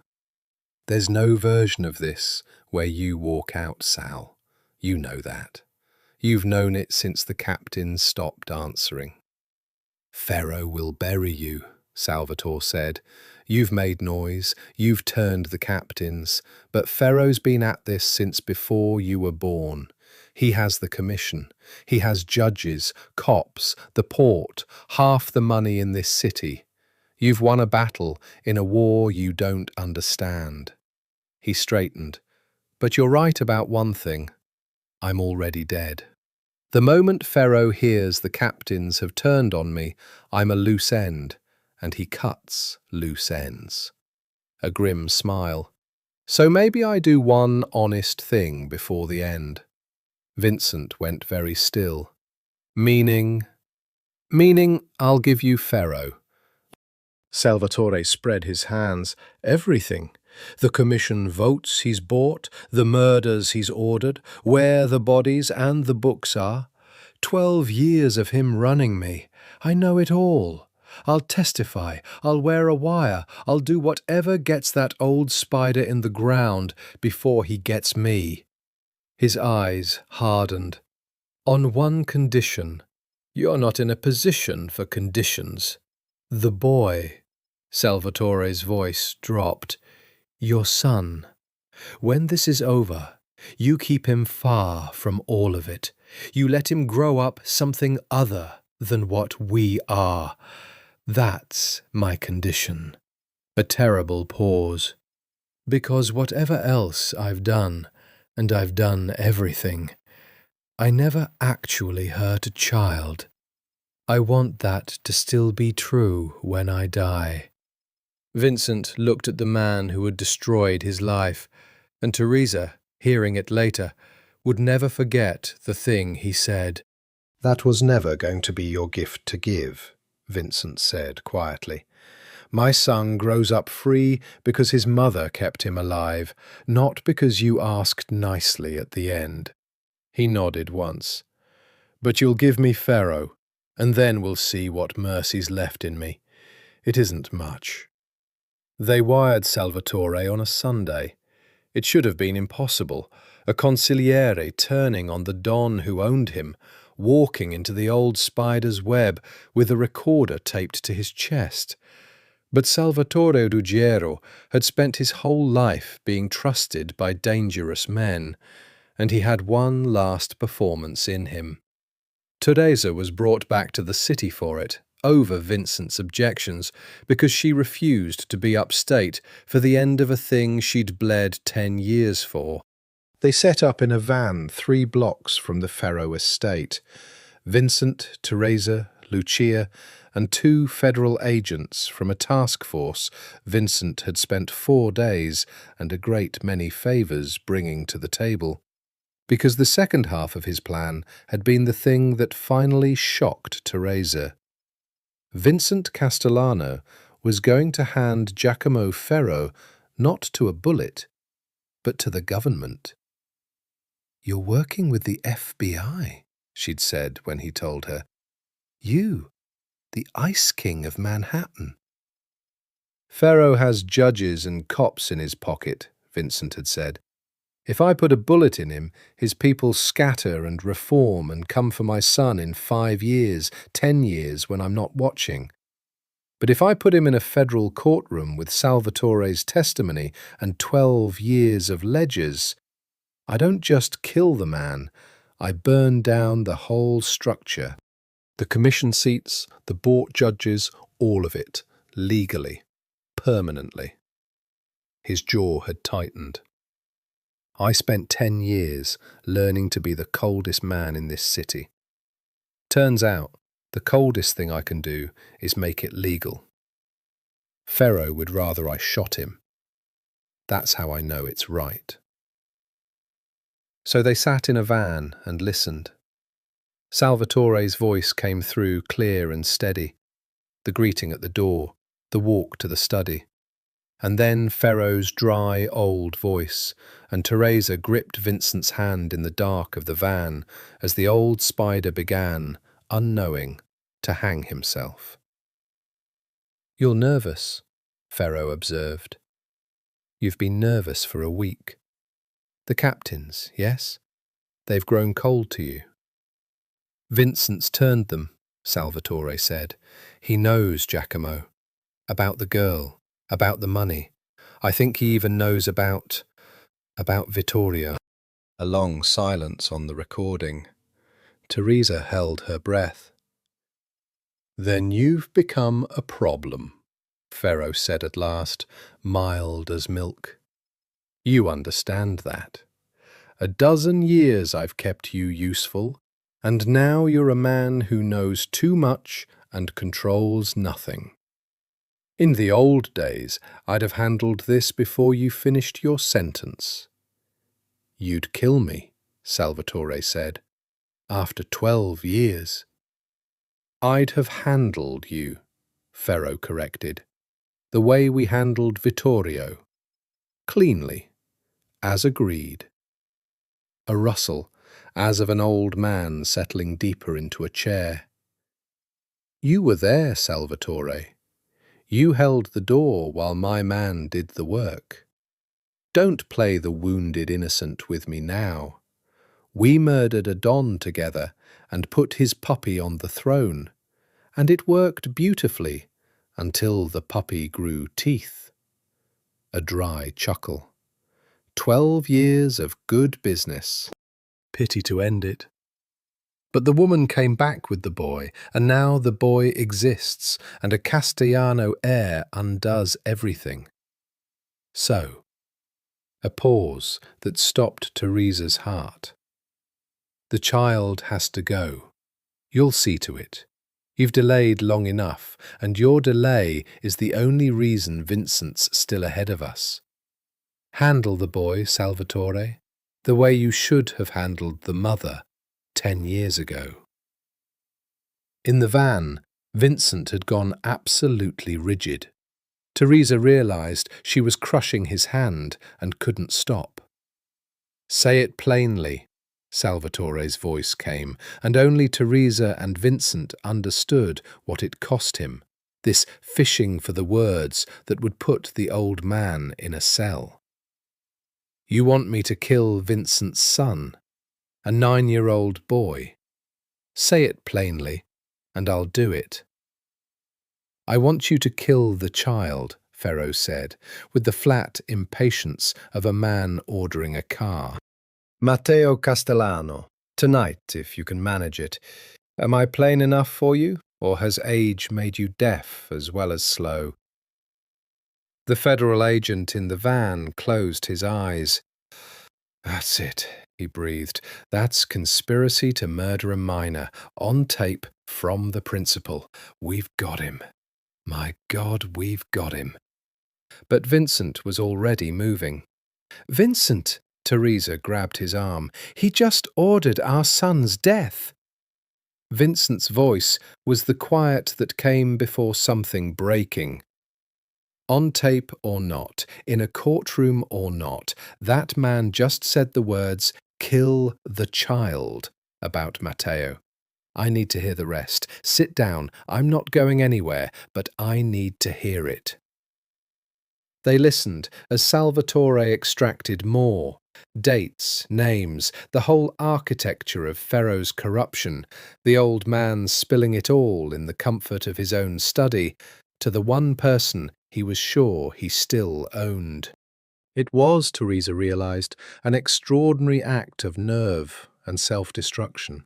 "There's no version of this where you walk out, Sal. You know that. You've known it since the captains stopped answering." "Pharaoh will bury you," Salvatore said. "You've made noise, you've turned the captains, but Pharaoh's been at this since before you were born. He has the commission. He has judges, cops, the port, half the money in this city. You've won a battle in a war you don't understand." He straightened. "But you're right about one thing. I'm already dead. The moment Pharaoh hears the captains have turned on me, I'm a loose end, and he cuts loose ends." A grim smile. "So maybe I do one honest thing before the end." Vincent went very still. "Meaning I'll give you Pharaoh." Salvatore spread his hands. "Everything. The commission votes he's bought, the murders he's ordered, where the bodies and the books are. 12 years of him running me. I know it all. I'll testify, I'll wear a wire, I'll do whatever gets that old spider in the ground before he gets me." His eyes hardened. "On one condition. You're not in a position for conditions." "The boy," Salvatore's voice dropped. "Your son. When this is over, you keep him far from all of it. You let him grow up something other than what we are. That's my condition." A terrible pause.
Because whatever else I've done, and I've done everything, I never actually hurt a child. I want that to still be true when I die." Vincent looked at the man who had destroyed his life, and Teresa, hearing it later, would never forget the thing he said.
"That was never going to be your gift to give," Vincent said quietly. "My son grows up free because his mother kept him alive, not because you asked nicely at the end." He nodded once. "But you'll give me Pharaoh, and then we'll see what mercy's left in me. It isn't much." They wired Salvatore on a Sunday. It should have been impossible. A consigliere turning on the don who owned him, walking into the old spider's web with a recorder taped to his chest. But Salvatore Ruggiero had spent his whole life being trusted by dangerous men, and he had one last performance in him. Teresa was brought back to the city for it, over Vincent's objections, because she refused to be upstate for the end of a thing she'd bled 10 years for. They set up in a van 3 blocks from the Ferro estate. Vincent, Teresa, Lucia, and 2 federal agents from a task force Vincent had spent 4 days and a great many favours bringing to the table. Because the second half of his plan had been the thing that finally shocked Teresa. Vincent Castellano was going to hand Giacomo Ferro not to a bullet, but to the government. "You're working with the FBI," she'd said when he told her. "You, the Ice King of Manhattan." "Ferro has judges and cops in his pocket," Vincent had said. "If I put a bullet in him, his people scatter and reform and come for my son in 5 years, 10 years when I'm not watching. But if I put him in a federal courtroom with Salvatore's testimony and 12 years of ledgers, I don't just kill the man, I burn down the whole structure. The commission seats, the board judges, all of it, legally, permanently." His jaw had tightened. "I spent 10 years learning to be the coldest man in this city. Turns out, the coldest thing I can do is make it legal. Ferro would rather I shot him. That's how I know it's right." So they sat in a van and listened. Salvatore's voice came through clear and steady, the greeting at the door, the walk to the study. And then Ferro's dry, old voice, and Teresa gripped Vincent's hand in the dark of the van as the old spider began, unknowing, to hang himself. "You're nervous," Ferro observed. "You've been nervous for a week. The captains, yes? They've grown cold to you." "Vincent's turned them," Salvatore said. "He knows Giacomo. About the girl. About the money. I think he even knows about Vittorio." A long silence on the recording. Teresa held her breath. "Then you've become a problem," Ferro said at last, mild as milk. "You understand that. 12 years I've kept you useful, and now you're a man who knows too much and controls nothing. In the old days, I'd have handled this before you finished your sentence." "You'd kill me," Salvatore said, "after 12 years. "I'd have handled you," Ferro corrected, "the way we handled Vittorio. Cleanly, as agreed." A rustle, as of an old man settling deeper into a chair. "You were there, Salvatore. You held the door while my man did the work. Don't play the wounded innocent with me now. We murdered a don together and put his puppy on the throne, and it worked beautifully until the puppy grew teeth." A dry chuckle. 12 years of good business. Pity to end it. But the woman came back with the boy, and now the boy exists, and a Castellano heir undoes everything. So,
A pause that stopped Teresa's heart. The child has to go. You'll see to it. You've delayed long enough, and your delay is the only reason Vincent's still ahead of us. Handle the boy, Salvatore, the way you should have handled the mother 10 years ago. In the van, Vincent had gone absolutely rigid. Teresa realized she was crushing his hand and couldn't stop. Say it plainly, Salvatore's voice came, and only Teresa and Vincent understood what it cost him, this fishing for the words that would put the old man in a cell. You want me to kill Vincent's son, a 9-year-old boy. Say it plainly, and I'll do it. I want you to kill the child, Ferro said, with the flat impatience of a man ordering a car.
Matteo Castellano, tonight, if you can manage it. Am I plain enough for you, or has age made you deaf as well as slow?
The federal agent in the van closed his eyes. That's it, he breathed. That's conspiracy to murder a minor, on tape from the principal. We've got him. My God, we've got him. But Vincent was already moving. Vincent! Teresa grabbed his arm. He just ordered our son's death. Vincent's voice was the quiet that came before something breaking. On tape or not, in a courtroom or not, that man just said the words, "Kill the child," about Matteo. I need to hear the rest. Sit down. I'm not going anywhere, but I need to hear it. They listened as Salvatore extracted more. Dates, names, the whole architecture of Ferro's corruption, the old man spilling it all in the comfort of his own study, to the one person he was sure he still owned. It was, Teresa realized, an extraordinary act of nerve and self-destruction.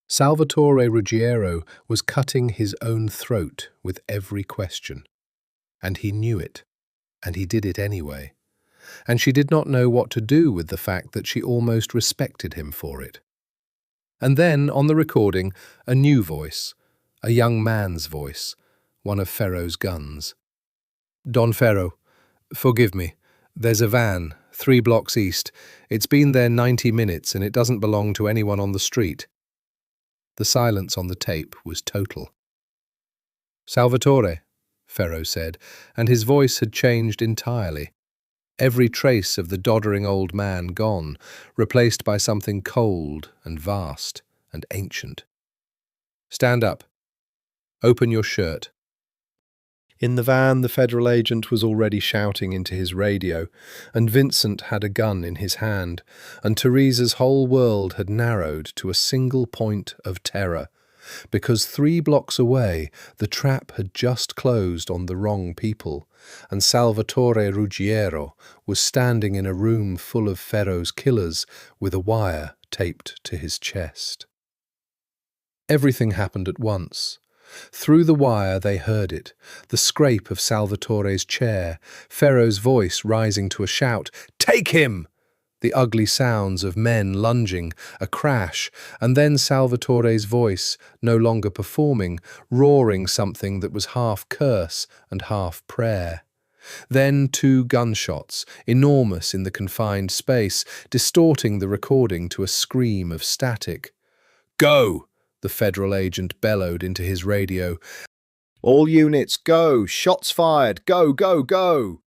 Salvatore Ruggiero was cutting his own throat with every question. And he knew it, and he did it anyway. And she did not know what to do with the fact that she almost respected him for it. And then, on the recording, a new voice, a young man's voice, one of Ferro's guns. Don Ferro, forgive me. There's a van, 3 blocks east. It's been there 90 minutes and it doesn't belong to anyone on the street. The silence on the tape was total. Salvatore, Ferro said, and his voice had changed entirely. Every trace of the doddering old man gone, replaced by something cold and vast and ancient. Stand up. Open your shirt. In the van, the federal agent was already shouting into his radio, and Vincent had a gun in his hand, and Teresa's whole world had narrowed to a single point of terror, because 3 blocks away the trap had just closed on the wrong people, and Salvatore Ruggiero was standing in a room full of Ferro's killers with a wire taped to his chest. Everything happened at once. Through the wire they heard it, the scrape of Salvatore's chair, Ferro's voice rising to a shout, "Take him!" The ugly sounds of men lunging, a crash, and then Salvatore's voice, no longer performing, roaring something that was half curse and half prayer. Then 2 gunshots, enormous in the confined space, distorting the recording to a scream of static. "Go!" the federal agent bellowed into his radio.
All units, go! Shots fired! Go, go, go!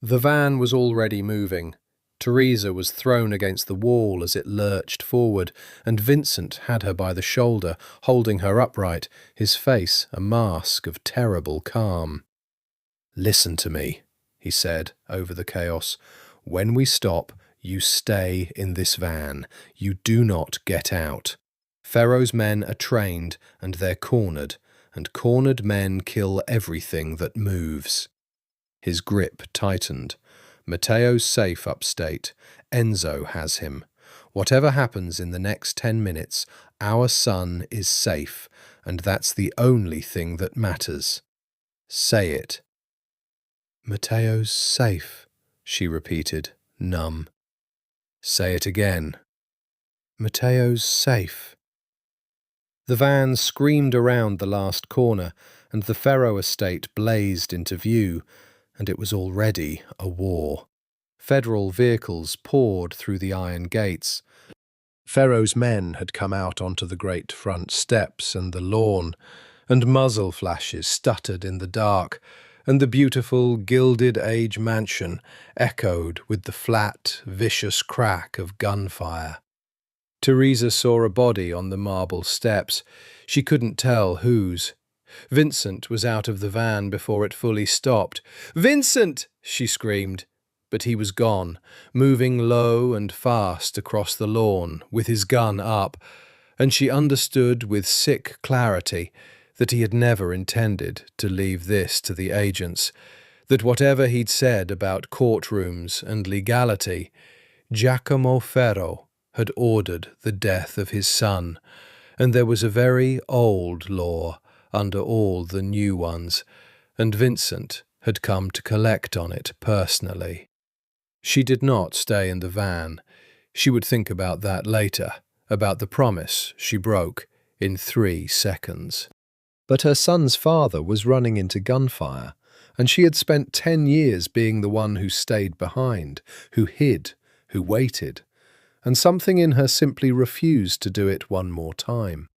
The van was already moving. Teresa was thrown against the wall as it lurched forward, and Vincent had her by the shoulder, holding her upright, his face a mask of terrible calm. "Listen to me," he said over the chaos. "When we stop, you stay in this van. You do not get out. Ferro's men are trained and they're cornered, and cornered men kill everything that moves." His grip tightened. Matteo's safe upstate. Enzo has him. Whatever happens in the next 10 minutes, our son is safe, and that's the only thing that matters. Say it. "Matteo's safe," she repeated, numb. Say it again. Matteo's safe. The van screamed around the last corner, and the Ferro estate blazed into view, and it was already a war. Federal vehicles poured through the iron gates.
Ferro's men had come out onto the great front steps and the lawn, and muzzle flashes stuttered in the dark, and the beautiful gilded age mansion echoed with the flat, vicious crack of gunfire. Teresa saw a body on the marble steps. She couldn't tell whose. Vincent was out of the van before it fully stopped. "Vincent!" she screamed. But he was gone, moving low and fast across the lawn with his gun up, and she understood with sick clarity that he had never intended to leave this to the agents, that whatever he'd said about courtrooms and legality, Giacomo Ferro had ordered the death of his son, and there was a very old law under all the new ones, and Vincent had come to collect on it personally. She did not stay in the van. She would think about that later, about the promise she broke in 3 seconds. But her son's father was running into gunfire, and she had spent 10 years being the one who stayed behind, who hid, who waited, and something in her simply refused to do it one more time.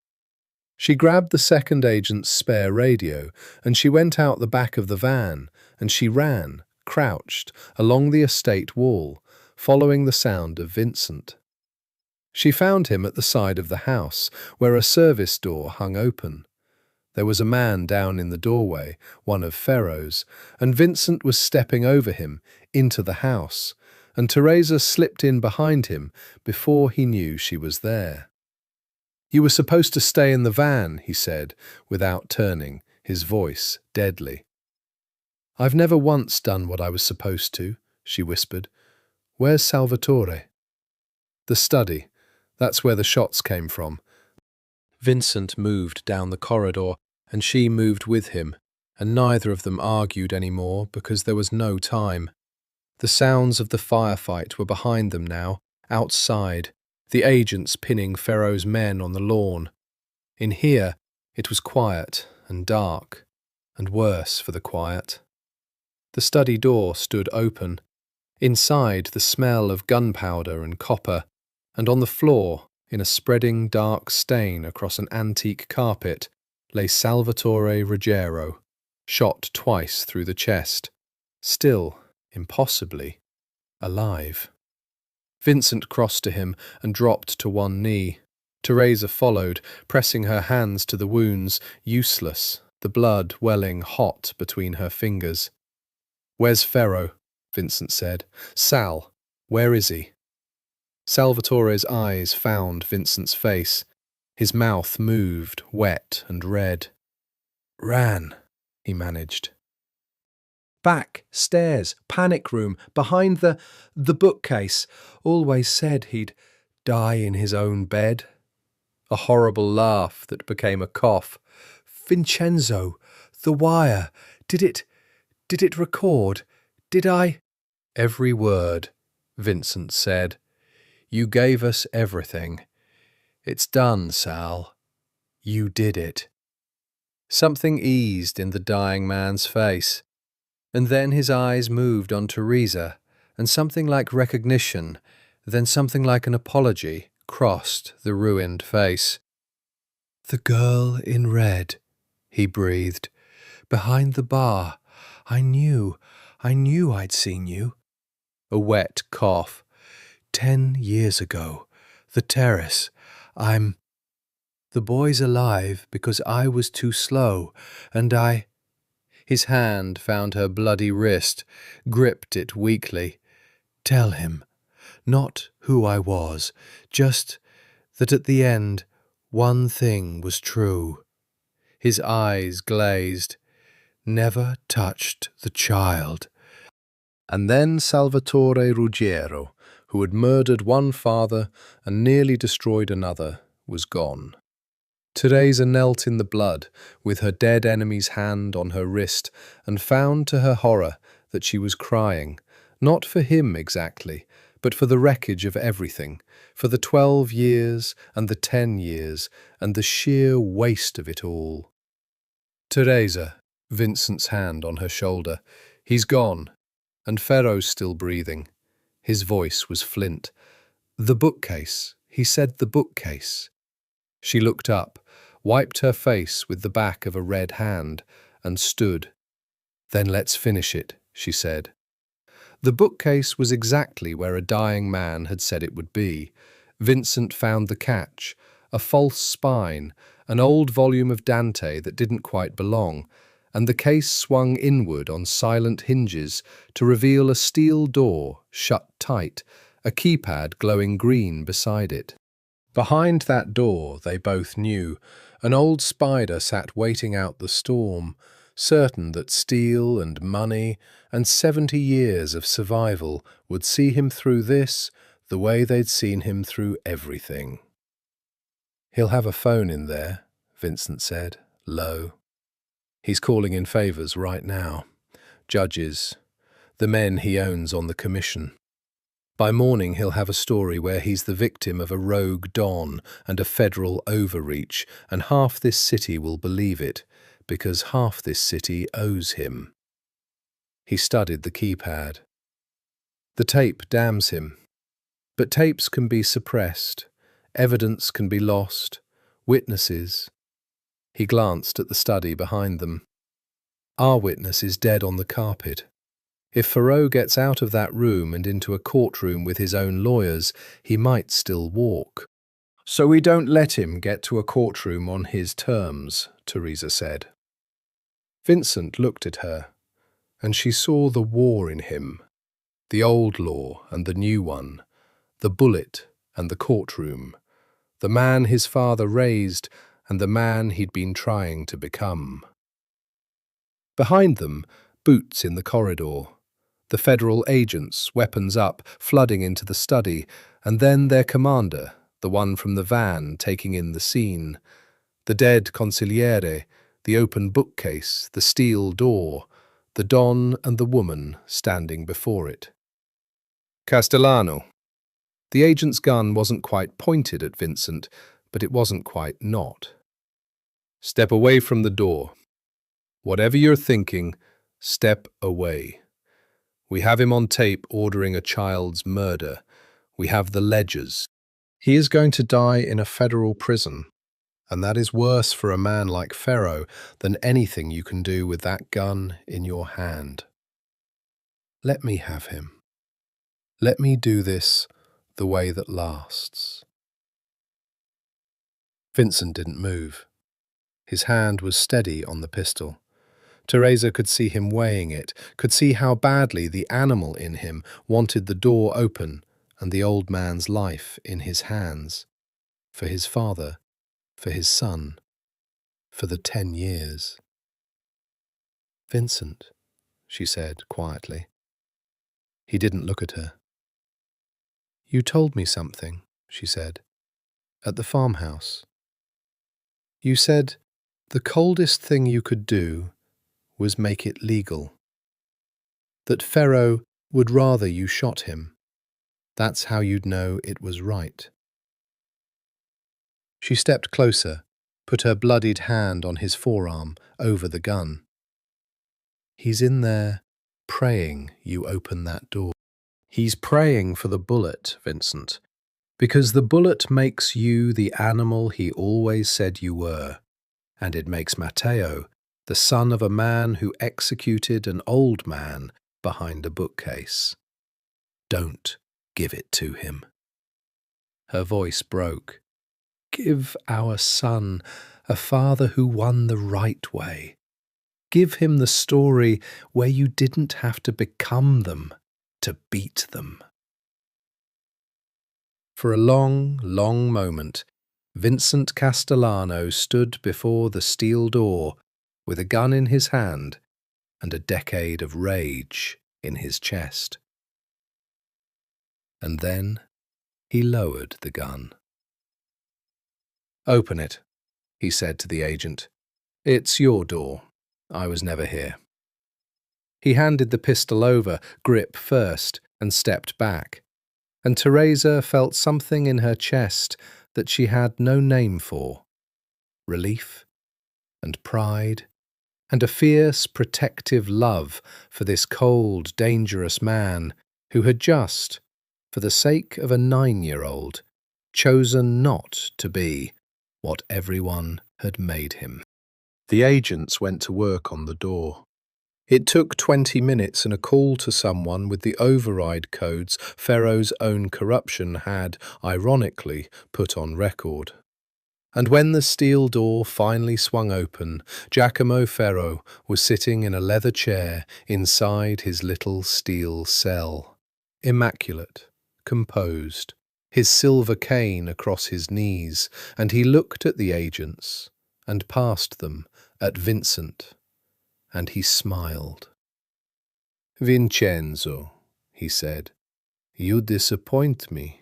She grabbed the second agent's spare radio, and she went out the back of the van, and she ran, crouched, along the estate wall, following the sound of Vincent. She found him at the side of the house, where a service door hung open. There was a man down in the doorway, one of Ferro's, and Vincent was stepping over him into the house, and Teresa slipped in behind him before he knew she was there. "You were supposed to stay in the van," he said, without turning, his voice deadly. "I've never once done what I was supposed to," she whispered. "Where's Salvatore?" "The study. That's where the shots came from." Vincent moved down the corridor, and she moved with him, and neither of them argued any more because there was no time. The sounds of the firefight were behind them now, outside, the agents pinning Ferro's men on the lawn. In here, it was quiet and dark, and worse for the quiet. The study door stood open. Inside, the smell of gunpowder and copper, and on the floor, in a spreading dark stain across an antique carpet, lay Salvatore Ruggiero, shot twice through the chest, still, impossibly, alive. Vincent crossed to him and dropped to one knee. Teresa followed, pressing her hands to the wounds, useless, the blood welling hot between her fingers. "Where's Ferro?" Vincent said. "Sal, where is he?" Salvatore's eyes found Vincent's face. His mouth moved, wet and red. "Ran," he managed. "Back, stairs, panic room, behind the bookcase. Always said he'd die in his own bed." A horrible laugh that became a cough. "Vincenzo, the wire. Did it record? Did I?" "Every word," Vincent said. "You gave us everything. It's done, Sal. You did it." Something eased in the dying man's face, and then his eyes moved on Teresa, and something like recognition, then something like an apology, crossed the ruined face. "The girl in red," he breathed. "Behind the bar. I knew I'd seen you." A wet cough. 10 years ago. The terrace. The boy's alive because I was too slow, and I—" His hand found her bloody wrist, gripped it weakly. "Tell him. Not who I was, just that at the end, one thing was true." His eyes glazed. "Never touched the child." And then Salvatore Ruggiero, who had murdered one father and nearly destroyed another, was gone. Teresa knelt in the blood, with her dead enemy's hand on her wrist, and found to her horror that she was crying,
Not for him exactly, but for the wreckage of everything, for the 12 years and the 10 years and the sheer waste of it all. Teresa, Vincent's hand on her shoulder. He's gone, and Ferro's still breathing. His voice was flint. The bookcase, he said the bookcase. She looked up, wiped her face with the back of a red hand, and stood. Then let's finish it, she said. The bookcase was exactly where a dying man had said it would be. Vincent found the catch, a false spine, an old volume of Dante that didn't quite belong, and the case swung inward on silent hinges to reveal a steel door, shut tight, a keypad glowing green beside it. Behind that door, they both knew, an old spider sat waiting out the storm, certain that steel and money and 70 years of survival would see him through this the way they'd seen him through everything. He'll have a phone in there, Vincent said, low. He's calling in favours right now. Judges, the men he owns on the commission. By morning he'll have a story where he's the victim of a rogue don and a federal overreach, and half this city will believe it, because half this city owes him. He studied the keypad. The tape damns him. But tapes can be suppressed, evidence can be lost, witnesses. He glanced at the study behind them. Our witness is dead on the carpet. If Ferro gets out of that room and into a courtroom with his own lawyers, he might still walk. So we don't let him get to a courtroom on his terms, Teresa said. Vincent looked at her, and she saw the war in him, the old law and the new one, the bullet and the courtroom, the man his father raised and the man he'd been trying to become. Behind them, boots in the corridor, the federal agents, weapons up, flooding into the study, and then their commander, the one from the van, taking in the scene. The dead consigliere, the open bookcase, the steel door, the don and the woman standing before it. Castellano. The agent's gun wasn't quite pointed at Vincent, but it wasn't quite not. Step away from the door. Whatever you're thinking, step away. We have him on tape ordering a child's murder. We have the ledgers. He is going to die in a federal prison, and that is worse for a man like Ferro than anything you can do with that gun in your hand. Let me have him. Let me do this the way that lasts. Vincent didn't move. His hand was steady on the pistol. Teresa could see him weighing it, could see how badly the animal in him wanted the door open and the old man's life in his hands. For his father, for his son, for the 10 years. Vincent, she said quietly. He didn't look at her. You told me something, she said, at the farmhouse. You said the coldest thing you could do was make it legal. That Ferro would rather you shot him. That's how you'd know it was right. She stepped closer, put her bloodied hand on his forearm over the gun. He's in there praying you open that door. He's praying for the bullet, Vincent, because the bullet makes you the animal he always said you were, and it makes Matteo the son of a man who executed an old man behind a bookcase. Don't give it to him. Her voice broke. Give our son a father who won the right way. Give him the story where you didn't have to become them to beat them. For a long, long moment, Vincent Castellano stood before the steel door with a gun in his hand and a decade of rage in his chest. And then he lowered the gun. Open it, he said to the agent. It's your door. I was never here. He handed the pistol over, grip first, and stepped back. And Teresa felt something in her chest that she had no name for. Relief and pride and a fierce, protective love for this cold, dangerous man who had just, for the sake of a 9-year-old, chosen not to be what everyone had made him.
The agents went to work on the door. It took 20 minutes and a call to someone with the override codes Ferro's own corruption had, ironically, put on record. And when the steel door finally swung open, Giacomo Ferro was sitting in a leather chair inside his little steel cell. Immaculate, composed, his silver cane across his knees, and he looked at the agents and past them at Vincent, and he smiled. "Vincenzo," he said, "you disappoint me.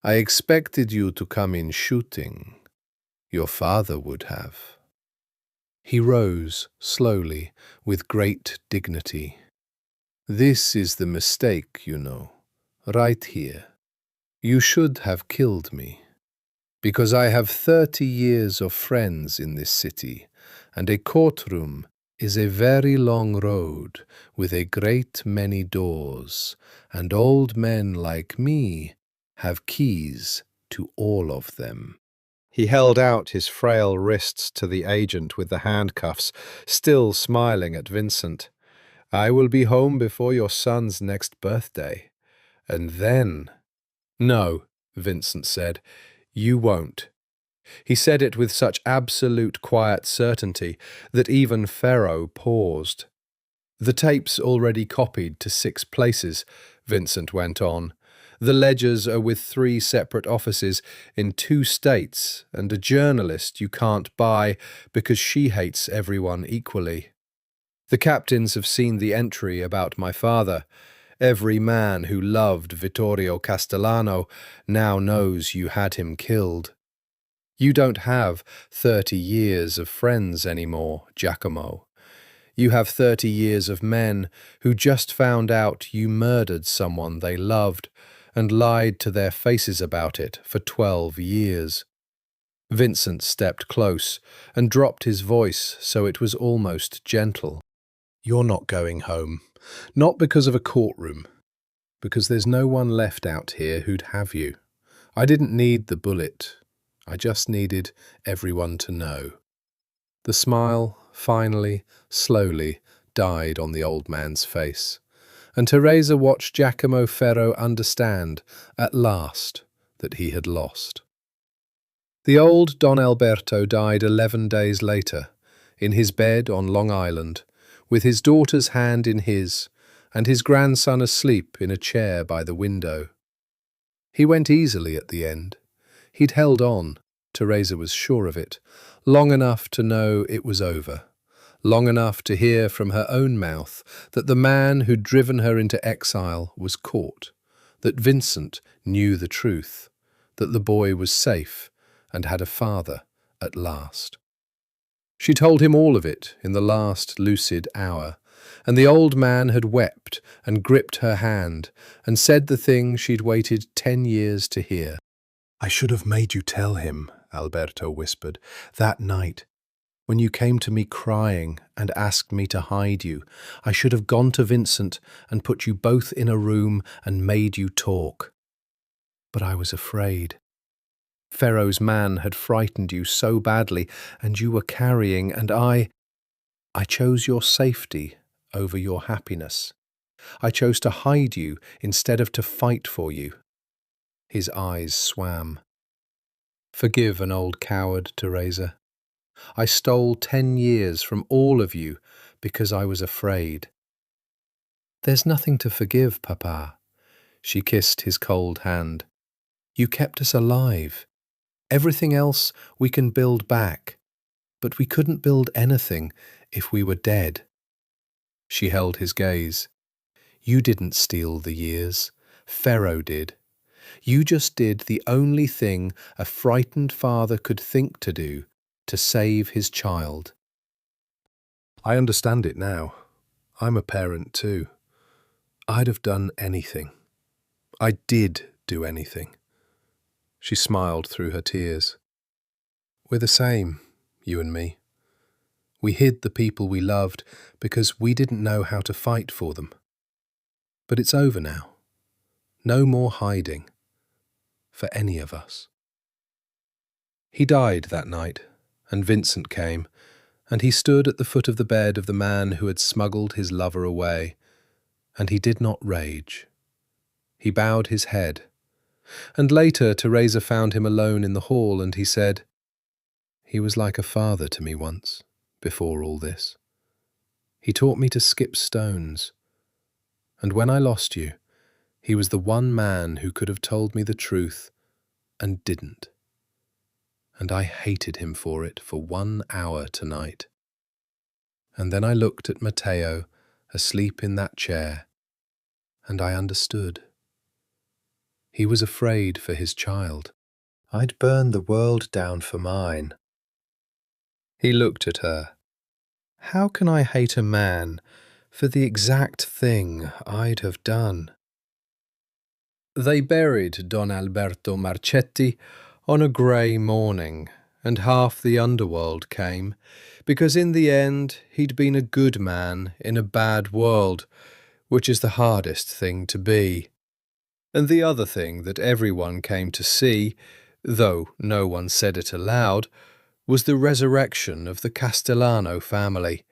I expected you to come in shooting. Your father would have." He rose slowly, with great dignity. "This is the mistake, you know, right here. You should have killed me, because I have 30 years of friends in this city, and a courtroom is a very long road with a great many doors, and old men like me have keys to all of them." He held out his frail wrists to the agent with the handcuffs, still smiling at Vincent. "I will be home before your son's next birthday. And then—" "No," Vincent said, "you won't." He said it with such absolute quiet certainty that even Ferro paused. "The tape's already copied to 6 places," Vincent went on. "The ledgers are with 3 separate offices in 2 states, and a journalist you can't buy because she hates everyone equally. The captains have seen the entry about my father. Every man who loved Vittorio Castellano now knows you had him killed. You don't have 30 years of friends anymore, Giacomo. You have 30 years of men who just found out you murdered someone they loved and lied to their faces about it for 12 years. Vincent stepped close and dropped his voice so it was almost gentle. "You're not going home. Not because of a courtroom. Because there's no one left out here who'd have you. I didn't need the bullet. I just needed everyone to know." The smile, finally, slowly, died on the old man's face, and Teresa watched Giacomo Ferro understand, at last, that he had lost. The old Don Alberto died 11 days later, in his bed on Long Island, with his daughter's hand in his, and his grandson asleep in a chair by the window. He went easily at the end. He'd held on, Teresa was sure of it, long enough to know it was over, long enough to hear from her own mouth that the man who'd driven her into exile was caught, that Vincent knew the truth, that the boy was safe and had a father at last. She told him all of it in the last lucid hour, and the old man had wept and gripped her hand and said the thing she'd waited 10 years to hear. "I should have made you tell him," Alberto whispered, "that night, when you came to me crying and asked me to hide you. I should have gone to Vincent and put you both in a room and made you talk. But I was afraid. Ferro's man had frightened you so badly, and you were carrying, and I chose your safety over your happiness. I chose to hide you instead of to fight for you." His eyes swam. "Forgive an old coward, Teresa. I stole 10 years from all of you because I was afraid." "There's nothing to forgive, Papa." She kissed his cold hand. "You kept us alive. Everything else we can build back, but we couldn't build anything if we were dead." She held his gaze. "You didn't steal the years. Ferro did. You just did the only thing a frightened father could think to do to save his child." "I understand it now. I'm a parent too. I'd have done anything. I did do anything. She smiled through her tears. We're the same, you and me. We hid the people we loved because we didn't know how to fight for them. But it's over now. No more hiding. For any of us. He died that night, and Vincent came, and he stood at the foot of the bed of the man who had smuggled his lover away, and he did not rage. He bowed his head, and later Teresa found him alone in the hall, and he said, "He was like a father to me once, before all this. He taught me to skip stones, and when I lost you, he was the one man who could have told me the truth, and didn't. And I hated him for it for 1 hour tonight. And then I looked at Matteo, asleep in that chair, and I understood. He was afraid for his child. I'd burn the world down for mine." He looked at her. "How can I hate a man for the exact thing I'd have done?" They buried Don Alberto Marchetti on a grey morning, and half the underworld came, because in the end he'd been a good man in a bad world, which is the hardest thing to be. And the other thing that everyone came to see, though no one said it aloud, was the resurrection of the Castellano family,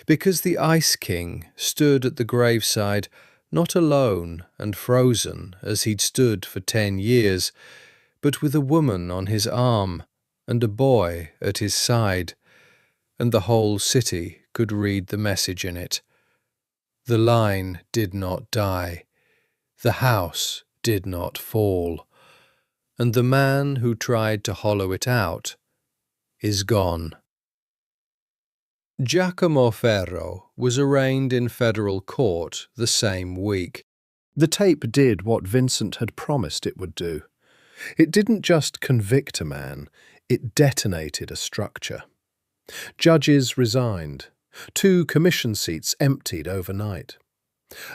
because the Ice King stood at the graveside not alone and frozen as he'd stood for 10 years, but with a woman on his arm and a boy at his side, and the whole city could read the message in it. The line did not die, the house did not fall, and the man who tried to hollow it out is gone. Giacomo Ferro was arraigned in federal court the same week. The tape did what Vincent had promised it would do. It didn't just convict a man, it detonated a structure. Judges resigned. 2 commission seats emptied overnight.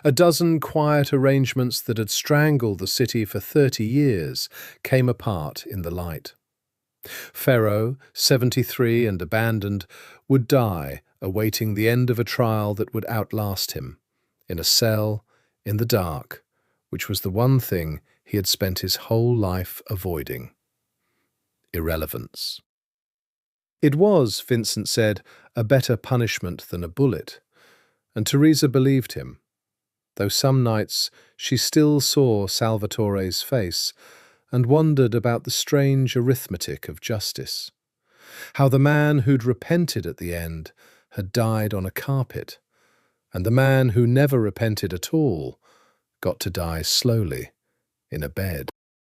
A dozen quiet arrangements that had strangled the city for 30 years came apart in the light. Ferro, 73 and abandoned, would die awaiting the end of a trial that would outlast him, in a cell, in the dark, which was the one thing he had spent his whole life avoiding. Irrelevance. It was, Vincent said, a better punishment than a bullet, and Teresa believed him, though some nights she still saw Salvatore's face and wondered about the strange arithmetic of justice, how the man who'd repented at the end had died on a carpet, and the man who never repented at all got to die slowly in a bed.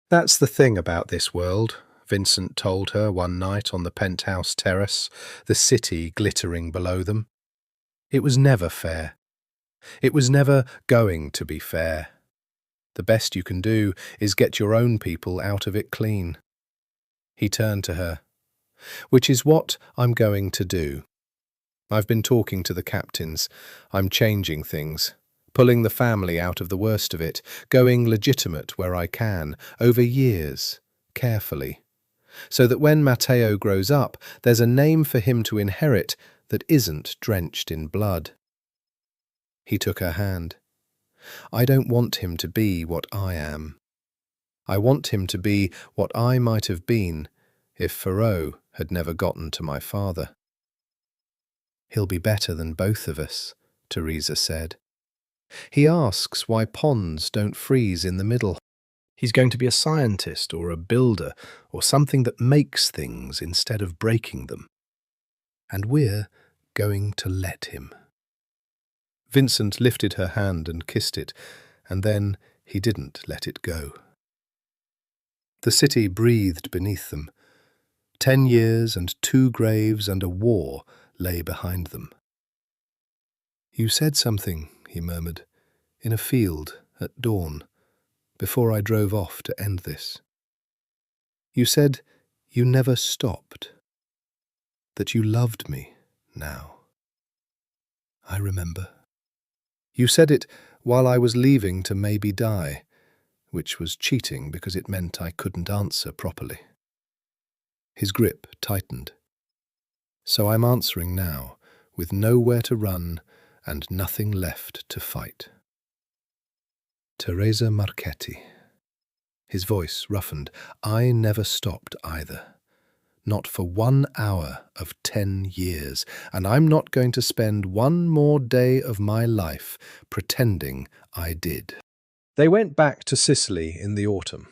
"That's the thing about this world," Vincent told her one night on the penthouse terrace, the city glittering below them. "It was never fair. It was never going to be fair. The best you can do is get your own people out of it clean." He turned to her. "Which is what I'm going to do. I've been talking to the captains. I'm changing things, pulling the family out of the worst of it, going legitimate where I can, over years, carefully, so that when Matteo grows up, there's a name for him to inherit that isn't drenched in blood." He took her hand. "I don't want him to be what I am. I want him to be what I might have been if Ferro had never gotten to my father." "He'll be better than both of us," Teresa said. "He asks why ponds don't freeze in the middle. He's going to be a scientist or a builder or something that makes things instead of breaking them. And we're going to let him." Vincent lifted her hand and kissed it, and then he didn't let it go. The city breathed beneath them. 10 years and 2 graves and a war lay behind them. "You said something," he murmured, "in a field at dawn, before I drove off to end this. You said you never stopped, that you loved me now." "I remember."
You said it while I was leaving to maybe die, which was cheating because it meant I couldn't answer properly. His grip tightened. So I'm answering now, with nowhere to run and nothing left to fight. Teresa Marchetti. His voice roughened. I never stopped either. Not for 1 hour of 10 years, and I'm not going to spend one more day of my life pretending I did.
They went back to Sicily in the autumn.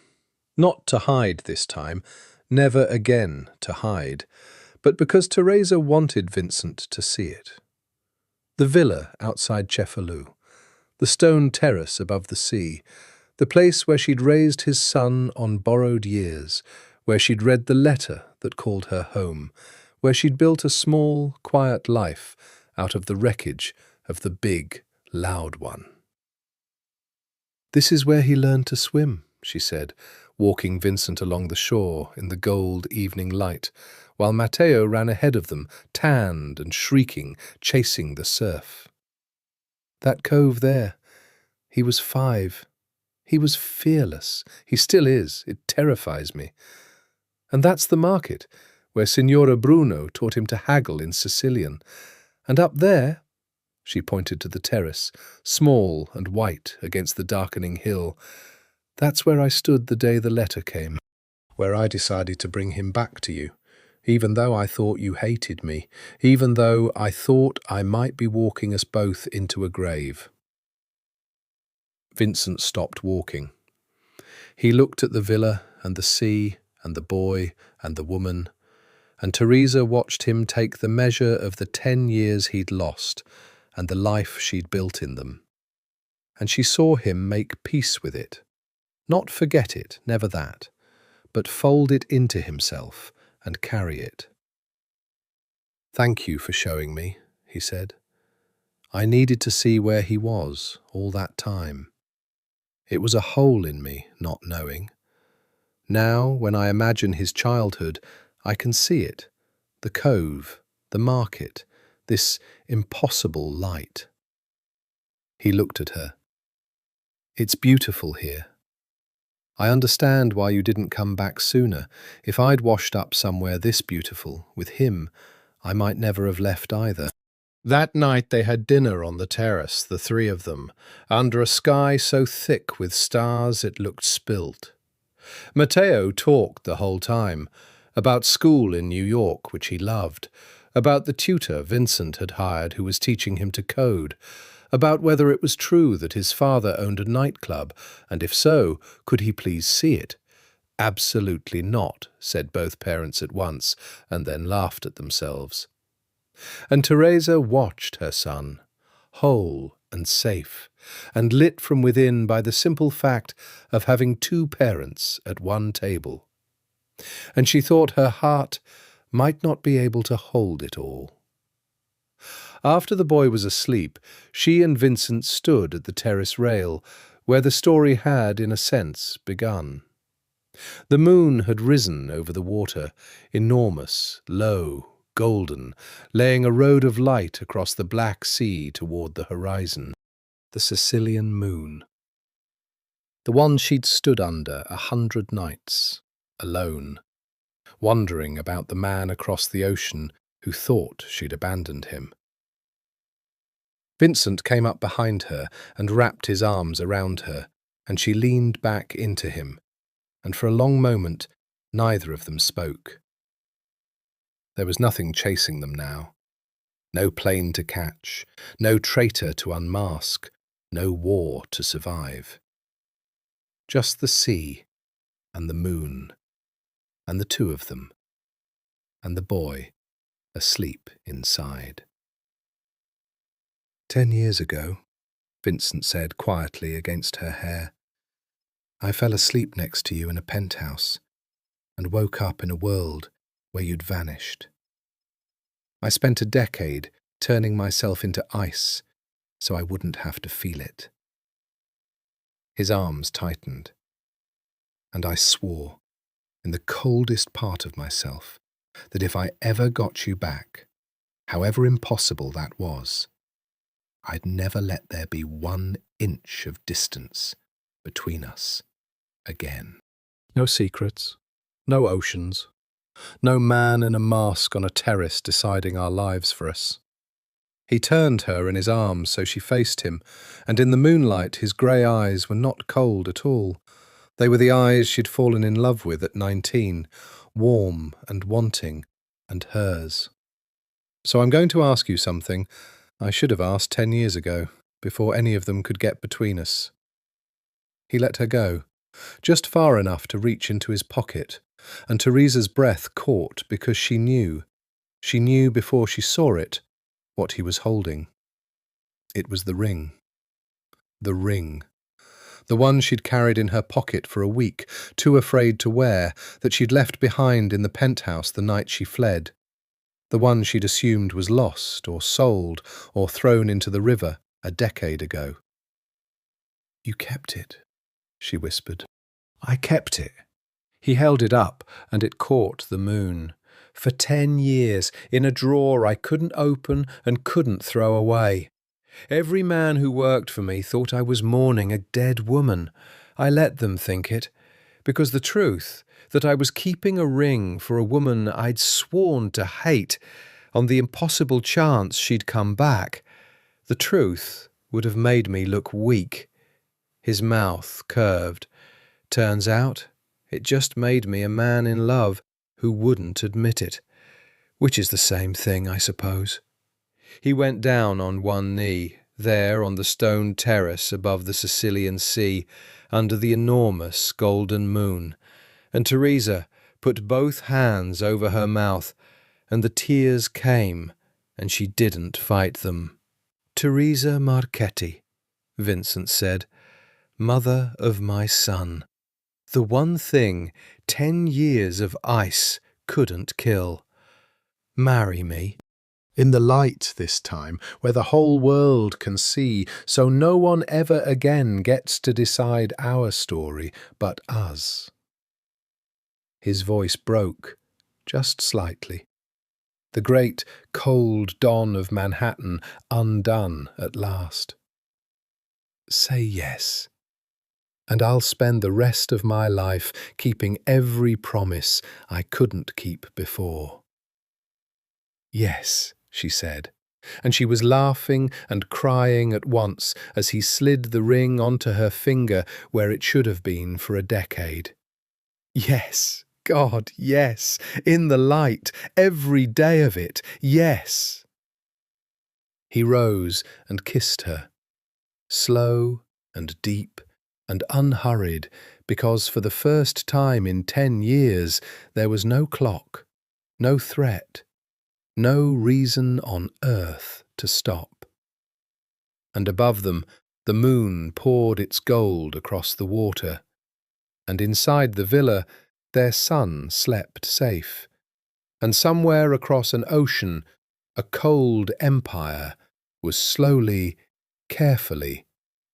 Not to hide this time, never again to hide, but because Teresa wanted Vincent to see it. The villa outside Cefalù, the stone terrace above the sea, the place where she'd raised his son on borrowed years, where she'd read the letter that called her home, where she'd built a small, quiet life out of the wreckage of the big, loud one. This is where he learned to swim, she said, walking Vincent along the shore in the gold evening light, while Matteo ran ahead of them, tanned and shrieking, chasing the surf. That cove there, he was 5. He was fearless. He still is. It terrifies me. And that's the market, where Signora Bruno taught him to haggle in Sicilian. And up there, she pointed to the terrace, small and white against the darkening hill, that's where I stood the day the letter came, where I decided to bring him back to you, even though I thought you hated me, even though I thought I might be walking us both into a grave. Vincent stopped walking. He looked at the villa and the sea and the boy and the woman, and Teresa watched him take the measure of the 10 years he'd lost and the life she'd built in them. And she saw him make peace with it. Not forget it, never that, but fold it into himself and carry it. Thank you for showing me, he said. I needed to see where he was all that time. It was a hole in me, not knowing. Now, when I imagine his childhood, I can see it, the cove, the market, this impossible light. He looked at her. It's beautiful here. I understand why you didn't come back sooner. If I'd washed up somewhere this beautiful, with him, I might never have left either. That night they had dinner on the terrace, the 3 of them, under a sky so thick with stars it looked spilt. Matteo talked the whole time, about school in New York, which he loved, about the tutor Vincent had hired who was teaching him to code, about whether it was true that his father owned a nightclub, and if so, could he please see it? Absolutely not, said both parents at once, and then laughed at themselves. And Teresa watched her son, whole and safe, and lit from within by the simple fact of having 2 parents at one table. And she thought her heart might not be able to hold it all. After the boy was asleep, she and Vincent stood at the terrace rail, where the story had, in a sense, begun. The moon had risen over the water, enormous, low, golden, laying a road of light across the black sea toward the horizon. The Sicilian moon. The one she'd stood under 100 nights, alone, wondering about the man across the ocean who thought she'd abandoned him. Vincent came up behind her and wrapped his arms around her, and she leaned back into him, and for a long moment neither of them spoke. There was nothing chasing them now. No plane to catch, no traitor to unmask, no war to survive. Just the sea and the moon, and the 2 of them, and the boy asleep inside. 10 years ago, Vincent said quietly against her hair, I fell asleep next to you in a penthouse and woke up in a world where you'd vanished. I spent a decade turning myself into ice so I wouldn't have to feel it. His arms tightened, and I swore, in the coldest part of myself, that if I ever got you back, however impossible that was,
I'd never let there be 1 inch of distance between us again.
No secrets, no oceans, no man in a mask on a terrace deciding our lives for us. He turned her in his arms so she faced him, and in the moonlight his grey eyes were not cold at all. They were the eyes she'd fallen in love with at 19, warm and wanting, and hers. So I'm going to ask you something I should have asked 10 years ago, before any of them could get between us. He let her go, just far enough to reach into his pocket, and Teresa's breath caught because she knew before she saw it, what he was holding. It was the ring. The ring. The one she'd carried in her pocket for a week, too afraid to wear, that she'd left behind in the penthouse the night she fled. The one she'd assumed was lost or sold or thrown into the river a decade ago. "You kept it," she whispered.
I kept it. He held it up, and it caught the moon. For 10 years, in a drawer I couldn't open and couldn't throw away. Every man who worked for me thought I was mourning a dead woman. I let them think it, because the truth, that I was keeping a ring for a woman I'd sworn to hate, on the impossible chance she'd come back, the truth would have made me look weak. His mouth curved. Turns out, it just made me a man in love who wouldn't admit it, which is the same thing, I suppose. He went down on one knee, there on the stone terrace above the Sicilian sea, under the enormous golden moon, and Teresa put both hands over her mouth, and the tears came, and she didn't fight them. "Teresa Marchetti," Vincent said, "mother of my son. The one thing 10 years of ice couldn't kill. Marry me."
In the light this time, where the whole world can see, so no one ever again gets to decide our story but us. His voice broke, just slightly. The great, cold dawn of Manhattan undone at last. "Say yes, and I'll spend the rest of my life keeping every promise I couldn't keep before." "Yes," she said, and she was laughing and crying at once as he slid the ring onto her finger where it should have been for a decade. "Yes, God, yes, in the light, every day of it, yes." He rose and kissed her, slow and deep and unhurried, because for the first time in 10 years there was no clock, no threat, no reason on earth to stop. And above them, the moon poured its gold across the water, and inside the villa, their son slept safe, and somewhere across an ocean, a cold empire was slowly, carefully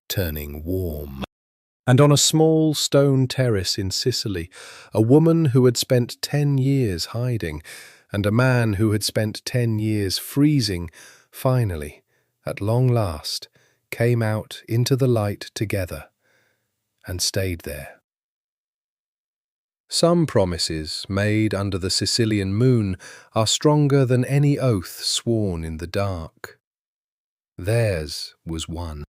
turning warm. And on a small stone terrace in Sicily, a woman who had spent 10 years hiding, and a man who had spent 10 years freezing, finally, at long last, came out into the light together, and stayed there. Some promises made under the Sicilian moon are stronger than any oath sworn in the dark. Theirs was one.